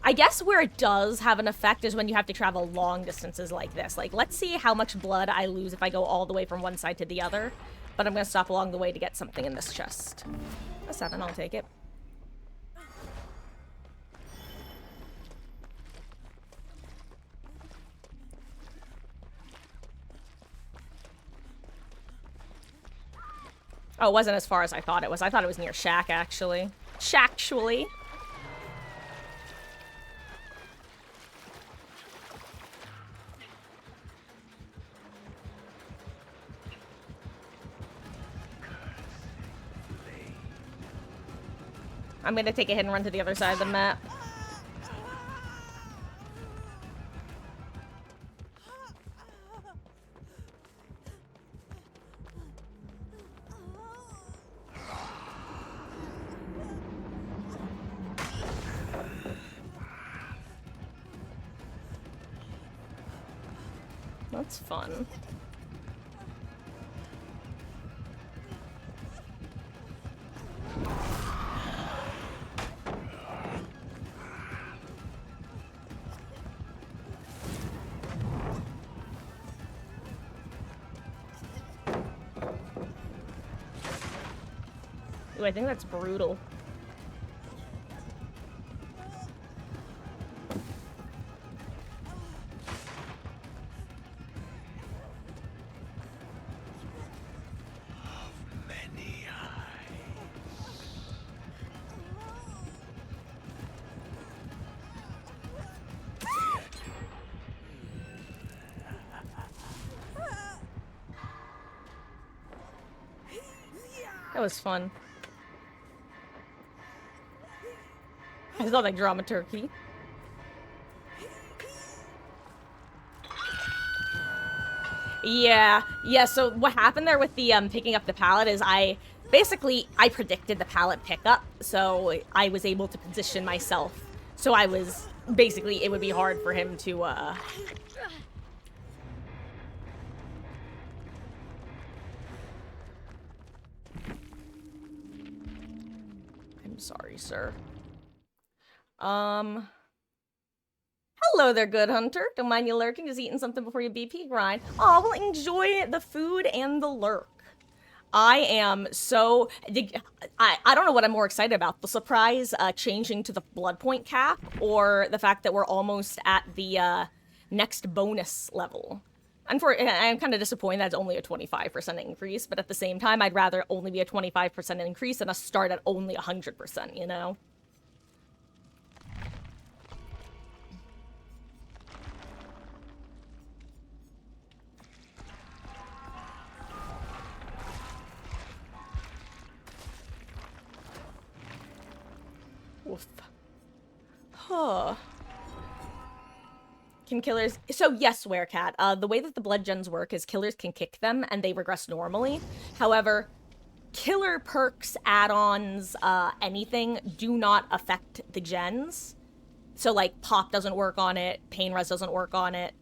I guess where it does have an effect is when you have to travel long distances like this. Like, let's see how much blood I lose if I go all the way from one side to the other. But I'm gonna stop along the way to get something in this chest. A 7, I'll take it. Oh, it wasn't as far as I thought it was. I thought it was near Shack, actually. Shacktually. I'm gonna take a hit and run to the other side of the map. That's fun. Ooh, I think that's brutal. That was fun. I saw that dramaturgy. Yeah, so what happened there with the picking up the pallet is I predicted the pallet pickup, so I was able to position myself. So I was basically, it would be hard for him to I'm sorry, sir. Hello there, good hunter. Don't mind you lurking, just eating something before your BP grind. Aw, well, enjoy the food and the lurk. I am so... I don't know what I'm more excited about. The surprise changing to the blood point cap, or the fact that we're almost at the next bonus level. I'm kind of disappointed that it's only a 25% increase, but at the same time, I'd rather only be a 25% increase than us start at only 100%, you know? Oof. Huh. Can killers... So, yes, Werecat. The way that the blood gens work is killers can kick them, and they regress normally. However, killer perks, add-ons, anything do not affect the gens. So, like, Pop doesn't work on it, Pain Res doesn't work on it,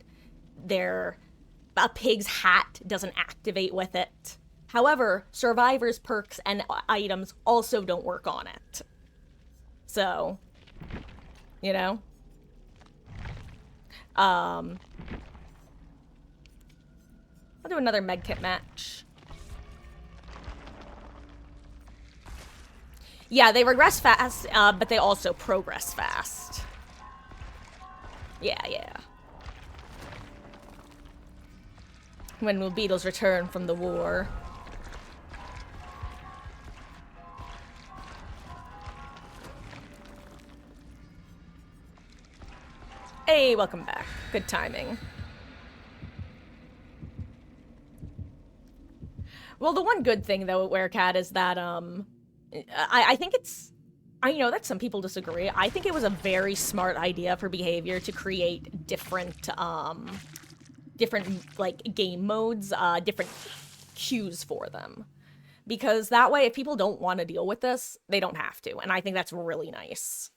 a pig's hat doesn't activate with it. However, Survivor's perks and items also don't work on it. So, you know? I'll do another medkit match. Yeah, they regress fast, but they also progress fast. Yeah. When will Beetles return from the war? Hey, welcome back. Good timing. Well, the one good thing, though, at Werecat is that, I think it's... I know that some people disagree. I think it was a very smart idea for Behavior to create different, like, game modes, different cues for them. because that way, if people don't want to deal with this, they don't have to. And I think that's really nice.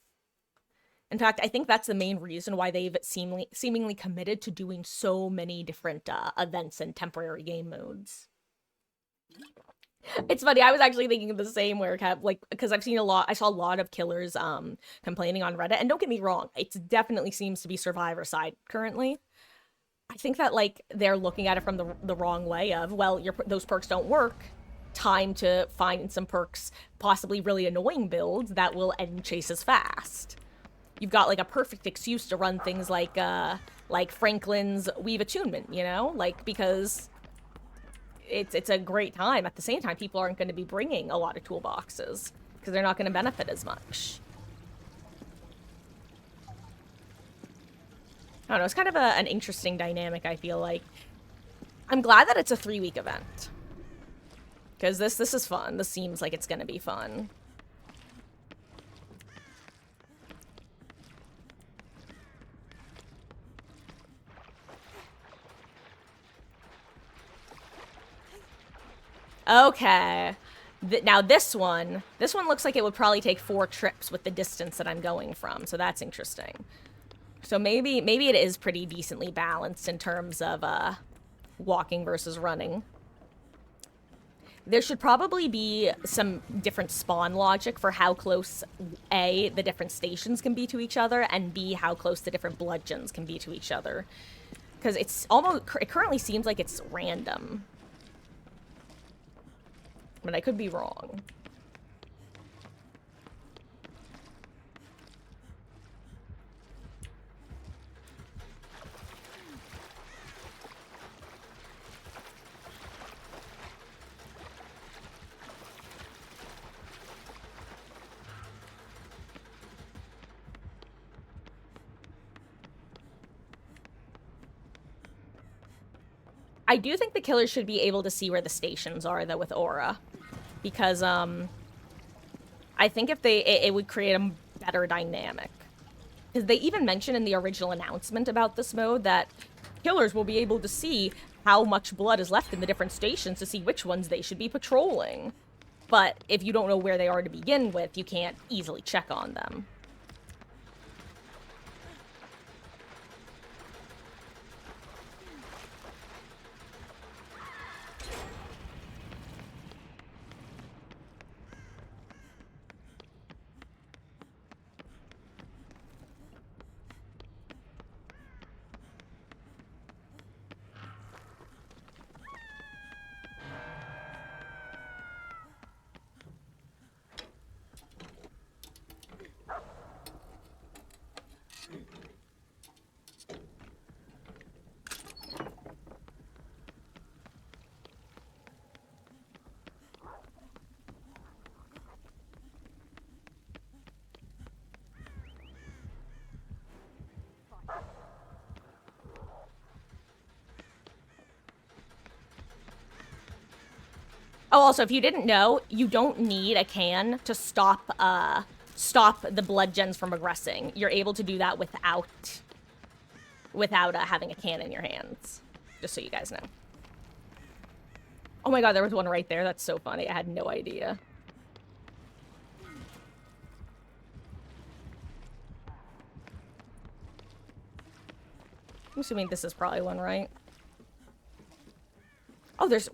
In fact, I think that's the main reason why they've seemingly committed to doing so many different events and temporary game modes. It's funny, I was actually thinking of the same where like, because I saw a lot of killers complaining on Reddit, and don't get me wrong, it definitely seems to be survivor side currently. I think that, like, they're looking at it from the wrong way of, well, those perks don't work, time to find some perks, possibly really annoying builds that will end chases fast. You've got, like, a perfect excuse to run things like Franklin's Weave Attunement, you know? Like, because it's a great time. At the same time, people aren't going to be bringing a lot of toolboxes because they're not going to benefit as much. I don't know, it's kind of an interesting dynamic, I feel like. I'm glad that it's a 3-week event. Because this is fun. This seems like it's going to be fun. Okay. Now this one looks like it would probably take 4 trips with the distance that I'm going from, so that's interesting. So maybe it is pretty decently balanced in terms of walking versus running. There should probably be some different spawn logic for how close, A, the different stations can be to each other, and B, how close the different bludgeons can be to each other. Because it currently seems like it's random. But I could be wrong. I do think the killers should be able to see where the stations are, though, with Aura. Because, I think if it would create a better dynamic. Because they even mentioned in the original announcement about this mode that killers will be able to see how much blood is left in the different stations to see which ones they should be patrolling. But if you don't know where they are to begin with, you can't easily check on them. Oh, also, if you didn't know, you don't need a can to stop the blood gens from aggressing. You're able to do that without having a can in your hands. Just so you guys know. Oh my god, there was one right there. That's so funny. I had no idea. I'm assuming this is probably one, right? Oh, there's...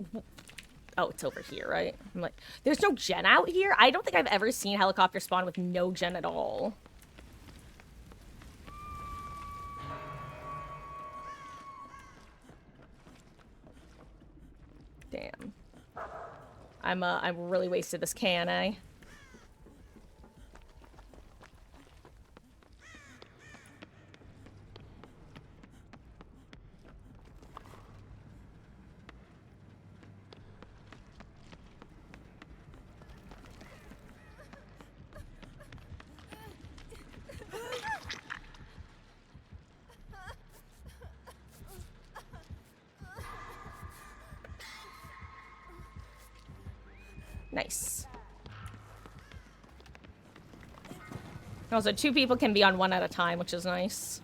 Oh, it's over here, right? I'm like, there's no gen out here? I don't think I've ever seen helicopter spawn with no gen at all. Damn. I'm really wasted this can, eh? Nice. Also, 2 people can be on one at a time, which is nice.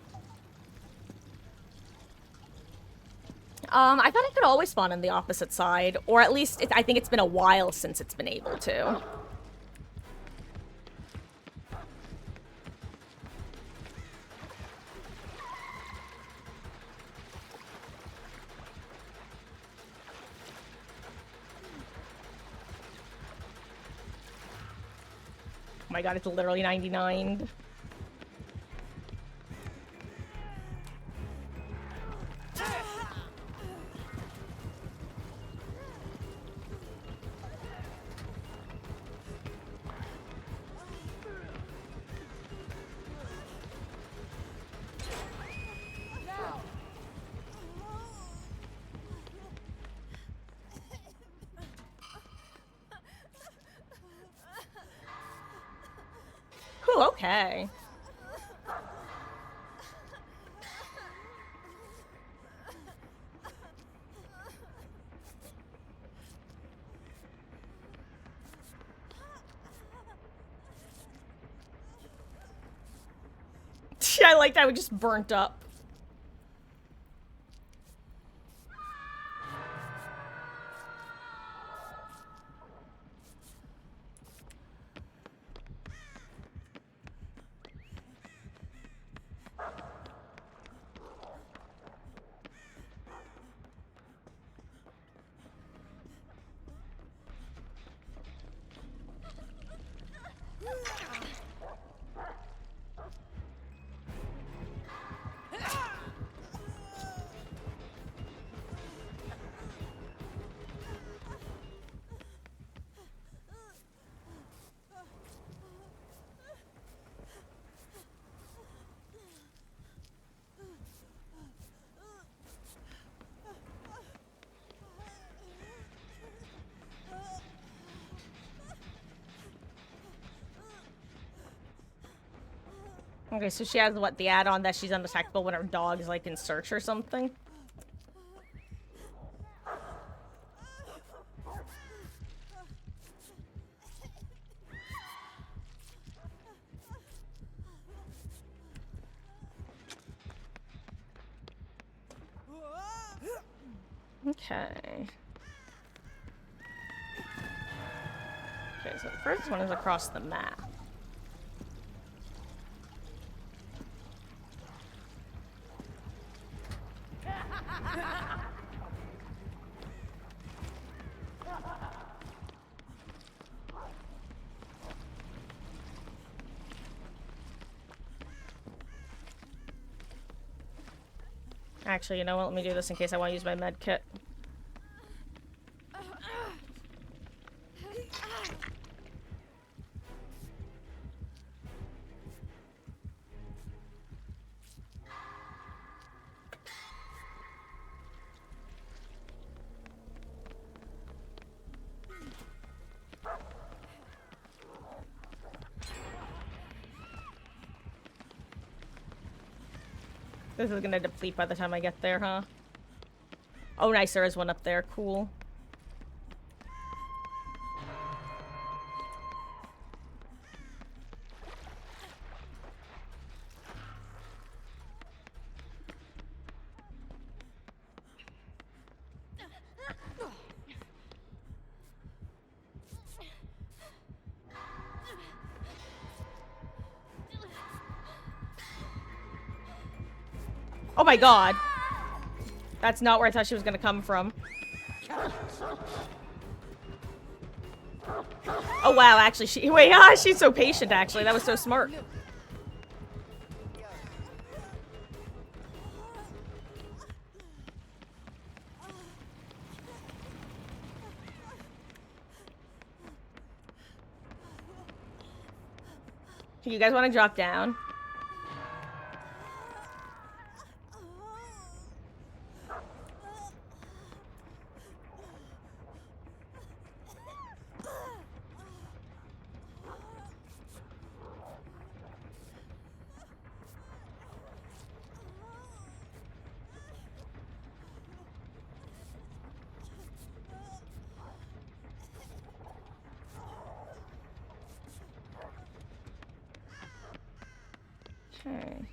I thought it could always spawn on the opposite side, or at least I think it's been a while since it's been able to. Oh my god, it's literally 99. Ooh, okay. I liked how it just burnt up. Okay, so she has, what, the add-on that she's undetectable when her dog is, like, in search or something? Okay. Okay, so the first one is across the map. Actually, you know what? Let me do this in case I want to use my med kit. This is gonna deplete by the time I get there, huh? Oh, nice, there is one up there. Cool. Oh my god. That's not where I thought she was gonna come from. Oh wow, actually she- wait, she's so patient actually. That was so smart. You guys want to drop down? Okay.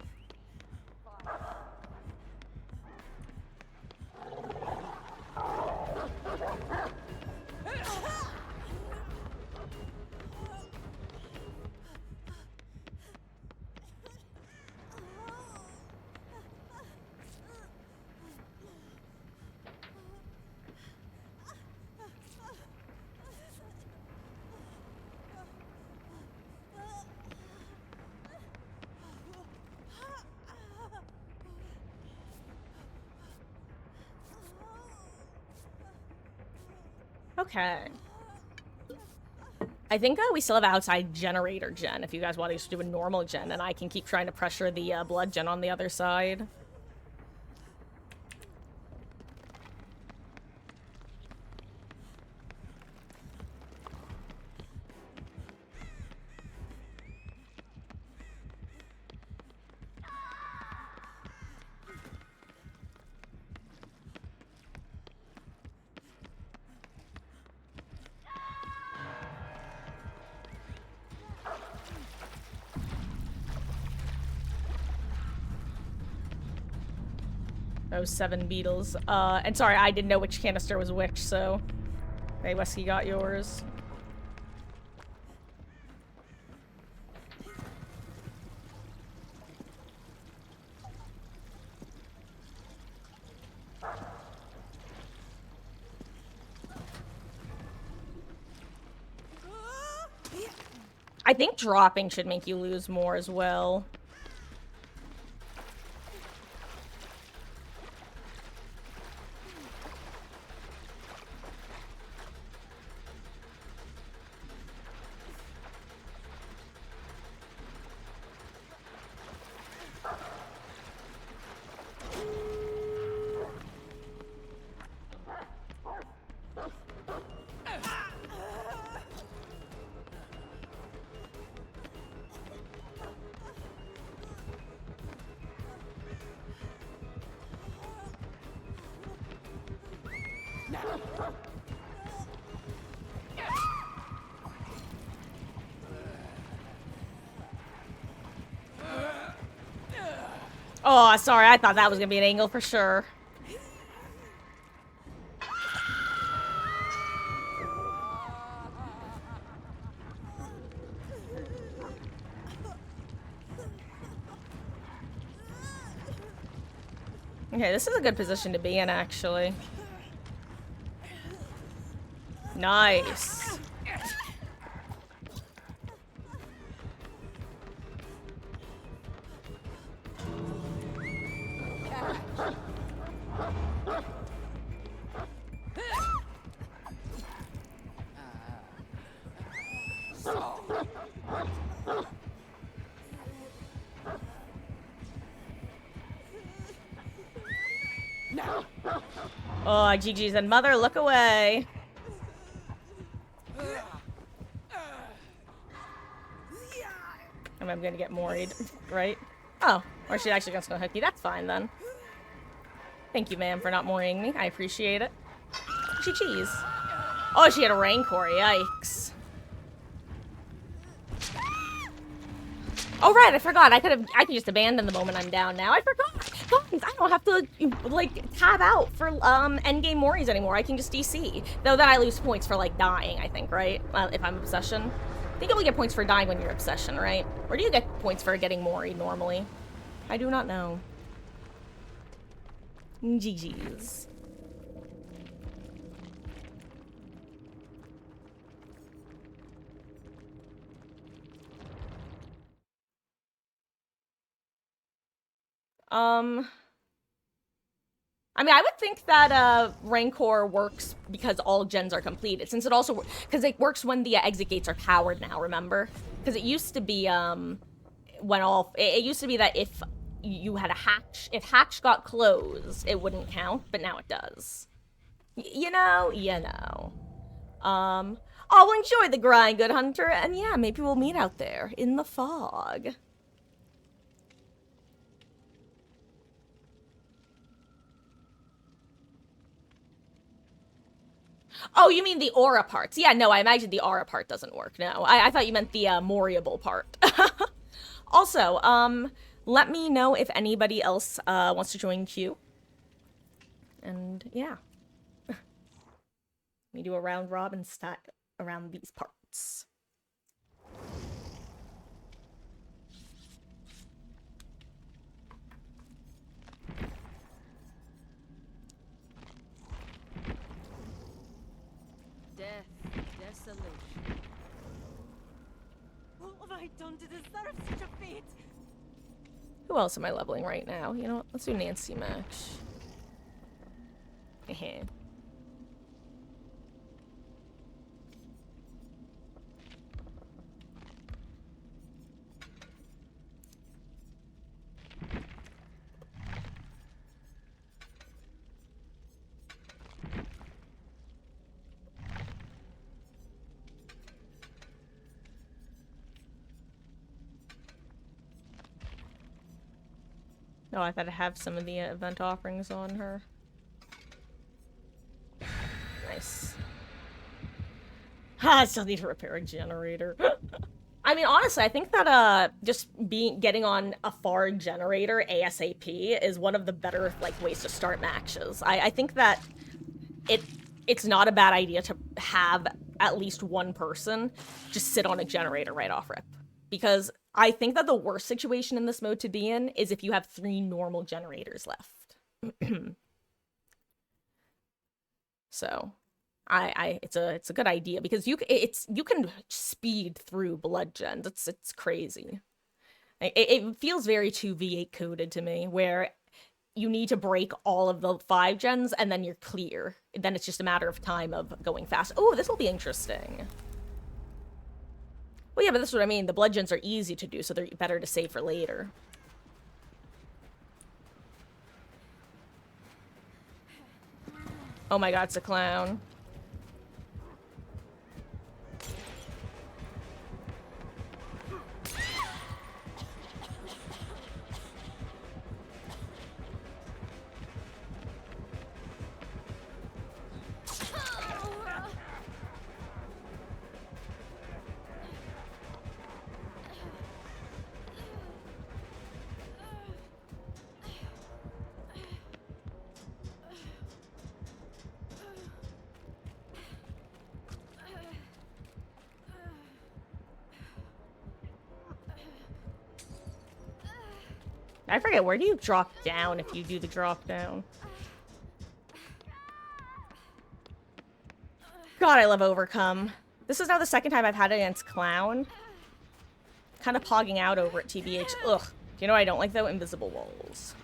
Okay. I think we still have outside generator gen if you guys want to just do a normal gen, and I can keep trying to pressure the blood gen on the other side. Those 7 beetles. And sorry, I didn't know which canister was which, so... Hey, Wesky got yours. I think dropping should make you lose more as well. Oh, sorry, I thought that was gonna be an angle for sure. Okay, this is a good position to be in, actually. Nice. Oh, GG's and mother, look away. I'm gonna get moried, right? Oh, or she's actually gonna hook you. That's fine then. Thank you, ma'am, for not morying me. I appreciate it. GG's. Oh, she had a Rancor. Yikes. Oh right, I forgot. I could just abandon the moment I'm down now. I forgot. Guys, I don't have to like tab out for endgame Mories anymore. I can just DC. Though then I lose points for like dying, I think, right? If I'm obsession. I think you only get points for dying when you're obsession, right? Or do you get points for getting Mori normally? I do not know. GG's. I mean, I would think that Rancor works because all gens are completed, since it also because it works when the exit gates are powered now. Remember, because it used to be when all it used to be that if you had a hatch, if hatch got closed, it wouldn't count, but now it does. You know. Oh, well, enjoy the grind, good hunter, and yeah, maybe we'll meet out there in the fog. Oh, you mean the aura parts? Yeah, no, I imagine the aura part doesn't work. No, I thought you meant the Moriable part. Also, let me know if anybody else wants to join queue. And yeah, we do a round robin style around these parts. Death, desolation. What have I done to deserve such a fate? Who else am I leveling right now? You know what? Let's do Nancy match. Oh, I thought I have some of the event offerings on her. Nice. I still need to repair a generator. I mean, honestly, I think that just getting on a FAR generator ASAP is one of the better like ways to start matches. I think that it's not a bad idea to have at least one person just sit on a generator right off rip. Because I think that the worst situation in this mode to be in is if you have 3 normal generators left. So it's a good idea because you can speed through Bloodsens. It's crazy. It feels very 2v8 coded to me, where you need to break all of the 5 gens and then you're clear. Then it's just a matter of time of going fast. Oh, this will be interesting. Well, yeah, but this is what I mean. The Bloodsens are easy to do, so they're better to save for later. Oh my god, it's a clown. I forget, where do you drop down if you do the drop down? God, I love Overcome. This is now the 2nd time I've had it against Clown. Kind of pogging out over it, TBH. Ugh. Do you know what I don't like, though? Invisible walls.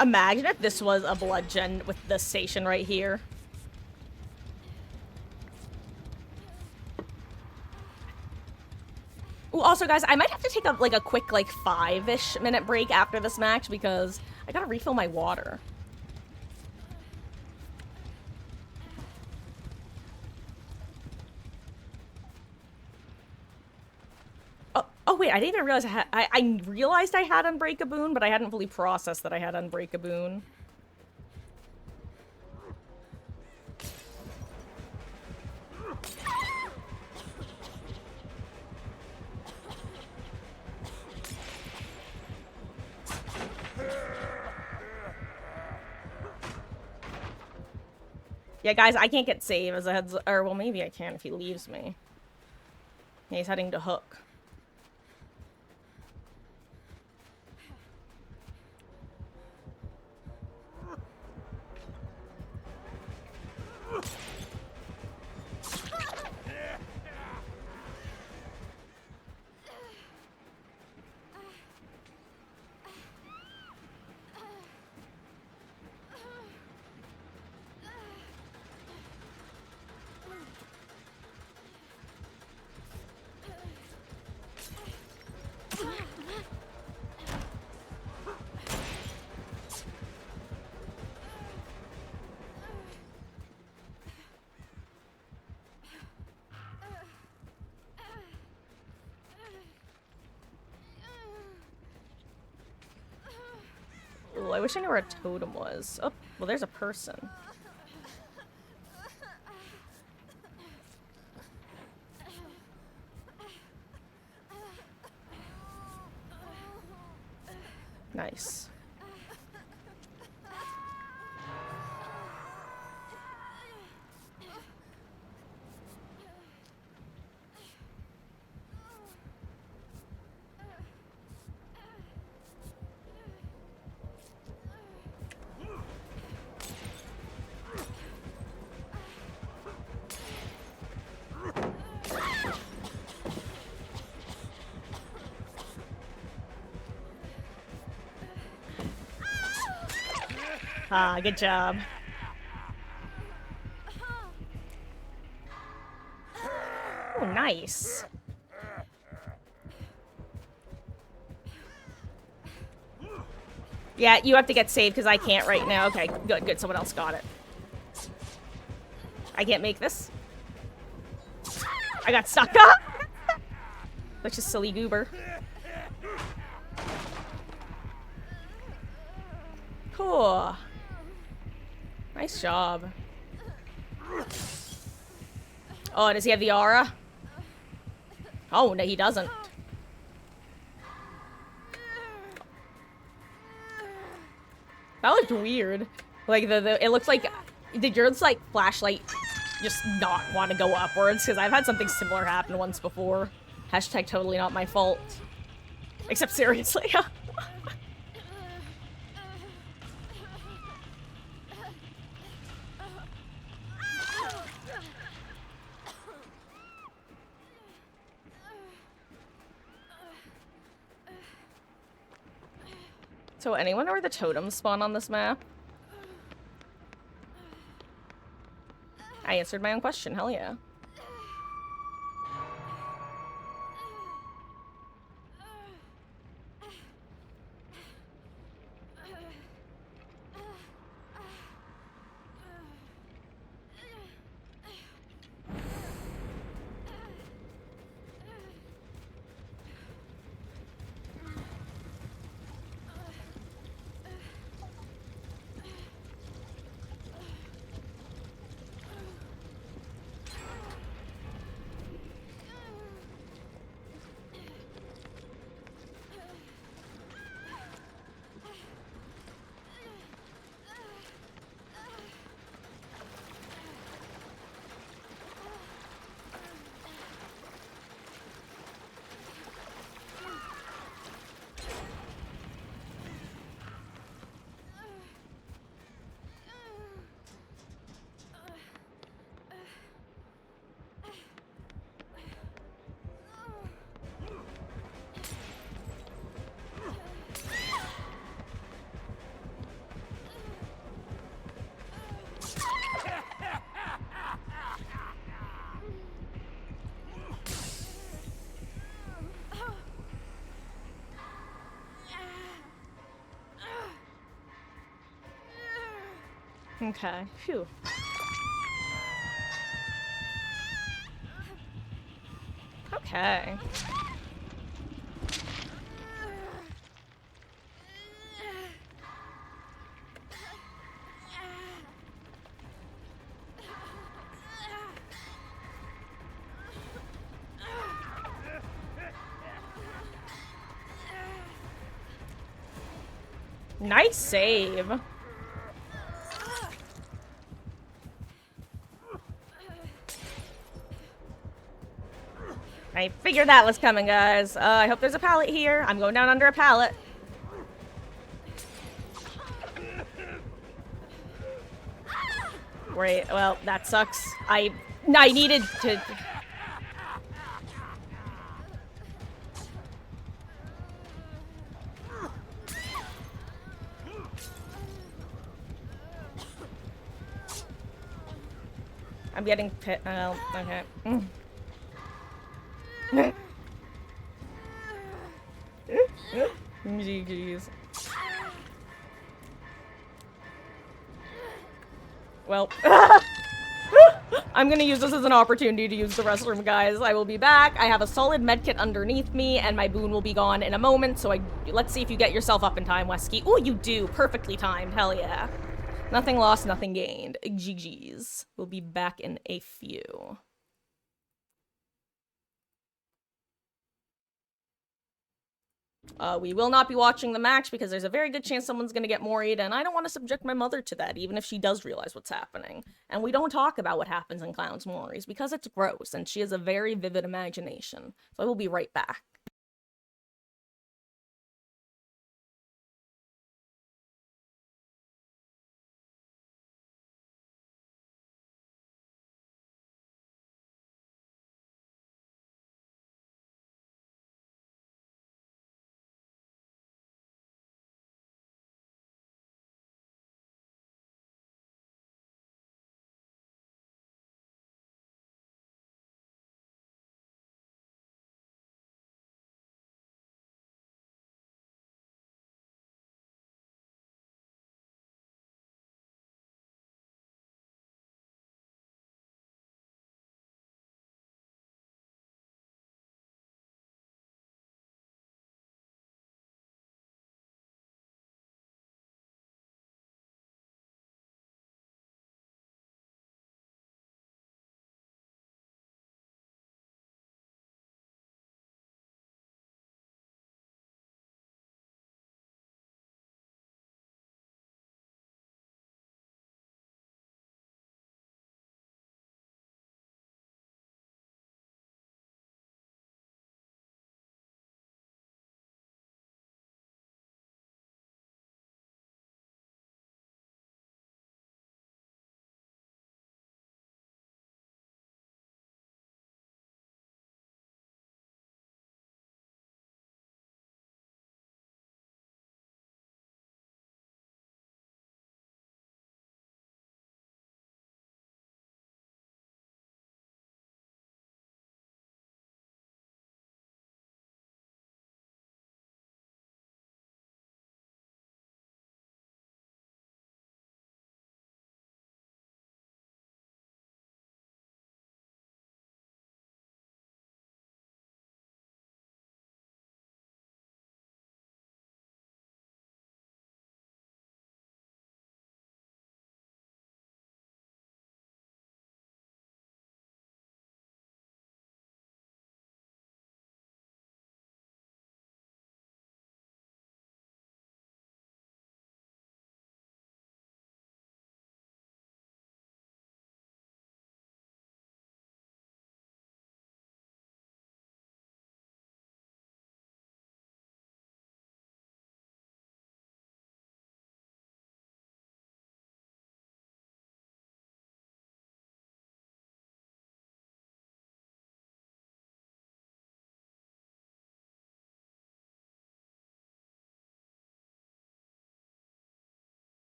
Imagine if this was a Bloodgen with the station right here. Ooh, also, guys, I might have to take a quick 5-ish minute break after this match because I gotta refill my water. Oh wait, I didn't even realize I realized I had Unbreakaboon, but I hadn't fully processed that I had Unbreakaboon. Yeah, guys, I can't get save as a heads, or well, maybe I can if he leaves me. Yeah, he's heading to Hook. Ooh, I wish I knew where a totem was. Oh, well, there's a person. Nice. Ah, good job. Oh, nice. Yeah, you have to get saved because I can't right now. Okay, good, good. Someone else got it. I can't make this. I got stuck. That's just silly goober. Cool. Nice job. Oh, does he have the aura? Oh, no, he doesn't. That looked weird. Like, it looks like... Did yours, like, flashlight just not want to go upwards? Because I've had something similar happen once before. Hashtag totally not my fault. Except seriously. So anyone know where the totems spawn on this map? I answered my own question, hell yeah. Okay, phew. Okay. Nice save. I figured that was coming, guys. I hope there's a pallet here. I'm going down under a pallet. Great. Well, that sucks. I needed to... I'm getting pit. Oh, okay. GG's. Well, I'm gonna use this as an opportunity to use the restroom, guys. I will be back. I have a solid medkit underneath me, and my boon will be gone in a moment, so let's see if you get yourself up in time, Wesky. Oh, you do. Perfectly timed. Hell yeah. Nothing lost, nothing gained. GG's. We'll be back in a few. We will not be watching the match because there's a very good chance someone's going to get moried, and I don't want to subject my mother to that, even if she does realize what's happening. And we don't talk about what happens in Clown's mories because it's gross, and she has a very vivid imagination. So I will be right back.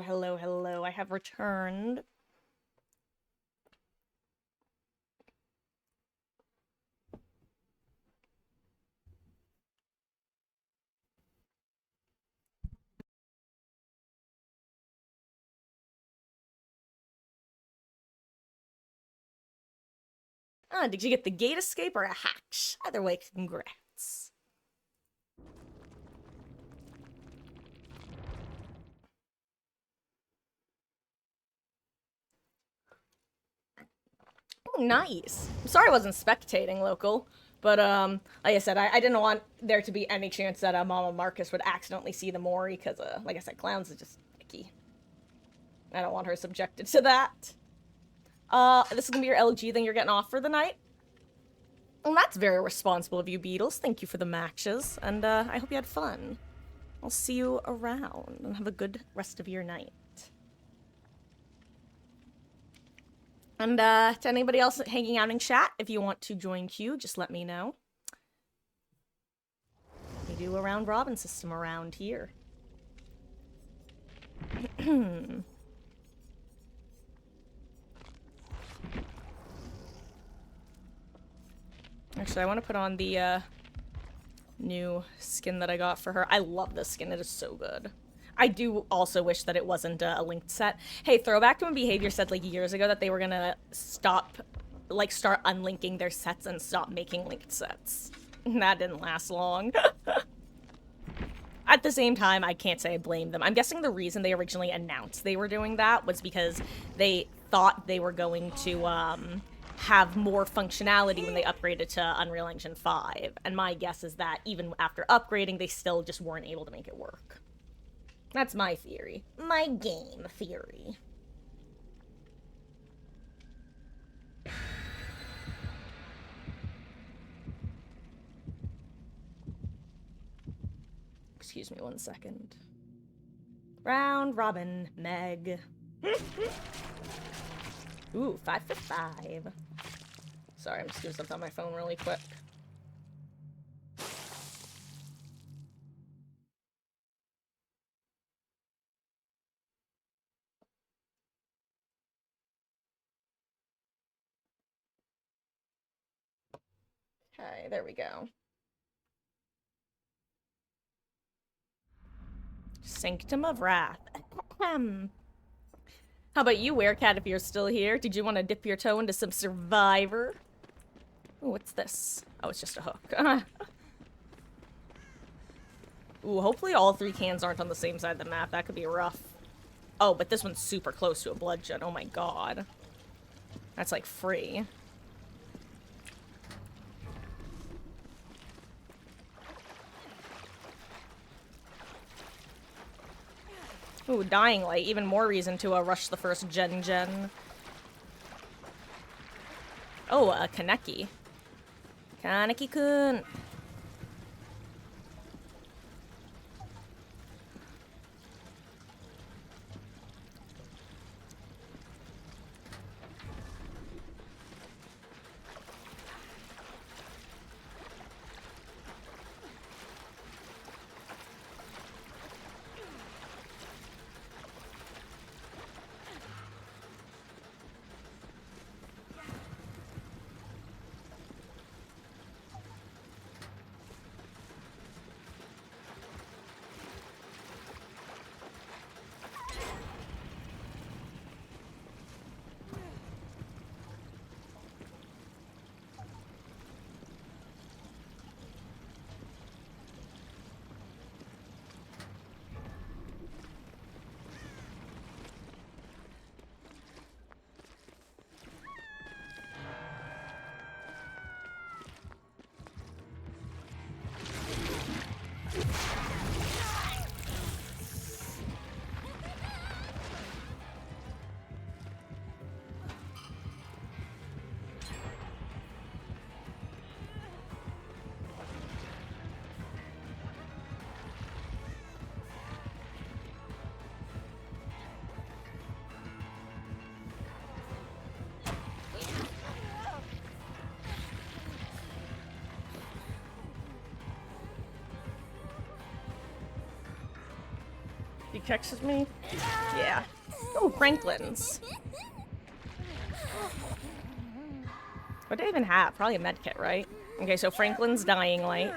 hello, hello. I have returned. Ah, did you get the gate escape or a hatch? Either way, congrats. Oh, nice. I'm sorry I wasn't spectating, local. But, like I said, I didn't want there to be any chance that Mama Marcus would accidentally see the Mori, because, like I said, clowns is just icky. I don't want her subjected to that. This is gonna be your LG thing you're getting off for the night? Well, that's very responsible of you, Beatles. Thank you for the matches, and, I hope you had fun. I'll see you around, and have a good rest of your night. And, to anybody else hanging out in chat, if you want to join Q, just let me know. We do a round robin system around here. Actually, I want to put on the, new skin that I got for her. I love this skin. It is so good. I do also wish that it wasn't a linked set. Hey, throwback to when Behavior said, like, years ago that they were gonna stop, like, start unlinking their sets and stop making linked sets. That didn't last long. At the same time, I can't say I blame them. I'm guessing the reason they originally announced they were doing that was because they thought they were going to, have more functionality when they upgraded to Unreal Engine 5. And my guess is that even after upgrading, they still just weren't able to make it work. That's my theory. My game theory. Excuse me 1 second. Round robin, Meg. Ooh, 5 for 5. Sorry, I'm just doing something on my phone really quick. Okay, there we go. Sanctum of Wrath. How about you, Werecat, if you're still here? Did you want to dip your toe into some Survivor? Ooh, what's this? Oh, it's just a hook. Ooh, hopefully all 3 cans aren't on the same side of the map. That could be rough. Oh, but this one's super close to a bloodshed. Oh my god. That's like free. Ooh, Dying Light. Even more reason to rush the first gen. Oh, Kaneki. Kaneki-kun. He texted me? Yeah. Oh, Franklin's. What do I even have? Probably a med kit, right? Okay, so Franklin's Dying Light.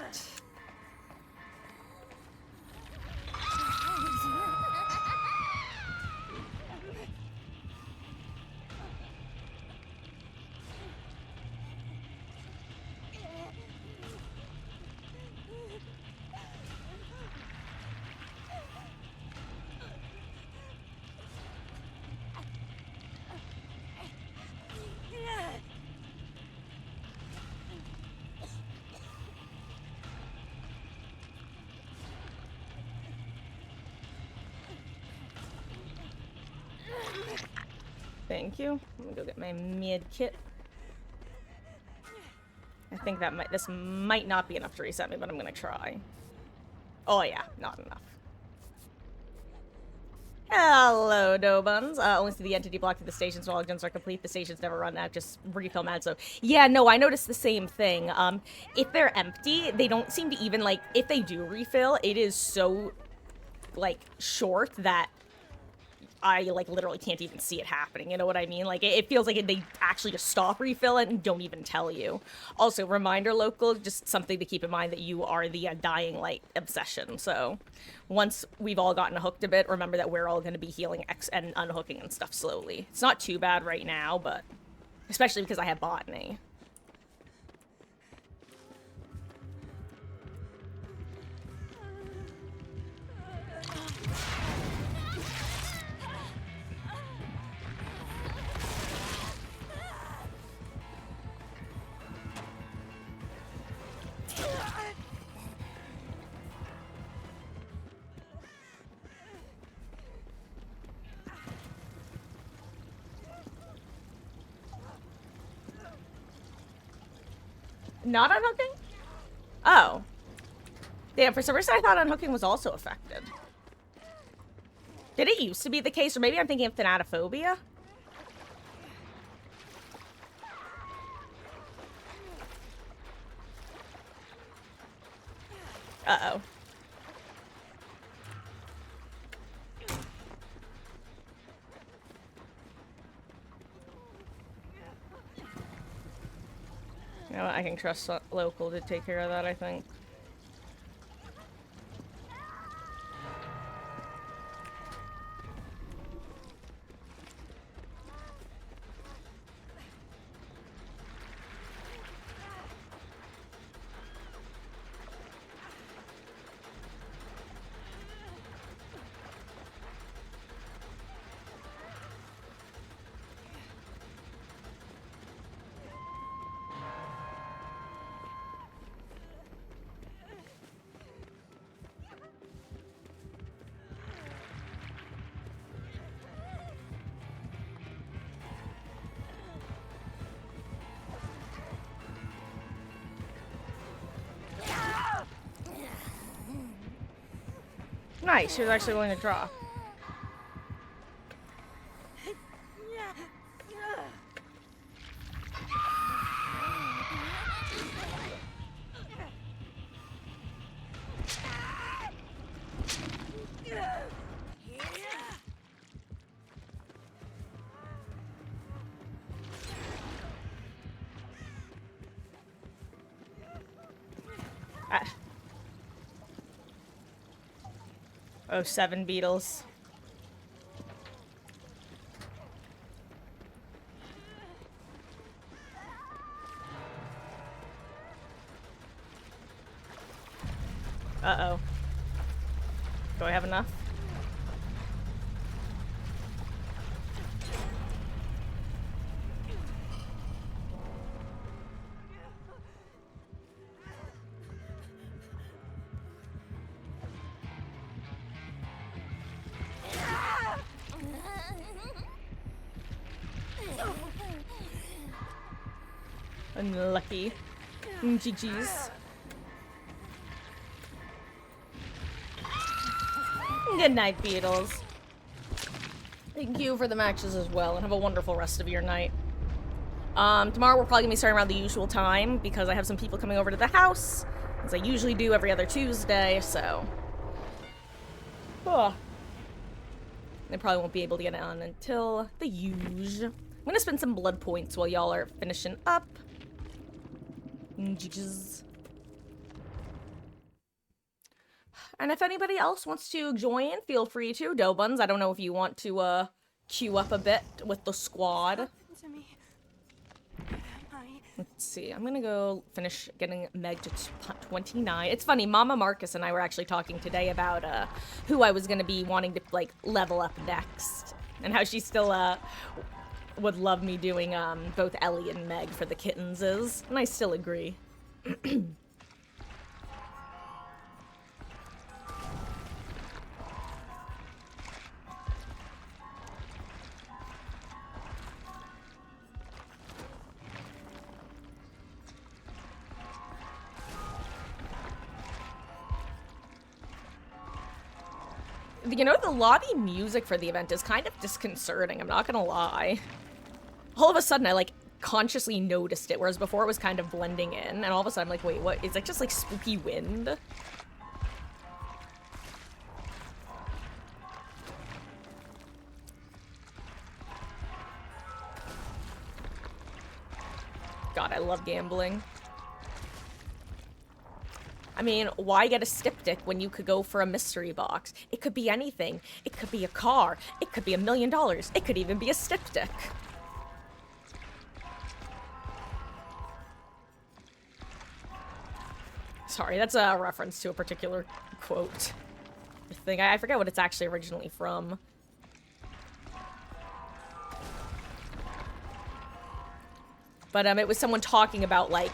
Thank you. Let me go get my med kit. I think that this might not be enough to reset me, but I'm gonna try. Oh yeah, not enough. Hello, Dobuns. Only see the entity block to the stations while gens are complete. The stations never run out, just refill mad. So yeah, no, I noticed the same thing. If they're empty, they don't seem to even, like, if they do refill, it is so, like, short that I, like, literally can't even see it happening, you know what I mean? Like, it feels like they actually just stop refilling and don't even tell you. Also, reminder, local, just something to keep in mind that you are the Dying Light obsession, so once we've all gotten hooked a bit, remember that we're all going to be healing and unhooking and stuff slowly. It's not too bad right now, but especially because I have botany. Not unhooking? Oh. Damn, for some reason I thought unhooking was also affected. Did it used to be the case? Or maybe I'm thinking of thanatophobia? Uh-oh. You know what, I can trust local to take care of that, I think. Nice, she was actually willing to draw. Oh, 7 beetles. Uh-oh. Do I have enough? Unlucky. GG's. Good night, Beatles. Thank you for the matches as well, and have a wonderful rest of your night. Tomorrow we're probably gonna be starting around the usual time because I have some people coming over to the house, as I usually do every other Tuesday, so. Oh. They probably won't be able to get it on until the huge. I'm gonna spend some blood points while y'all are finishing up. Jizz. And if anybody else wants to join, feel free to. Dobuns, I don't know if you want to queue up a bit with the squad. Happened to me. Where am I? Let's see, I'm gonna go finish getting Meg to 29. It's funny, Mama Marcus and I were actually talking today about who I was gonna be wanting to, like, level up next. And how she still would love me doing both Ellie and Meg for the kittenses. And I still agree. You know, the lobby music for the event is kind of disconcerting, I'm not gonna lie. All of a sudden, I, like, consciously noticed it, whereas before it was kind of blending in, and all of a sudden I'm like, wait, what? Is it just, like, spooky wind? God, I love gambling. I mean, why get a styptic when you could go for a mystery box? It could be anything. It could be a car. It could be $1 million. It could even be a styptic. Sorry, that's a reference to a particular quote. Thing. I forget what it's actually originally from. But it was someone talking about, like,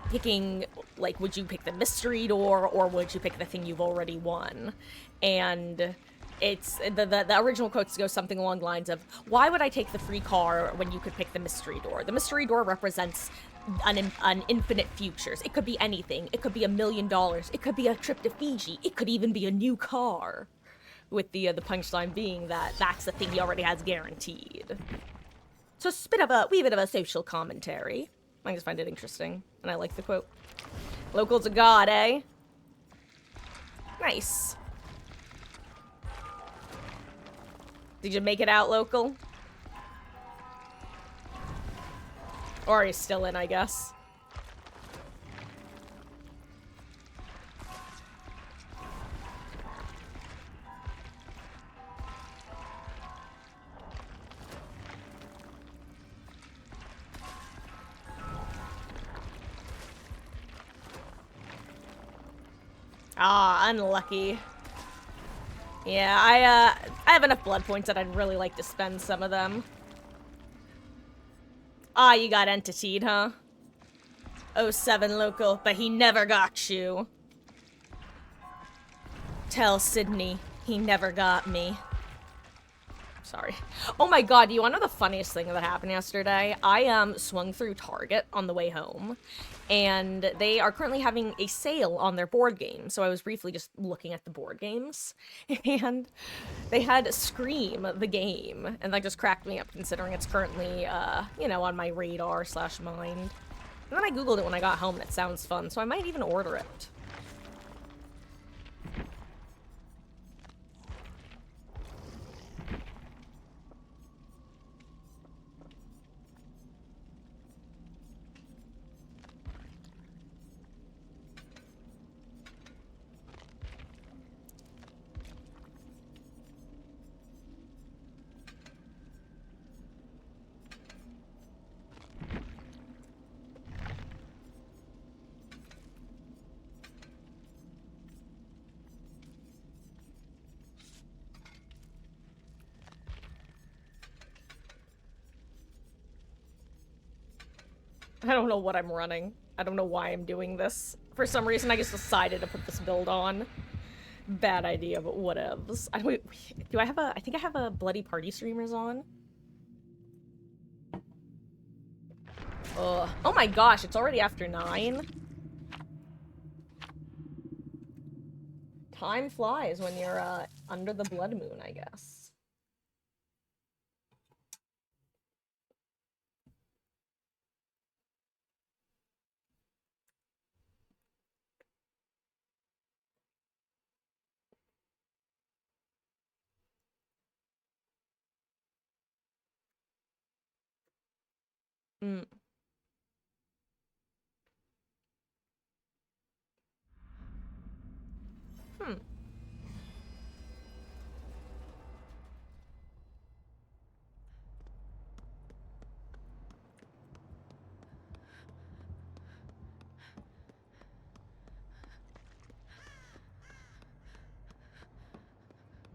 picking, like, would you pick the mystery door or would you pick the thing you've already won? And it's the original quotes go something along the lines of, why would I take the free car when you could pick the mystery door? The mystery door represents an infinite futures. It could be anything. It could be $1 million. It could be a trip to Fiji. It could even be a new car. With the punchline being that that's the thing he already has guaranteed. So it's a wee bit of a social commentary. I just find it interesting, and I like the quote. Local's a god, eh? Nice. Did you make it out, local? Or are you still in, I guess? Ah, unlucky. Yeah, I have enough blood points that I'd really like to spend some of them. Ah, you got entitied, huh? 07 local, but he never got you. Tell Sydney he never got me. Sorry. Oh my god, do you want to know the funniest thing that happened yesterday? I swung through Target on the way home, and they are currently having a sale on their board games, so I was briefly just looking at the board games, and they had Scream, the game, and that just cracked me up considering it's currently, you know, on my radar/mind. And then I googled it when I got home, and it sounds fun, so I might even order it. I don't know what I'm running. I don't know why I'm doing this. For some reason, I just decided to put this build on. Bad idea, but whatevs. Do I have a... I think I have a Bloody Party streamers on. Ugh. Oh my gosh, it's already after 9? Time flies when you're, under the blood moon, I guess. Mm. Hmm.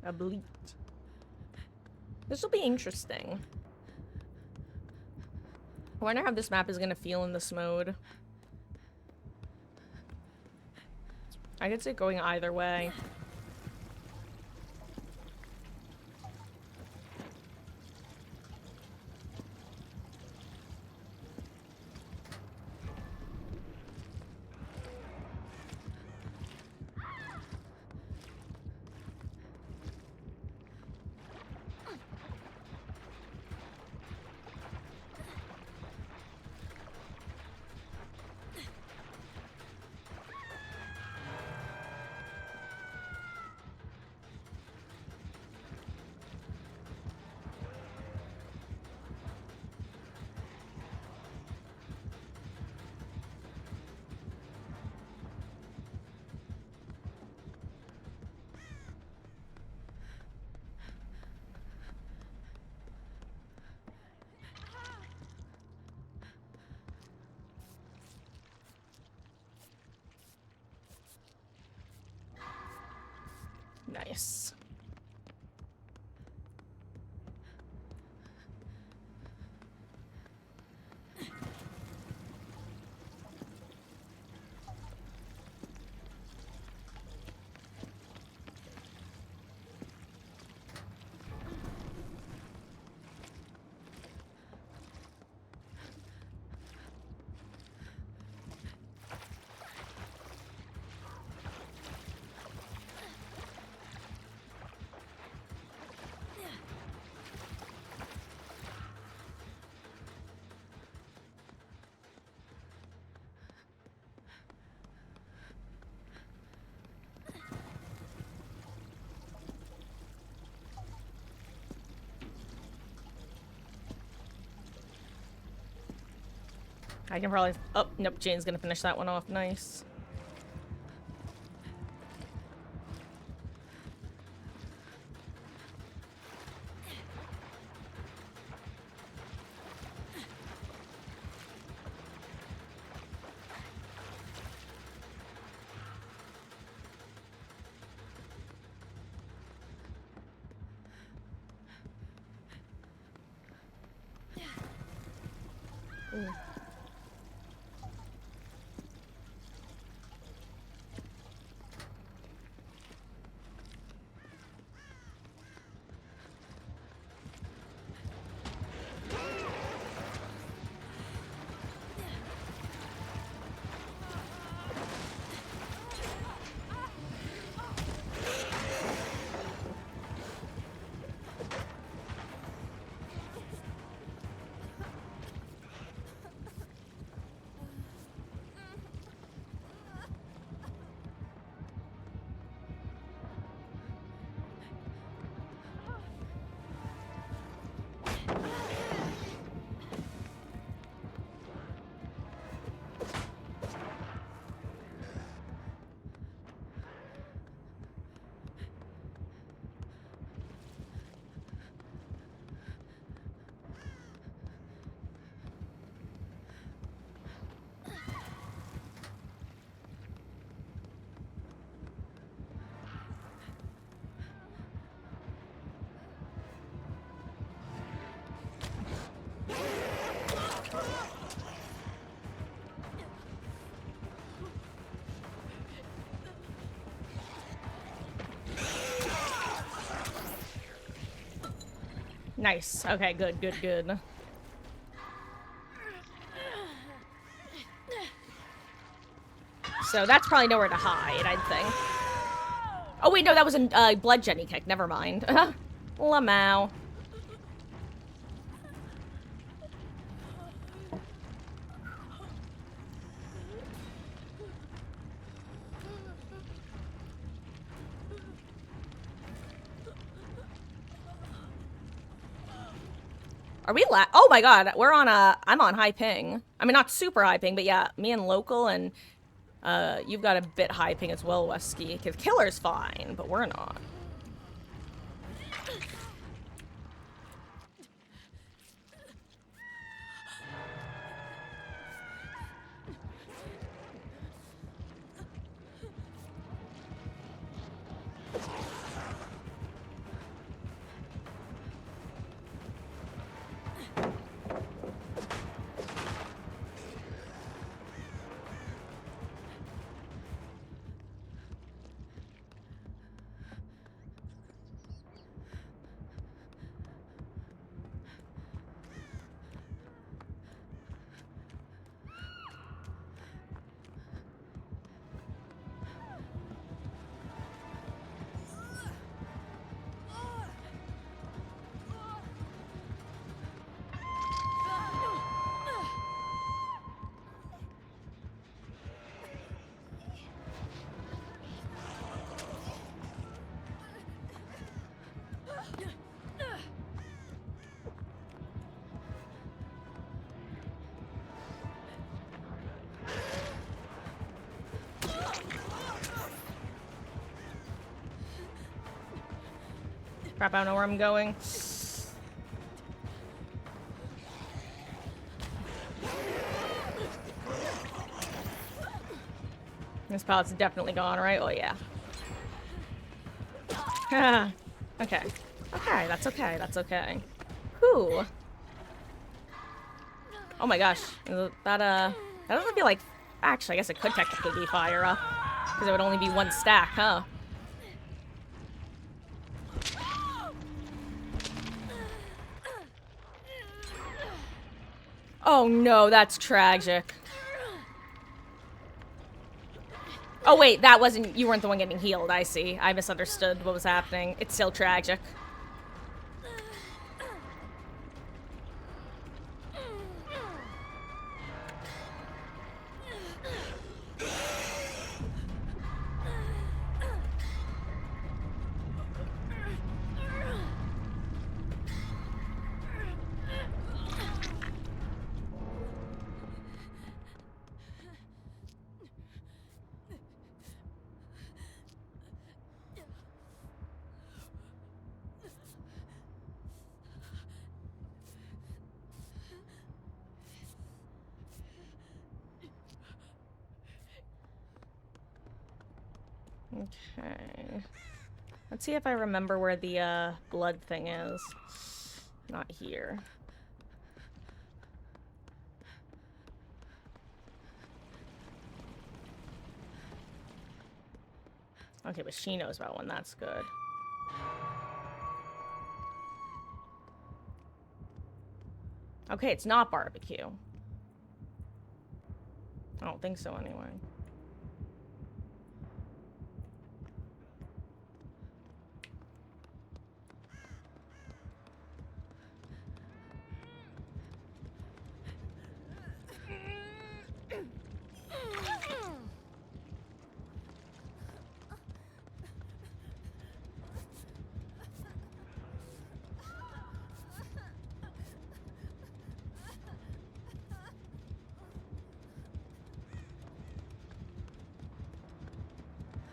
A bleat. This will be interesting. I wonder how this map is gonna feel in this mode. I could see it going either way. Nice. I can probably... Oh, nope, Jane's gonna finish that one off. Nice. Ooh. Nice. Okay, good, good, good. So that's probably nowhere to hide, I think. Oh wait, no, that was a blood Jenny kick. Never mind. Lamau. Are we oh my god, I'm on high ping. I mean, not super high ping, but yeah, me and local, and you've got a bit high ping as well, Wesky. Because Killer's fine, but we're not. Crap, I don't know where I'm going. This pallet's definitely gone, right? Oh, yeah. Okay. Okay, that's okay. That's okay. Whew. Oh my gosh. That doesn't feel like... Actually, I guess it could technically be fire up. Because it would only be one stack, huh? Oh no, that's tragic. Oh wait, that wasn't... You weren't the one getting healed, I see. I misunderstood what was happening. It's still tragic. Okay. Let's see if I remember where the blood thing is. Not here. Okay, but she knows about one. That's good. Okay, it's not barbecue. I don't think so anyway.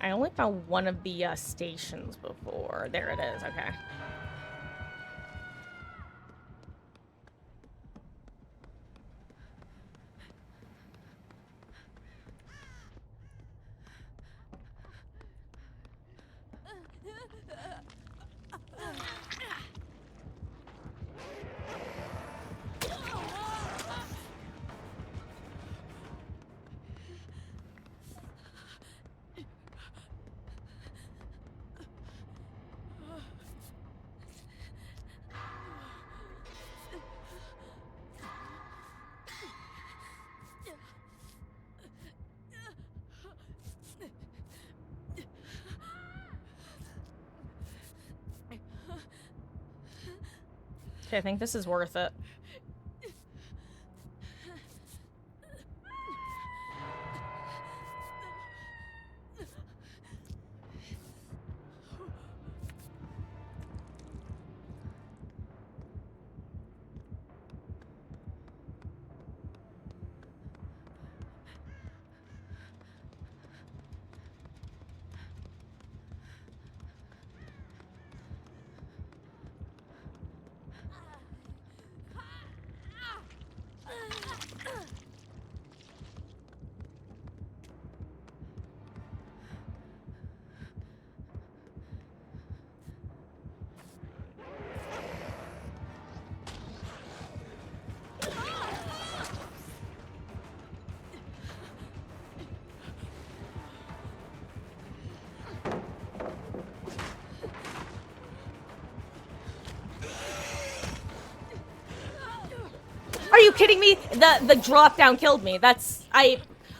I only found one of the stations before. There it is. Okay. Okay, I think this is worth it. kidding me? The drop down killed me.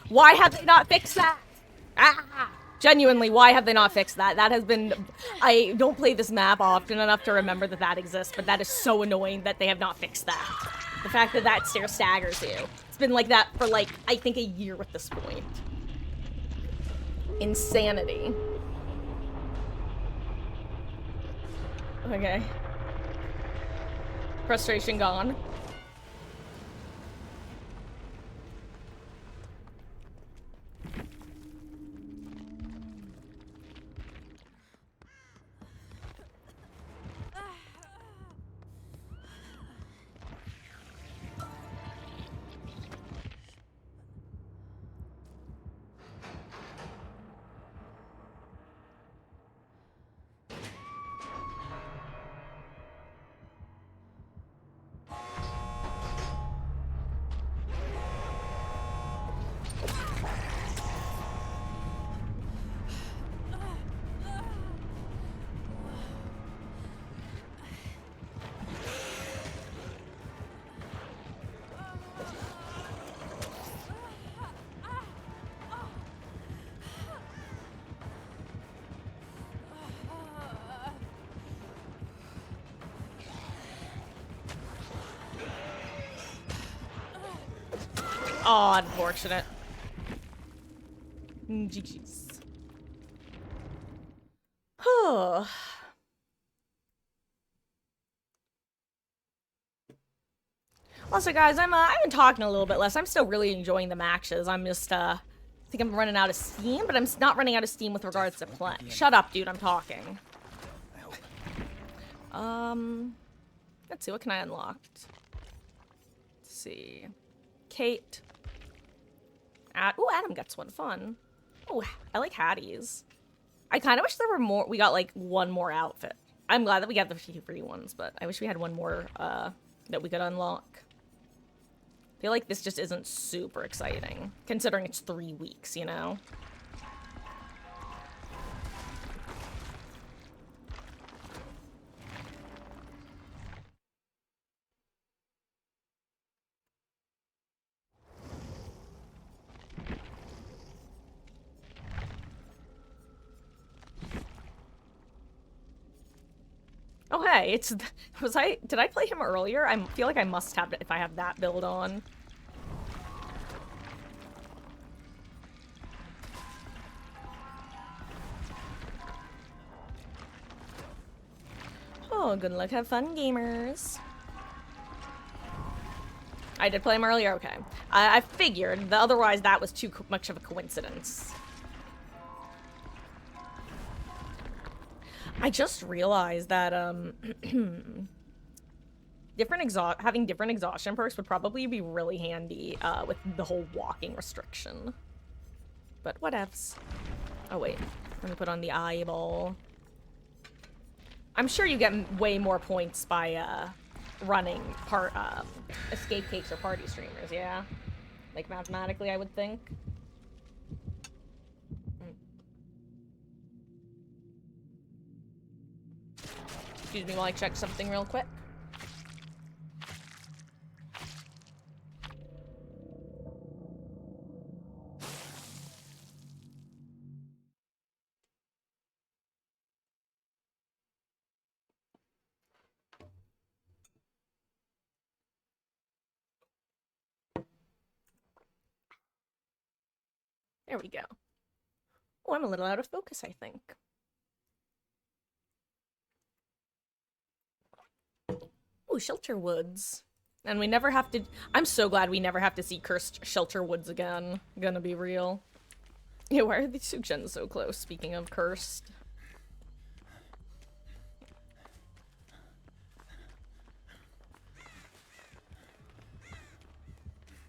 Why have they not fixed that? Ah! Genuinely, why have they not fixed that? That has been... I don't play this map often enough to remember that that exists, but that is so annoying that they have not fixed that. The fact that that stair staggers you. It's been like that for, like, I think a year at this point. Insanity. Okay. Frustration gone. Oh, unfortunate. GG's. Oh. Also, guys, I've been talking a little bit less. I'm still really enjoying the matches. I'm just, I think I'm running out of steam, but I'm not running out of steam with regards to play. Shut up, dude, I'm talking. Let's see, what can I unlock? Let's see. Kate. Ooh, Adam gets one. Fun. Oh, I like Hattie's. I kind of wish there were more. We got, like, one more outfit. I'm glad that we got the free ones, but I wish we had one more, that we could unlock. I feel like this just isn't super exciting, considering it's 3 weeks, you know? Oh, hey, did I play him earlier? I feel like I must have it if I have that build on. Oh, good luck, have fun, gamers. I did play him earlier? Okay. I figured, otherwise that was too much of a coincidence. I just realized that, having different exhaustion perks would probably be really handy, with the whole walking restriction. But whatevs. Oh, wait. Let me put on the eyeball. I'm sure you get way more points by, running escape cakes or party streamers, yeah? Like, mathematically, I would think. Excuse me while I check something real quick. There we go. Oh, I'm a little out of focus, I think. Ooh, Shelter Woods. And we never have to... I'm so glad we never have to see cursed Shelter Woods again. Gonna be real. Yeah, why are these two gens so close, speaking of cursed?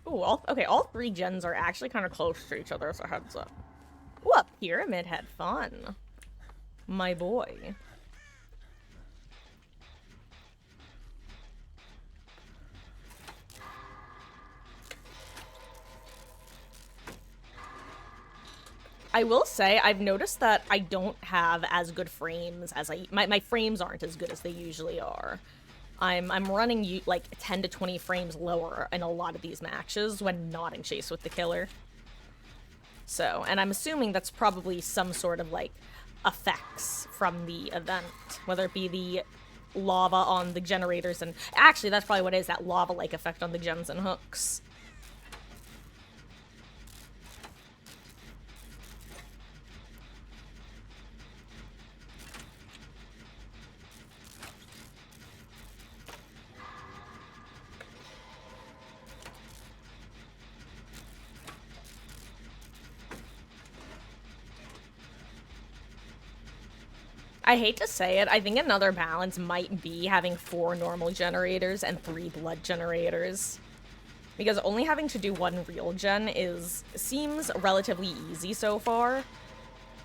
Ooh, all 3 gens are actually kind of close to each other, so heads up. Ooh, a pyramid had fun. My boy. I will say, I've noticed that I don't have as good frames as my frames aren't as good as they usually are. I'm running you like 10 to 20 frames lower in a lot of these matches when not in chase with the killer. So, and I'm assuming that's probably some sort of like effects from the event, whether it be the lava on the generators, and actually that's probably what it is, that lava-like effect on the gens and hooks. I hate to say it, I think another balance might be having 4 normal generators and 3 blood generators. Because only having to do 1 real gen seems relatively easy so far.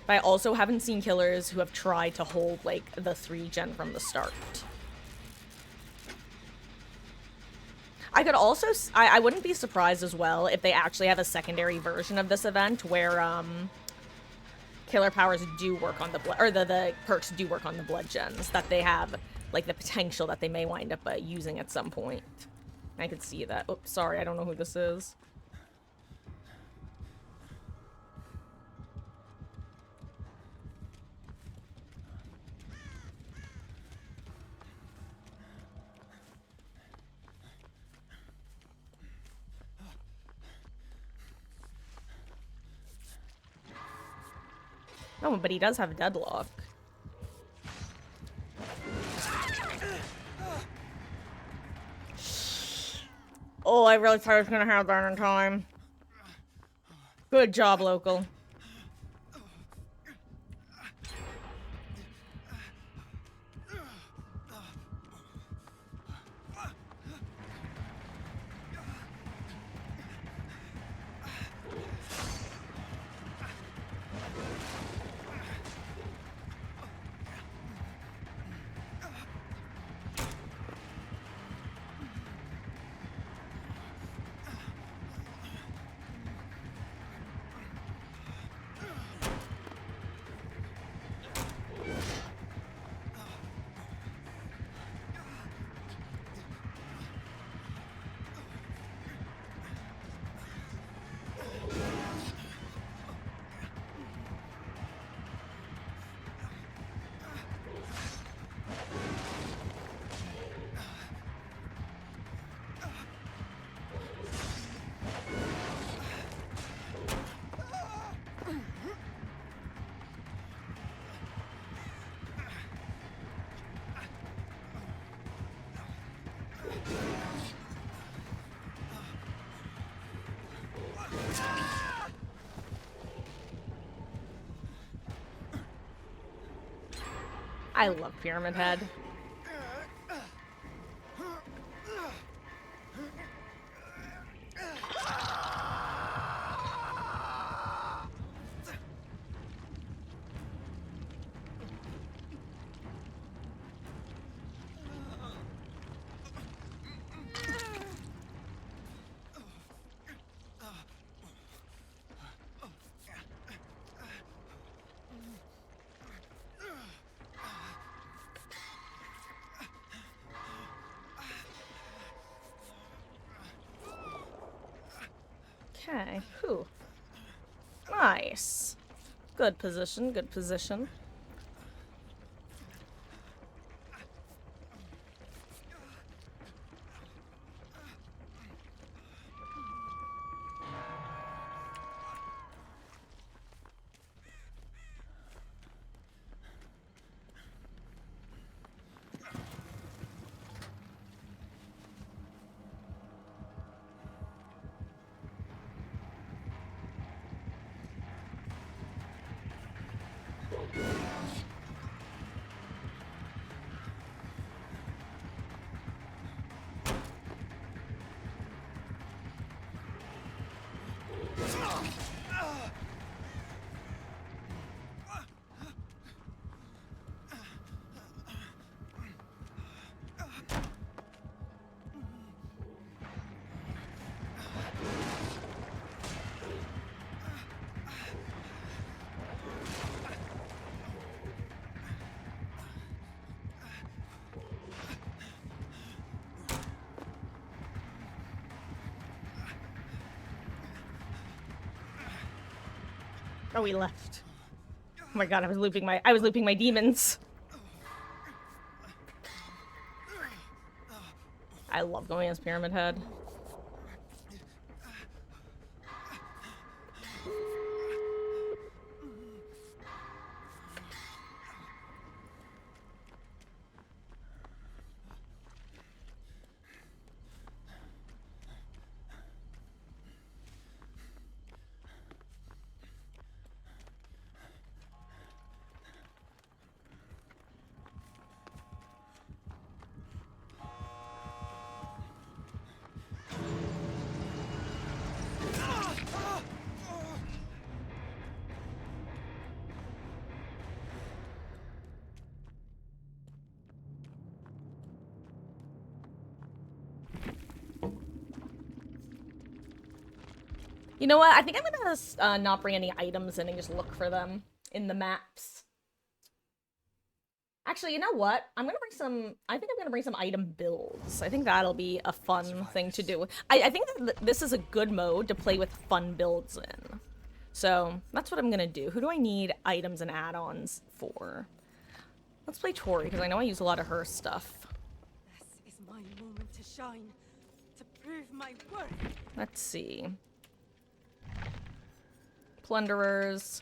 But I also haven't seen killers who have tried to hold, like, the 3 gen from the start. I could also, I wouldn't be surprised as well if they actually have a secondary version of this event where, killer powers do work on the blood, or the perks do work on the blood gens, that they have, like, the potential that they may wind up using at some point. I could see that. Oops, sorry, I don't know who this is. Oh, but he does have a deadlock. Oh, I really thought I was gonna have that in time. Good job, local. I love Pyramid Head. Okay, whew. Nice. Good position, good position. Oh, he left. Oh my god, I was looping my demons. I love going as Pyramid Head. You know what? I think I'm gonna not bring any items in and just look for them in the maps. Actually, you know what? I think I'm gonna bring some item builds. I think that'll be a fun thing to do. I think that this is a good mode to play with fun builds in. So, that's what I'm gonna do. Who do I need items and add-ons for? Let's play Tori, because I know I use a lot of her stuff. This is my moment to shine, to prove my worth. Let's see. Plunderers.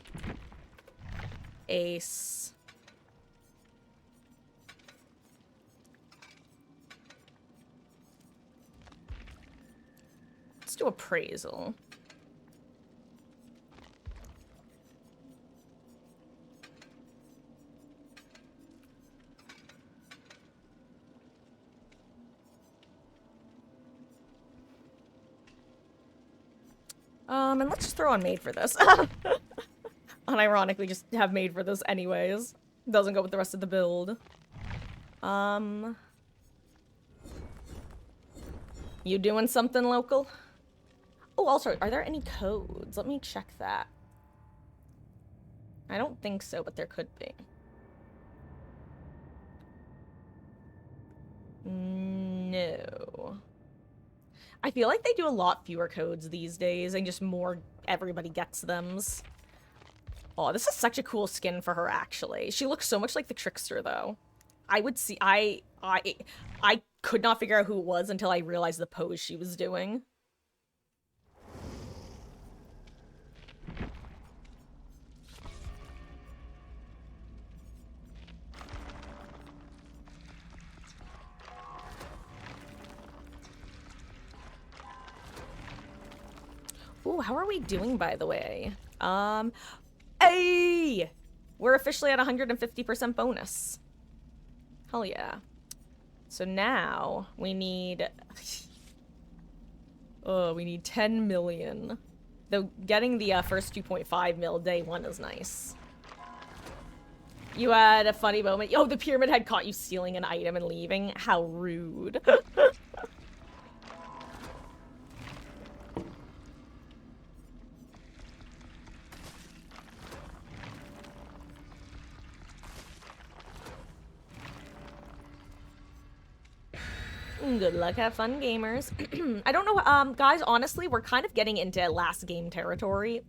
Ace. Let's do appraisal. And let's just throw on made for this. Unironically, just have made for this anyways. Doesn't go with the rest of the build. You doing something local? Oh, also, are there any codes? Let me check that. I don't think so, but there could be. No. I feel like they do a lot fewer codes these days, and just more everybody gets thems. Oh, this is such a cool skin for her, actually. She looks so much like the Trickster, though. I could not figure out who it was until I realized the pose she was doing. Ooh, how are we doing, by the way? Hey! We're officially at 150% bonus. Hell yeah. So now, we need... oh, we need 10 million. Though getting the first 2.5 mil day one is nice. You had a funny moment. Oh, the Pyramid Head caught you stealing an item and leaving? How rude. Good luck, have fun, gamers. I don't know, guys, honestly, we're kind of getting into last game territory.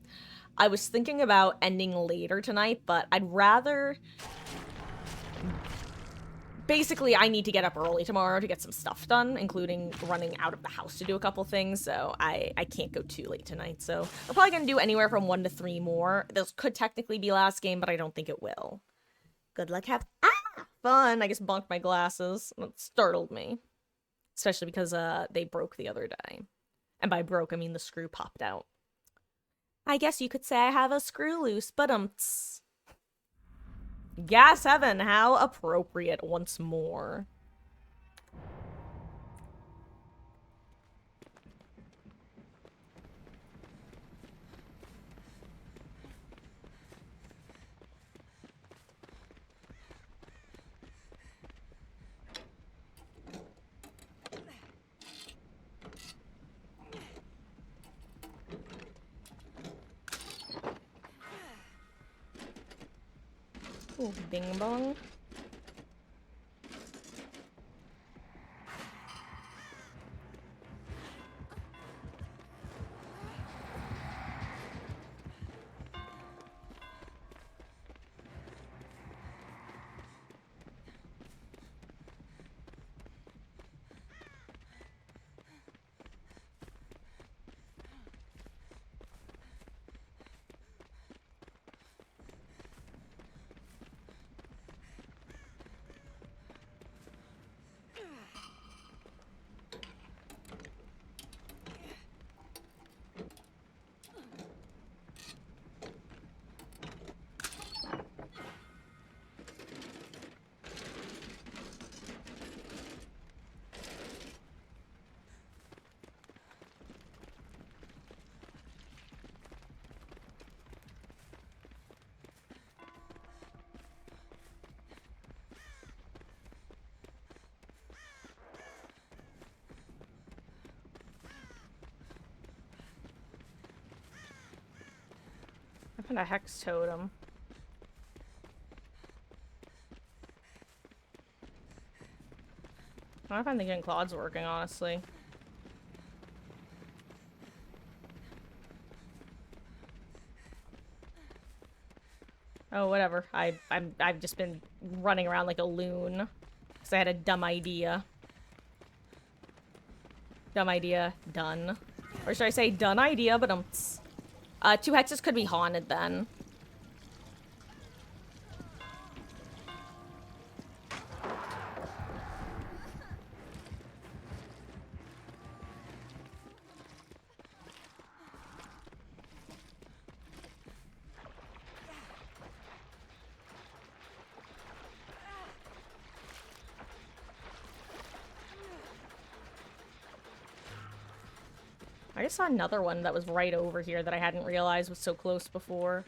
I was thinking about ending later tonight, but I'd rather... Basically, I need to get up early tomorrow to get some stuff done, including running out of the house to do a couple things, so I can't go too late tonight. So we're probably gonna do anywhere from 1 to 3 more. This could technically be last game, but I don't think it will. Good luck, have fun. I just bonked my glasses. It startled me. Especially because they broke the other day. And by broke, I mean the screw popped out. I guess you could say I have a screw loose, but Gas Heaven, how appropriate once more. Ooh, bing bong. And a hex totem. I don't know if I'm thinking Claude's working, honestly. Oh, whatever. I've just been running around like a loon. Because I had a dumb idea. Dumb idea. Done. Or should I say done idea, but 2 hexes could be haunted then. I just saw another one that was right over here that I hadn't realized was so close before.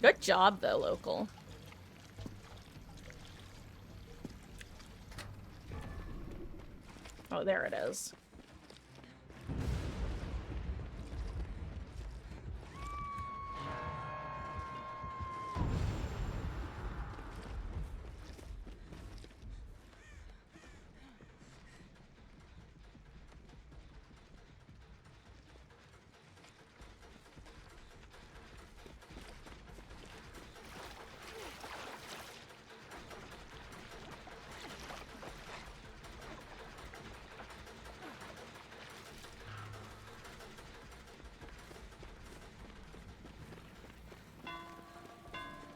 Good job, though, local. Oh, there it is.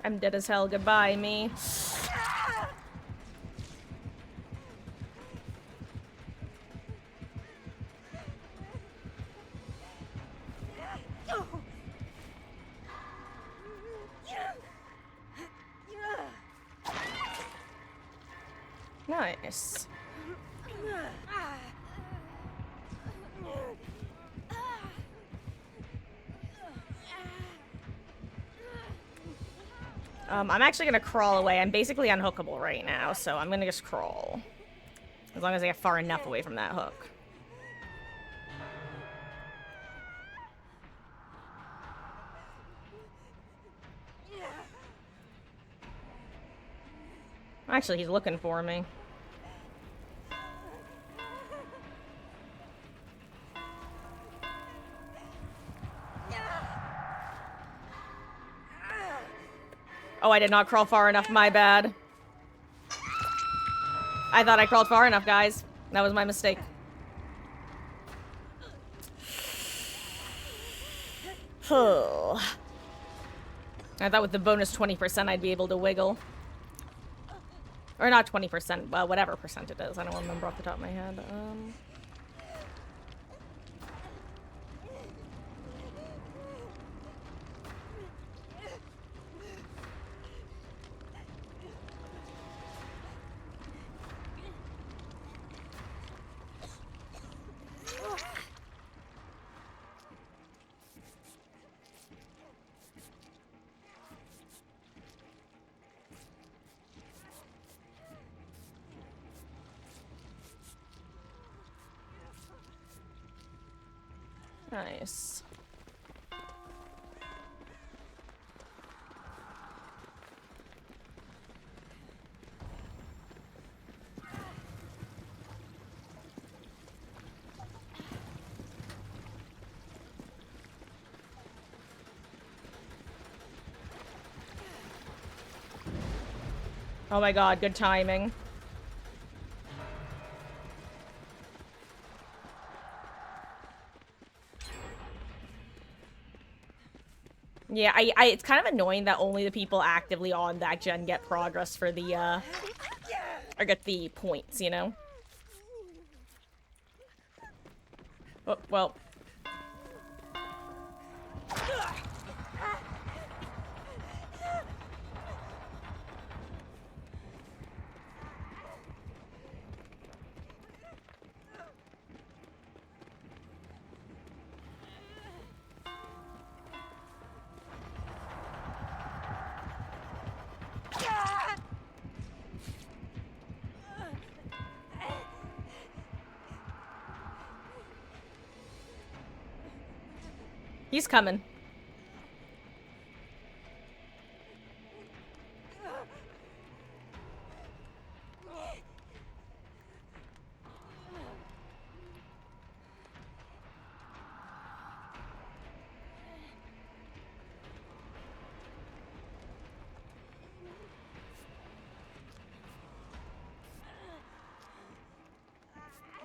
I'm dead as hell. Goodbye, me. Nice. I'm actually gonna crawl away. I'm basically unhookable right now, so I'm gonna just crawl. As long as I get far enough away from that hook. Actually, he's looking for me. Oh, I did not crawl far enough. My bad. I thought I crawled far enough, guys. That was my mistake. I thought with the bonus 20% I'd be able to wiggle. Or not 20%, well, whatever percent it is. I don't remember off the top of my head. Nice. Oh my god, good timing. Yeah, it's kind of annoying that only the people actively on that gen get progress for the, or get the points, you know? Oh, well. He's coming.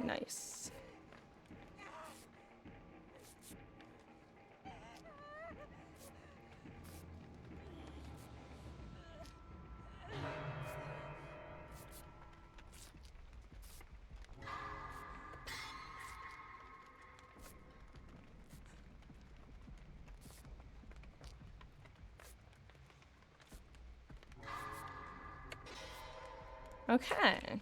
Nice. Okay.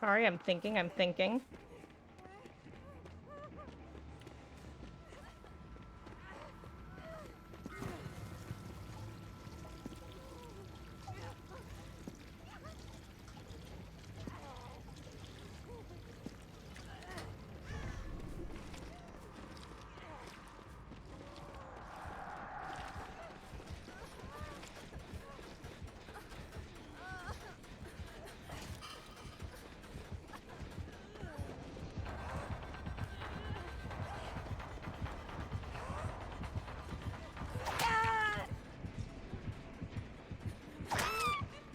Sorry, I'm thinking.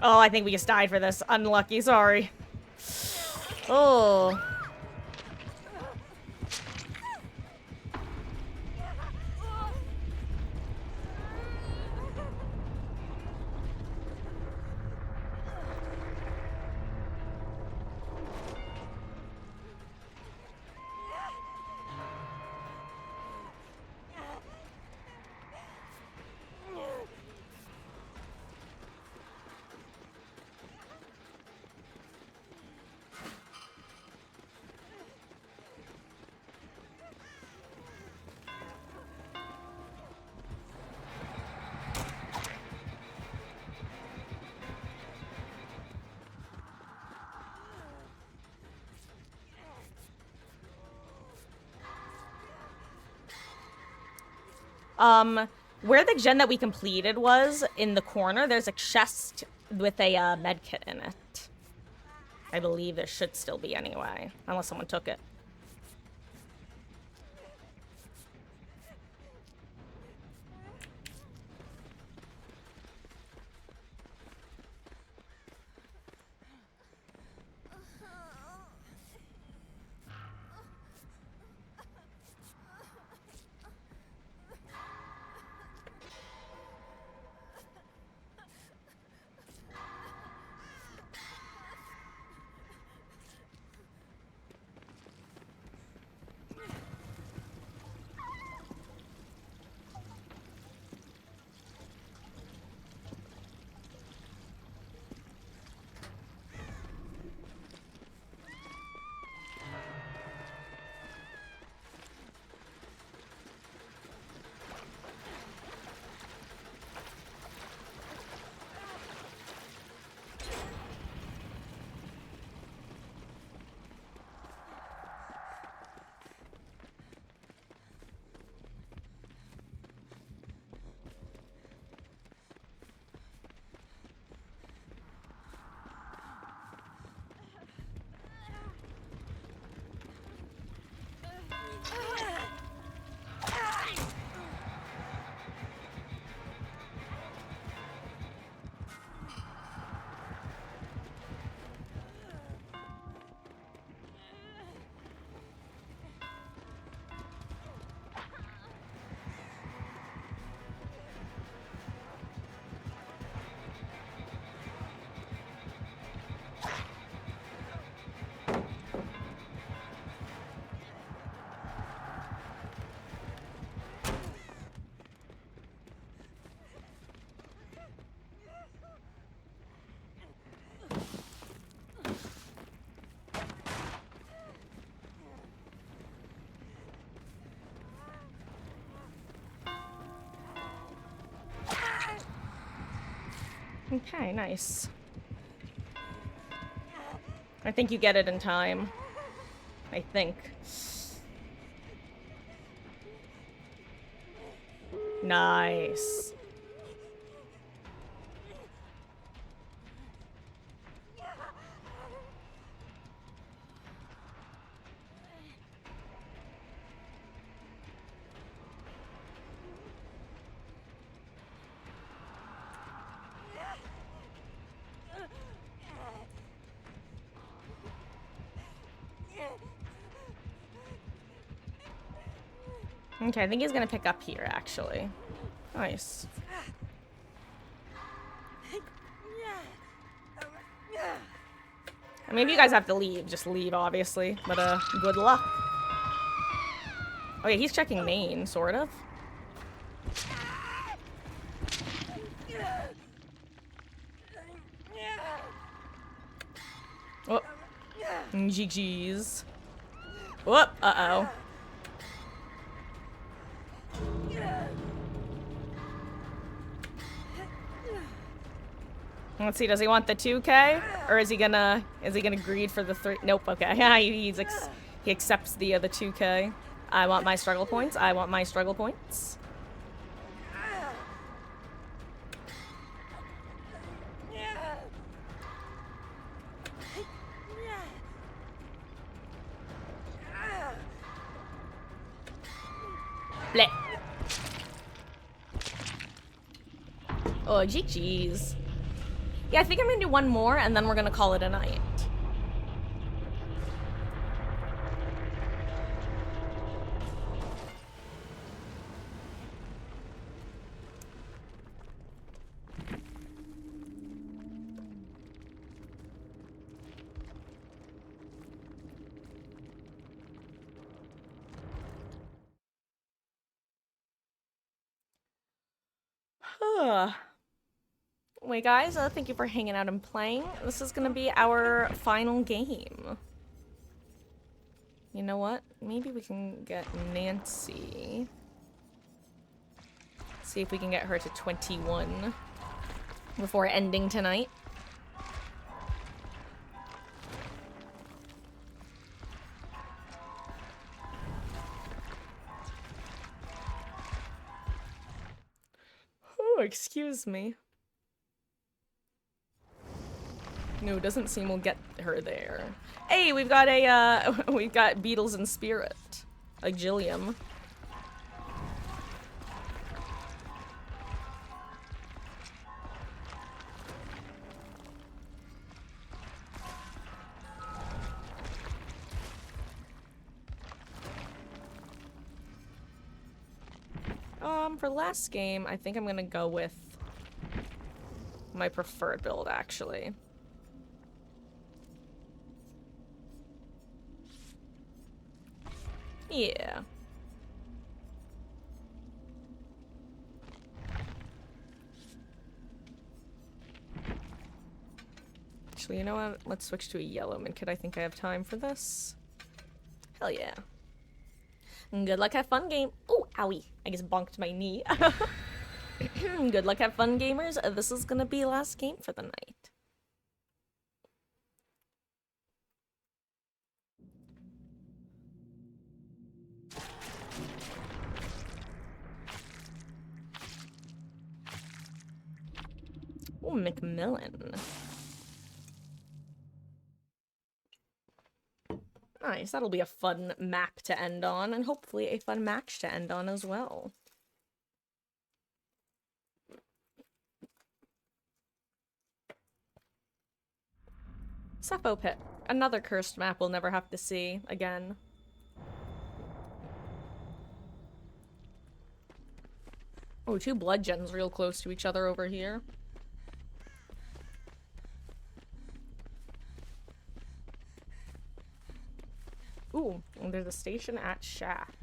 Oh, I think we just died for this. Unlucky, sorry. Oh. Where the gen that we completed was, in the corner, there's a chest with a med kit in it. I believe there should still be anyway, unless someone took it. Okay, nice. I think you get it in time. I think. Nice. Okay, I think he's gonna pick up here, actually. Nice. I mean, if you guys have to leave, just leave, obviously. But, good luck. Oh, yeah, he's checking main, sort of. Oh. GG's. Whoop, uh-oh. Let's see, does he want the 2K? Or is he gonna greed for the 3? Nope, okay. Yeah, he accepts the 2K. I want my struggle points. I want my struggle points. Bleh. Oh, GG's. Yeah, I think I'm gonna do one more, and then we're gonna call it a night. Wait, guys, thank you for hanging out and playing. This is gonna be our final game. You know what? Maybe we can get Nancy. See if we can get her to 21 before ending tonight. Oh, excuse me. No, doesn't seem we'll get her there. Hey, we've got a, we've got Beetles in Spirit. Like Gilliam. For last game, I think I'm gonna go with my preferred build, actually. Yeah. Actually, you know what? Let's switch to a yellow min kit. I think I have time for this. Hell yeah. Good luck, have fun, game. Oh, owie. I just bonked my knee. Good luck, have fun, gamers. This is gonna be last game for the night. Oh, Macmillan. Nice, that'll be a fun map to end on, and hopefully a fun match to end on as well. Seppo Pit. Another cursed map we'll never have to see again. Oh, two Bloodsens real close to each other over here. Ooh, and there's a station at Shack.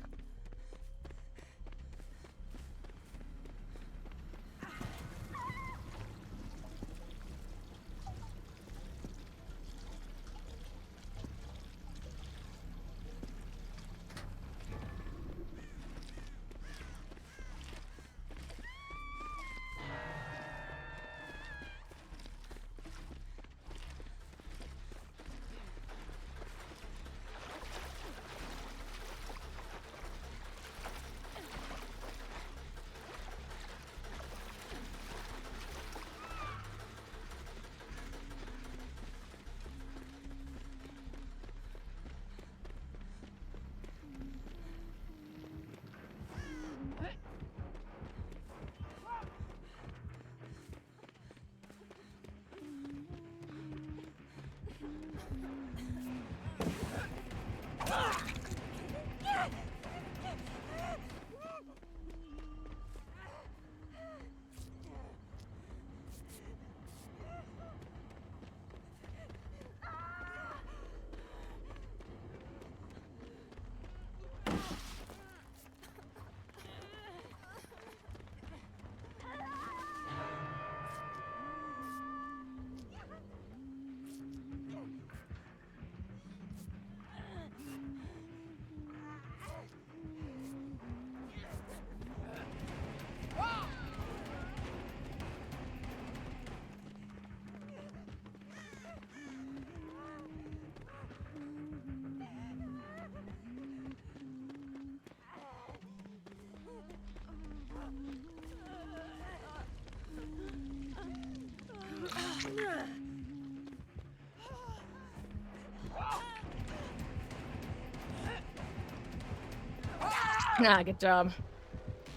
Ah, good job.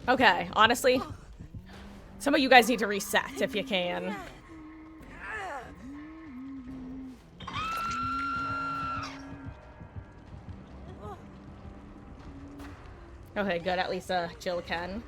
Okay, honestly, some of you guys need to reset if you can. Okay, good. At least Jill can.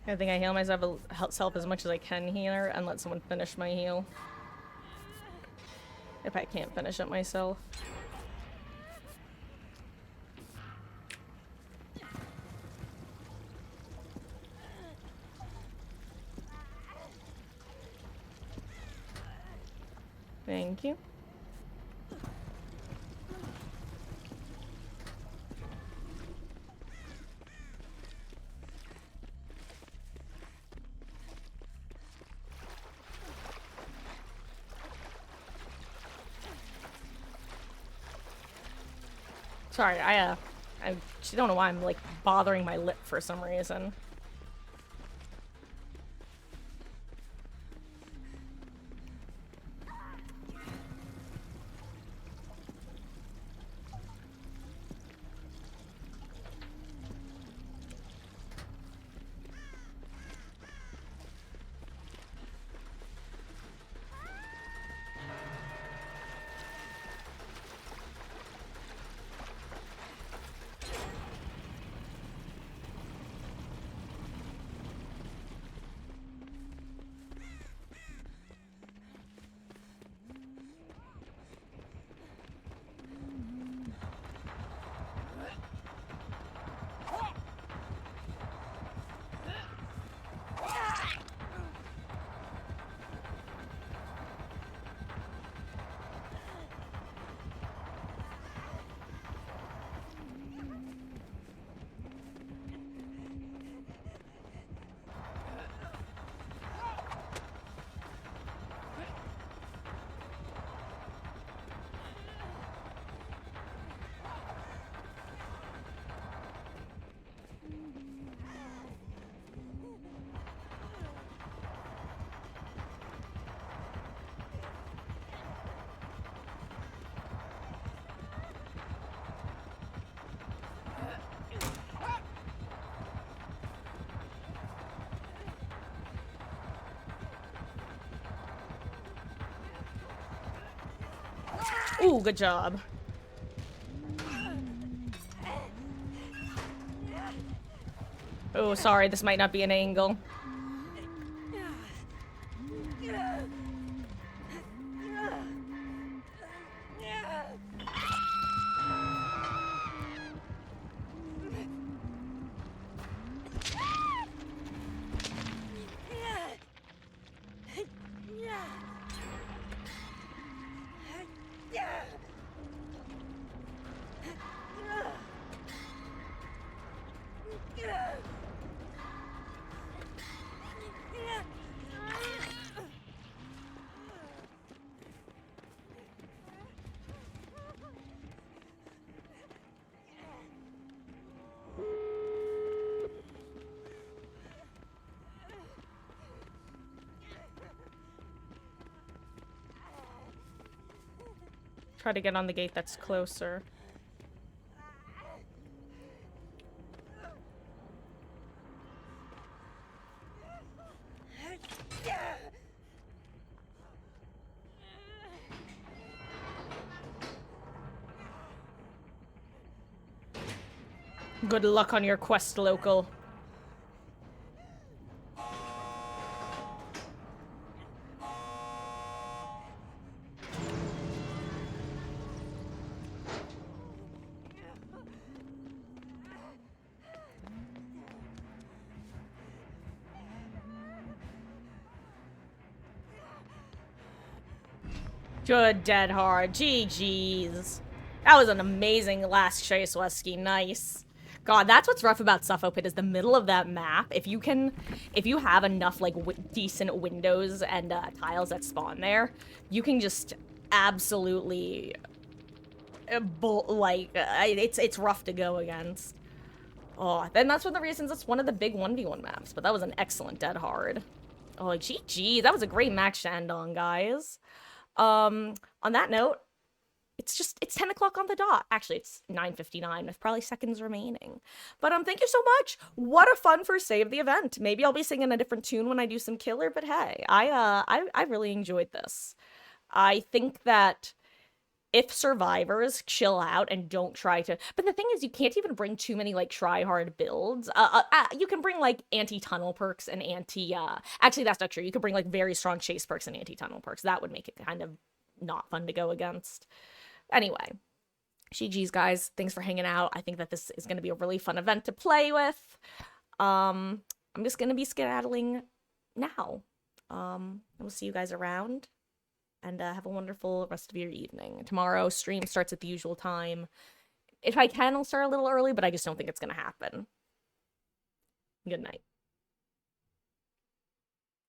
I think I heal myself as much as I can here and let someone finish my heal. If I can't finish it myself. Thank you. Sorry, I don't know why I'm, like, bothering my lip for some reason. Ooh, good job. Oh, sorry, this might not be an angle. Try to get on the gate that's closer. Good luck on your quest, local. Good, dead hard. GG's. That was an amazing last chase, Wesky. Nice. God, that's what's rough about Suffo Pit is the middle of that map. If you have enough like decent windows and tiles that spawn there, you can just absolutely it's rough to go against. Oh, then that's one of the reasons it's one of the big 1v1 maps. But that was an excellent dead hard. Oh, GG. That was a great match to end on, guys. On that note, it's 10 o'clock on the dot. Actually, it's 9:59 with probably seconds remaining. But thank you so much. What a fun first day of the event. Maybe I'll be singing a different tune when I do some killer, but hey, I really enjoyed this. I think that if survivors chill out and don't try to, but the thing is, you can't even bring too many like try hard builds. You can bring like anti-tunnel perks and actually that's not true. You could bring like very strong chase perks and anti-tunnel perks. That would make it kind of not fun to go against. Anyway, GG's guys, thanks for hanging out. I think that this is going to be a really fun event to play with. I'm just going to be skedaddling now. We'll see you guys around. And have a wonderful rest of your evening. Tomorrow, stream starts at the usual time. If I can, I'll start a little early, but I just don't think it's going to happen. Good night.